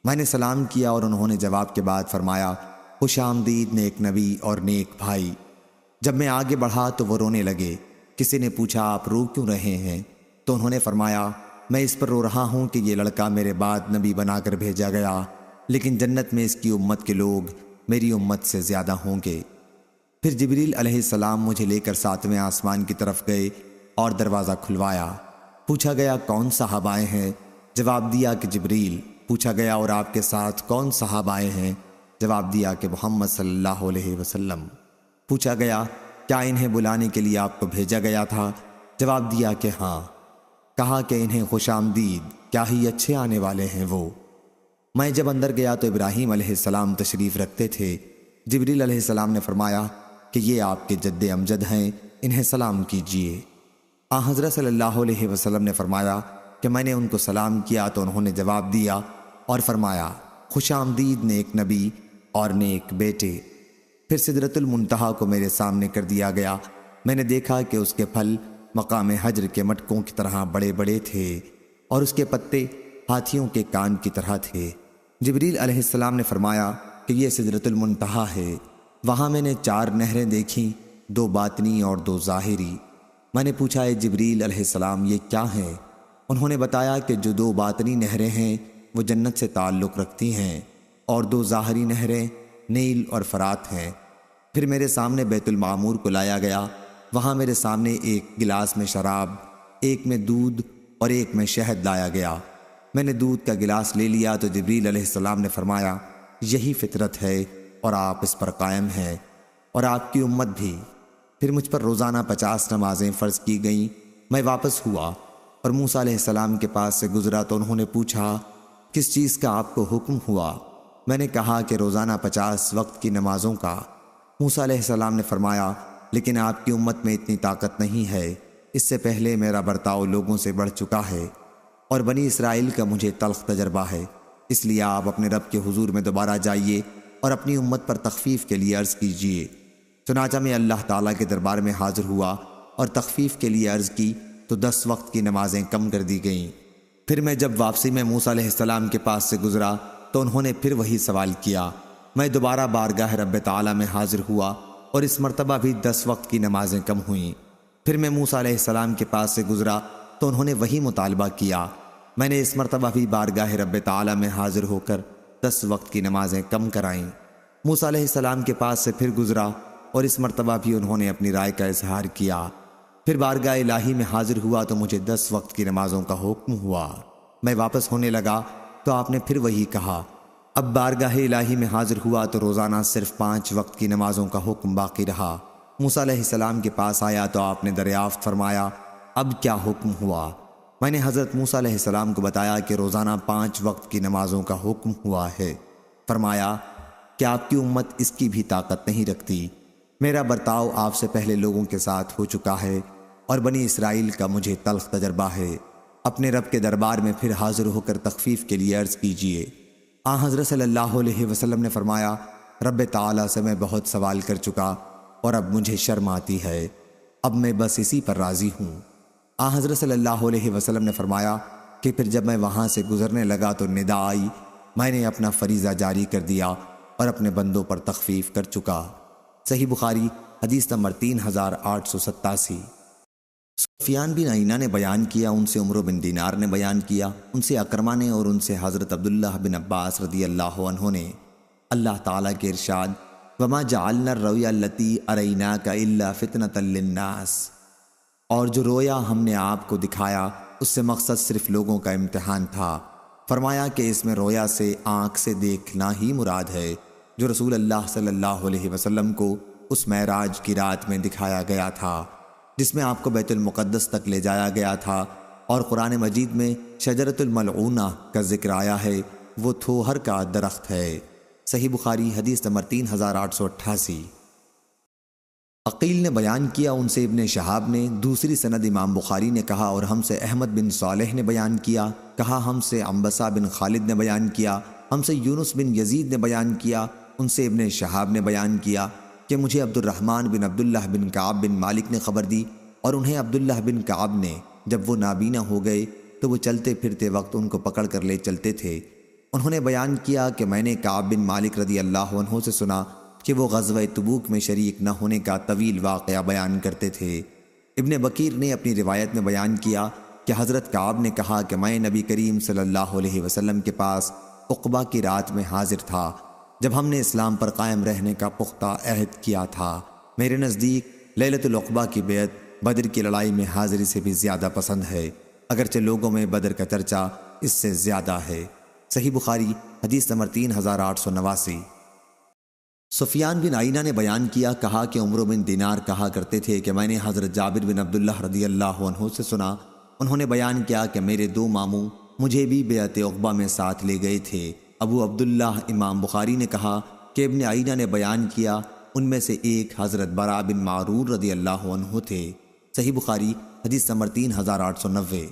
میں نے سلام کیا اور انہوں نے جواب کے بعد فرمایا خوش آمدید نیک نبی اور نیک بھائی۔ جب میں آگے بڑھا تو وہ رونے لگے۔ کسی نے پوچھا آپ رو کیوں رہے ہیں؟ تو انہوں نے فرمایا میں اس پر رو رہا ہوں کہ یہ لڑکا میرے بعد نبی بنا کر بھیجا گیا، لیکن جنت میں اس کی امت کے لوگ میری امت سے زیادہ ہوں گے۔ پھر جبریل علیہ السلام مجھے لے کر 7ویں آسمان کی طرف گئے اور دروازہ کھلوایا۔ پوچھا گیا کون صاحب آئے ہیں؟ جواب دیا کہ جبریل۔ پوچھا گیا اور آپ کے ساتھ کون صاحب آئے ہیں؟ جواب دیا کہ محمد صلی اللہ علیہ وسلم۔ پوچھا گیا کیا انہیں بلانے کے لیے آپ کو بھیجا گیا تھا؟ جواب دیا کہ ہاں۔ کہا کہ انہیں خوش آمدید، کیا ہی اچھے آنے والے ہیں وہ۔ میں جب اندر گیا تو ابراہیم علیہ السلام تشریف رکھتے تھے۔ جبریل علیہ السلام نے فرمایا کہ یہ آپ کے جد امجد ہیں، انہیں سلام کیجئے۔ حضرت صلی اللہ علیہ وسلم نے فرمایا کہ میں نے ان کو سلام کیا تو انہوں نے جواب دیا اور فرمایا خوش آمدید نیک نبی اور نیک بیٹے۔ پھر سدرۃ المنتہا کو میرے سامنے کر دیا گیا۔ میں نے دیکھا کہ اس کے پھل مقام حجر کے مٹکوں کی طرح بڑے بڑے تھے اور اس کے پتے ہاتھیوں کے کان کی طرح تھے۔ جبریل علیہ السلام نے فرمایا کہ یہ سدرۃ المنتہا ہے۔ وہاں میں نے 4 نہریں دیکھیں، 2 باطنی اور 2 ظاہری۔ میں نے پوچھا اے جبریل علیہ السلام یہ کیا ہیں؟ انہوں نے بتایا کہ جو 2 باطنی نہریں ہیں وہ جنت سے تعلق رکھتی ہیں اور 2 ظاہری نہریں نیل اور فرات ہیں۔ پھر میرے سامنے بیت المعمور کو لایا گیا۔ وہاں میرے سامنے ایک گلاس میں شراب، ایک میں دودھ اور ایک میں شہد لایا گیا۔ میں نے دودھ کا گلاس لے لیا تو جبریل علیہ السلام نے فرمایا یہی فطرت ہے اور آپ اس پر قائم ہیں اور آپ کی امت بھی۔ پھر مجھ پر روزانہ 50 نمازیں فرض کی گئیں۔ میں واپس ہوا اور موسیٰ علیہ السلام کے پاس سے گزرا تو انہوں نے پوچھا کس چیز کا آپ کو حکم ہوا؟ میں نے کہا کہ روزانہ 50 وقت کی نمازوں کا۔ موسیٰ علیہ السلام نے فرمایا لیکن آپ کی امت میں اتنی طاقت نہیں ہے، اس سے پہلے میرا برتاؤ لوگوں سے بڑھ چکا ہے اور بنی اسرائیل کا مجھے تلخ تجربہ ہے، اس لیے آپ اپنے رب کے حضور میں دوبارہ جائیے اور اپنی امت پر تخفیف کے لیے عرض کیجیے۔ چنانچہ میں اللہ تعالیٰ کے دربار میں حاضر ہوا اور تخفیف کے لیے عرض کی تو 10 وقت کی نمازیں کم کر دی گئیں۔ پھر میں جب واپسی میں موسیٰ علیہ السلام کے پاس سے گزرا تو انہوں نے پھر وہی سوال کیا۔ میں دوبارہ بارگاہ رب تعالیٰ میں حاضر ہوا اور اس مرتبہ بھی 10 وقت کی نمازیں کم ہوئیں۔ پھر میں موسیٰ علیہ السلام کے پاس سے گزرا تو انہوں نے وہی مطالبہ کیا۔ میں نے اس مرتبہ بھی بارگاہ رب تعالیٰ میں حاضر ہو کر 10 وقت کی نمازیں کم کرائیں۔ موسیٰ علیہ السلام کے پاس سے پھر گزرا اور اس مرتبہ بھی انہوں نے اپنی رائے کا اظہار کیا۔ پھر بارگاہ الہی میں حاضر ہوا تو مجھے 10 وقت کی نمازوں کا حکم ہوا۔ میں واپس ہونے لگا تو آپ نے پھر وہی کہا۔ اب بارگاہ الہی میں حاضر ہوا تو روزانہ صرف 5 وقت کی نمازوں کا حکم باقی رہا۔ موسیٰ علیہ السلام کے پاس آیا تو آپ نے دریافت فرمایا، اب کیا حکم ہوا؟ میں نے حضرت موسیٰ علیہ السلام کو بتایا کہ روزانہ 5 وقت کی نمازوں کا حکم ہوا ہے۔ فرمایا کہ آپ کی امت اس کی بھی طاقت نہیں رکھتی۔ میرا برتاؤ آپ سے پہلے لوگوں کے ساتھ ہو چکا ہے اور بنی اسرائیل کا مجھے تلخ تجربہ ہے۔ اپنے رب کے دربار میں پھر حاضر ہو کر تخفیف کے لیے عرض کیجیے۔ حضرت صلی اللہ علیہ وسلم نے فرمایا، رب تعالیٰ سے میں بہت سوال کر چکا اور اب مجھے شرم آتی ہے، اب میں بس اسی پر راضی ہوں۔ حضرت صلی اللہ علیہ وسلم نے فرمایا کہ پھر جب میں وہاں سے گزرنے لگا تو ندا آئی، میں نے اپنا فریضہ جاری کر دیا اور اپنے بندوں پر تخفیف کر چکا۔ صحیح بخاری حدیث نمبر 3887۔ سفیان بن عیینہ نے بیان کیا، ان سے عمرو بن دینار نے بیان کیا، ان سے اکرمہ نے اور ان سے حضرت عبداللہ بن عباس رضی اللہ عنہ نے اللہ تعالیٰ کے ارشاد، وَمَا جَعَلْنَا الرُّؤْيَا الَّتِي أَرَيْنَاكَ إِلَّا فِتْنَةً لِلنَّاسِ، اور جو رویا ہم نے آپ کو دکھایا اس سے مقصد صرف لوگوں کا امتحان تھا۔ فرمایا کہ اس میں رویا سے آنکھ سے دیکھنا ہی مراد ہے جو رسول اللہ صلی اللہ علیہ وسلم کو اس معراج کی رات میں دکھایا گیا تھا جس میں آپ کو بیت المقدس تک لے جایا گیا تھا، اور قرآن مجید میں شجرۃ الملعونہ کا ذکر آیا ہے، وہ تھوہر کا درخت ہے۔ صحیح بخاری حدیث نمبر 3888۔ عقیل نے بیان کیا، ان سے ابن شہاب نے، دوسری سند امام بخاری نے کہا، اور ہم سے احمد بن صالح نے بیان کیا، کہا ہم سے عنبسہ بن خالد نے بیان کیا، ہم سے یونس بن یزید نے بیان کیا، ان سے ابن شہاب نے بیان کیا کہ مجھے عبد الرحمن بن عبداللہ بن کعب بن مالک نے خبر دی، اور انہیں عبداللہ بن کعب نے، جب وہ نابینا ہو گئے تو وہ چلتے پھرتے وقت ان کو پکڑ کر لے چلتے تھے۔ انہوں نے بیان کیا کہ میں نے کعب بن مالک رضی اللہ عنہ سے سنا کہ وہ غزوہ تبوک میں شریک نہ ہونے کا طویل واقعہ بیان کرتے تھے۔ ابن بکیر نے اپنی روایت میں بیان کیا کہ حضرت کعب نے کہا کہ میں نبی کریم صلی اللہ علیہ وسلم کے پاس عقبہ کی رات میں حاضر تھا جب ہم نے اسلام پر قائم رہنے کا پختہ عہد کیا تھا۔ میرے نزدیک لیلۃ العقبہ کی بیعت بدر کی لڑائی میں حاضری سے بھی زیادہ پسند ہے، اگرچہ لوگوں میں بدر کا چرچا اس سے زیادہ ہے۔ صحیح بخاری حدیث نمبر 3889۔ سفیان بن عیینہ نے بیان کیا، کہا کہ عمرو بن دینار کہا کرتے تھے کہ میں نے حضرت جابر بن عبداللہ رضی اللہ عنہ سے سنا، انہوں نے بیان کیا کہ میرے 2 ماموں مجھے بھی بیعت عقبہ میں ساتھ لے گئے تھے۔ ابو عبداللہ امام بخاری نے کہا کہ ابن عیینہ نے بیان کیا، ان میں سے ایک حضرت برا بن معرور رضی اللہ عنہ تھے۔ صحیح بخاری حدیث نمبر 3890۔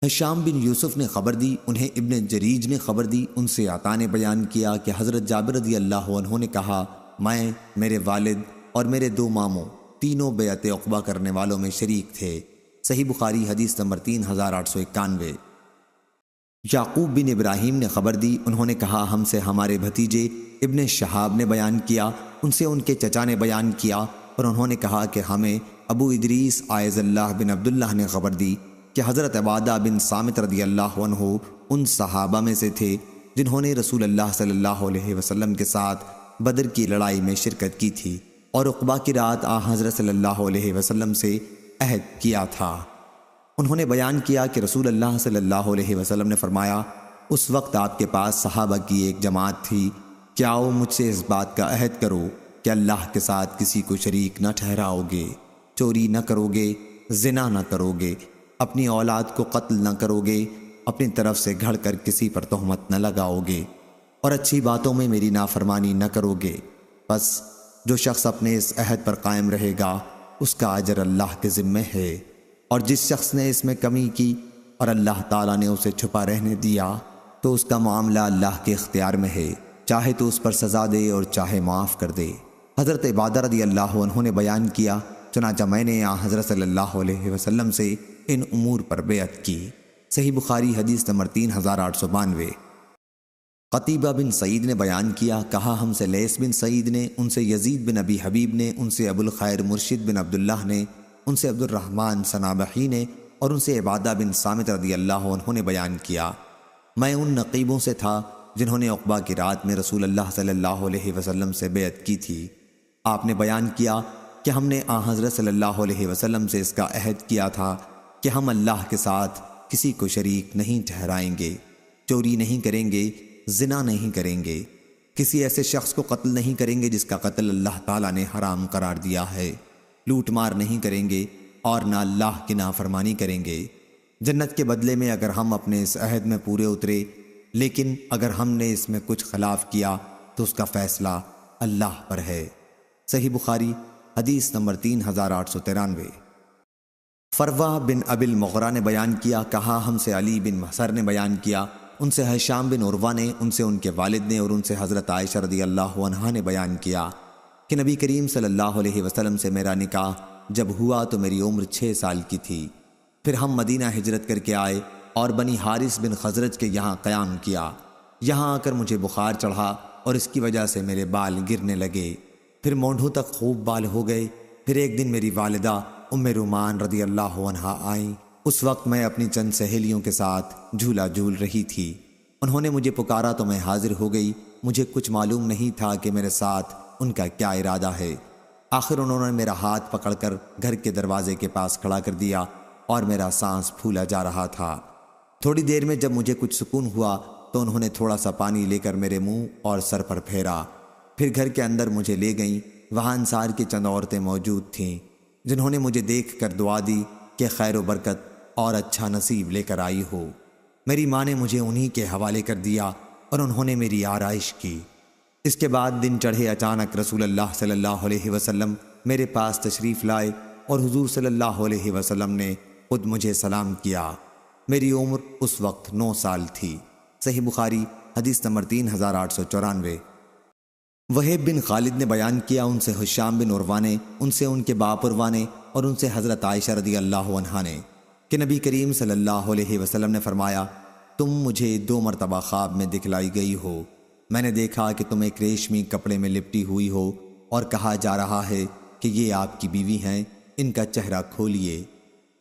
ہشام بن یوسف نے خبر دی، انہیں ابن جریج نے خبر دی، ان سے عطا نے بیان کیا کہ حضرت جابر رضی اللہ عنہ نے کہا، میں، میرے والد اور میرے 2 ماموں تینوں بیعت عقبہ کرنے والوں میں شریک تھے۔ صحیح بخاری حدیث نمبر 3891۔ یعقوب بن ابراہیم نے خبر دی، انہوں نے کہا ہم سے ہمارے بھتیجے ابن شہاب نے بیان کیا، ان سے ان کے چچا نے بیان کیا، اور انہوں نے کہا کہ ہمیں ابو ادریس عائز اللہ بن عبداللہ نے خبر دی کہ حضرت عبادہ بن صامت رضی اللہ عنہ ان صحابہ میں سے تھے جنہوں نے رسول اللہ صلی اللہ علیہ وسلم کے ساتھ بدر کی لڑائی میں شرکت کی تھی اور عقبہ کی رات حضرت صلی اللہ علیہ وسلم سے عہد کیا تھا۔ انہوں نے بیان کیا کہ رسول اللہ صلی اللہ علیہ وسلم نے فرمایا، اس وقت آپ کے پاس صحابہ کی ایک جماعت تھی کہ آؤ مجھ سے اس بات کا عہد کرو کہ اللہ کے ساتھ کسی کو شریک نہ ٹھہراؤ گے، چوری نہ کرو گے، زنا نہ کرو گے، اپنی اولاد کو قتل نہ کرو گے، اپنی طرف سے گھڑ کر کسی پر تہمت نہ لگاؤ گے، اور اچھی باتوں میں میری نافرمانی نہ کرو گے۔ بس جو شخص اپنے اس عہد پر قائم رہے گا اس کا اجر اللہ کے ذمہ ہے، اور جس شخص نے اس میں کمی کی اور اللہ تعالیٰ نے اسے چھپا رہنے دیا تو اس کا معاملہ اللہ کے اختیار میں ہے، چاہے تو اس پر سزا دے اور چاہے معاف کر دے۔ حضرت عبادہ رضی اللہ عنہ نے بیان کیا، چنانچہ میں نے حضرت صلی اللہ علیہ وسلم سے ان امور پر بیعت کی۔ صحیح بخاری حدیث نمبر 3892۔ قتیبہ بن سعید نے بیان کیا، کہا ہم سے لیث بن سعید نے، ان سے یزید بن ابی حبیب نے، ان سے ابو الخیر مرشد بن عبداللہ نے، ان سے عبد الرحمن صنابحی نے، اور ان سے عبادہ بن صامت رضی اللہ عنہ نے بیان کیا، میں ان نقیبوں سے تھا جنہوں نے عقبہ کی رات میں رسول اللہ صلی اللہ علیہ وسلم سے بیعت کی تھی۔ آپ نے بیان کیا کہ ہم نے آن حضرت صلی اللہ علیہ وسلم سے اس کا عہد کیا تھا کہ ہم اللہ کے ساتھ کسی کو شریک نہیں ٹھہرائیں گے، چوری نہیں کریں گے، زنا نہیں کریں گے، کسی ایسے شخص کو قتل نہیں کریں گے جس کا قتل اللہ تعالیٰ نے حرام قرار دیا ہے، لوٹ مار نہیں کریں گے اور نہ اللہ کی نافرمانی کریں گے۔ جنت کے بدلے میں اگر ہم اپنے اس عہد میں پورے اترے، لیکن اگر ہم نے اس میں کچھ خلاف کیا تو اس کا فیصلہ اللہ پر ہے۔ صحیح بخاری حدیث نمبر 3893۔ فروہ بن ابی المغرہ نے بیان کیا، کہا ہم سے علی بن محصر نے بیان کیا، ان سے ہشام بن عروہ نے، ان سے ان کے والد نے، اور ان سے حضرت عائشہ رضی اللہ عنہا نے بیان کیا کہ نبی کریم صلی اللہ علیہ وسلم سے میرا نکاح جب ہوا تو میری عمر 6 سال کی تھی۔ پھر ہم مدینہ ہجرت کر کے آئے اور بنی حارث بن خزرج کے یہاں قیام کیا۔ یہاں آ کر مجھے بخار چڑھا اور اس کی وجہ سے میرے بال گرنے لگے، پھر مونڈھوں تک خوب بال ہو گئے۔ پھر ایک دن میری والدہ ام رومان رضی اللہ عنہا آئیں۔ اس وقت میں اپنی چند سہیلیوں کے ساتھ جھولا جھول رہی تھی۔ انہوں نے مجھے پکارا تو میں حاضر ہو گئی۔ مجھے کچھ معلوم نہیں تھا کہ میرے ساتھ ان کا کیا ارادہ ہے۔ آخر انہوں نے میرا ہاتھ پکڑ کر گھر کے دروازے کے پاس کھڑا کر دیا اور میرا سانس پھولا جا رہا تھا۔ تھوڑی دیر میں جب مجھے کچھ سکون ہوا تو انہوں نے تھوڑا سا پانی لے کر میرے منہ اور سر پر پھیرا۔ پھر گھر کے اندر مجھے لے گئیں۔ وہاں انصار کی چند عورتیں موجود تھیں جنہوں نے مجھے دیکھ کر دعا دی کہ خیر و برکت اور اچھا نصیب لے کر آئی ہو۔ میری ماں نے مجھے انہی کے حوالے کر دیا اور انہوں نے میری آرائش کی۔ اس کے بعد دن چڑھے اچانک رسول اللہ صلی اللہ علیہ وسلم میرے پاس تشریف لائے اور حضور صلی اللہ علیہ وسلم نے خود مجھے سلام کیا۔ میری عمر اس وقت 9 سال تھی۔ صحیح بخاری حدیث نمبر 3894۔ وہیب بن خالد نے بیان کیا، ان سے ہشام بن عروہ نے، ان سے ان کے باپ عروہ نے، اور ان سے حضرت عائشہ رضی اللہ عنہا نے کہ نبی کریم صلی اللہ علیہ وسلم نے فرمایا، تم مجھے 2 مرتبہ خواب میں دکھلائی گئی ہو۔ میں نے دیکھا کہ تم ایک ریشمی کپڑے میں لپٹی ہوئی ہو اور کہا جا رہا ہے کہ یہ آپ کی بیوی ہیں، ان کا چہرہ کھولیے۔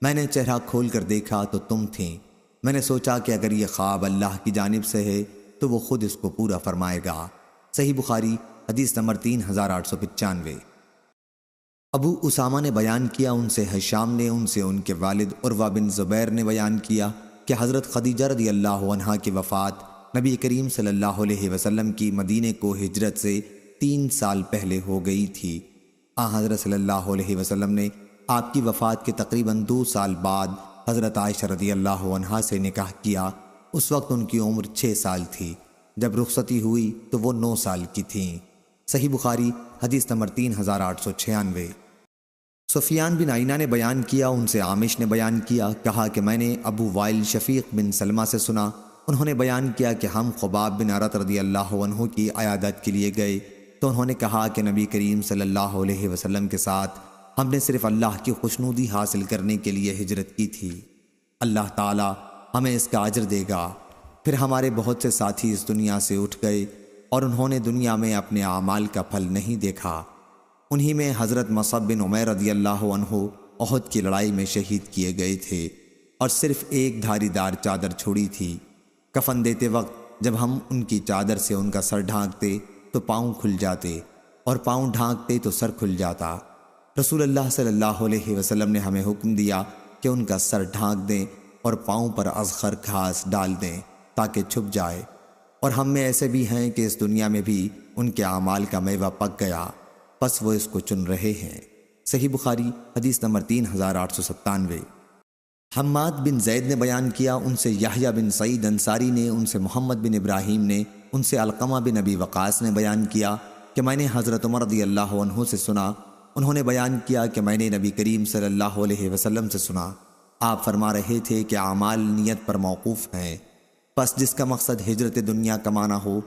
میں نے چہرہ کھول کر دیکھا تو تم تھیں۔ میں نے سوچا کہ اگر یہ خواب اللہ کی جانب سے ہے تو وہ خود اس کو پورا فرمائے گا۔ صحیح بخاری حدیث نمبر 3895۔ ابو اسامہ نے بیان کیا، ان سے ہشام نے، ان سے ان کے والد عروہ بن زبیر نے بیان کیا کہ حضرت خدیجہ رضی اللہ عنہا کی وفات نبی کریم صلی اللہ علیہ وسلم کی مدینے کو ہجرت سے 3 سال پہلے ہو گئی تھی۔ حضرت صلی اللہ علیہ وسلم نے آپ کی وفات کے تقریباً 2 سال بعد حضرت عائشہ رضی اللہ عنہا سے نکاح کیا۔ اس وقت ان کی عمر 6 سال تھی۔ جب رخصتی ہوئی تو وہ 9 سال کی تھیں۔ صحیح بخاری حدیث نمبر 3896۔ سفیان بن عینہ نے بیان کیا، ان سے عامش نے بیان کیا، کہا کہ میں نے ابو وائل شفیق بن سلمہ سے سنا، انہوں نے بیان کیا کہ ہم خباب بن عرط رضی اللہ عنہ کی عیادت کے لیے گئے تو انہوں نے کہا کہ نبی کریم صلی اللہ علیہ وسلم کے ساتھ ہم نے صرف اللہ کی خوشنودی حاصل کرنے کے لیے ہجرت کی تھی، اللہ تعالی ہمیں اس کا اجر دے گا۔ پھر ہمارے بہت سے ساتھی اس دنیا سے اٹھ گئے اور انہوں نے دنیا میں اپنے اعمال کا پھل نہیں دیکھا۔ انہی میں حضرت مصعب بن عمیر رضی اللہ عنہ احد کی لڑائی میں شہید کیے گئے تھے اور صرف ایک دھاری دار چادر چھوڑی تھی۔ کفن دیتے وقت جب ہم ان کی چادر سے ان کا سر ڈھانکتے تو پاؤں کھل جاتے اور پاؤں ڈھانکتے تو سر کھل جاتا۔ رسول اللہ صلی اللہ علیہ وسلم نے ہمیں حکم دیا کہ ان کا سر ڈھانک دیں اور پاؤں پر اذخر گھاس ڈال دیں تاکہ چھپ جائے، اور ہم میں ایسے بھی ہیں کہ اس دنیا میں بھی ان کے اعمال کا میوہ پک گیا، پس وہ اس کو چن رہے ہیں۔ صحیح بخاری حدیث نمبر 3897۔ حماد بن زید نے بیان کیا، ان سے یحییٰ بن سعید انصاری نے، ان سے محمد بن ابراہیم نے، ان سے علقمہ بن ابی وقاص نے بیان کیا کہ میں نے حضرت عمر رضی اللہ عنہ سے سنا، انہوں نے بیان کیا کہ میں نے نبی کریم صلی اللہ علیہ وسلم سے سنا، آپ فرما رہے تھے کہ اعمال نیت پر موقوف ہیں، پس جس کا مقصد ہجرت دنیا کمانا ہو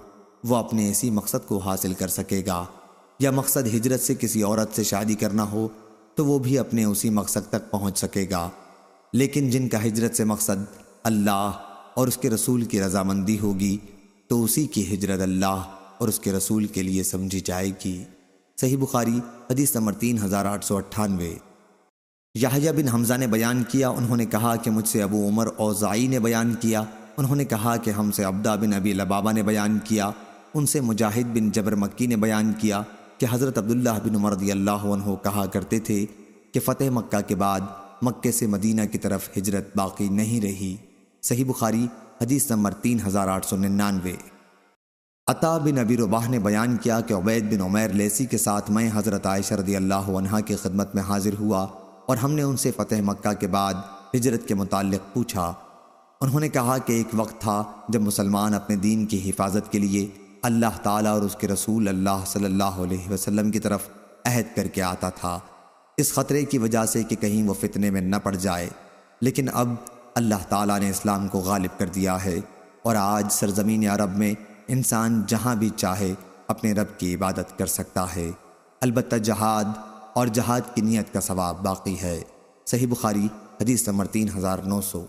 وہ اپنے اسی مقصد کو حاصل کر سکے گا، یا مقصد ہجرت سے کسی عورت سے شادی کرنا ہو تو وہ بھی اپنے اسی مقصد تک پہنچ سکے گا، لیکن جن کا ہجرت سے مقصد اللہ اور اس کے رسول کی رضامندی ہوگی تو اسی کی ہجرت اللہ اور اس کے رسول کے لیے سمجھی جائے گی۔ صحیح بخاری حدیث نمبر 3898۔ یحییٰ بن حمزہ نے بیان کیا، انہوں نے کہا کہ مجھ سے ابو عمر اوزاعی نے بیان کیا، انہوں نے کہا کہ ہم سے عبدہ بن ابی لبابہ نے بیان کیا، ان سے مجاہد بن جبر مکی نے بیان کیا، کہ حضرت عبداللہ بن عمر رضی اللہ عنہ کہا کرتے تھے کہ فتح مکہ کے بعد مکے سے مدینہ کی طرف ہجرت باقی نہیں رہی۔ صحیح بخاری حدیث نمبر 3899۔ عطا بن ابی رباح نے بیان کیا کہ عبید بن عمیر لیسی کے ساتھ میں حضرت عائشہ رضی اللہ عنہا کی خدمت میں حاضر ہوا اور ہم نے ان سے فتح مکہ کے بعد ہجرت کے متعلق پوچھا۔ انہوں نے کہا کہ ایک وقت تھا جب مسلمان اپنے دین کی حفاظت کے لیے اللہ تعالیٰ اور اس کے رسول اللہ صلی اللہ علیہ وسلم کی طرف عہد کر کے آتا تھا، اس خطرے کی وجہ سے کہ کہیں وہ فتنے میں نہ پڑ جائے، لیکن اب اللہ تعالیٰ نے اسلام کو غالب کر دیا ہے اور آج سرزمین عرب میں انسان جہاں بھی چاہے اپنے رب کی عبادت کر سکتا ہے، البتہ جہاد اور جہاد کی نیت کا ثواب باقی ہے۔ صحیح بخاری حدیث نمبر 3900۔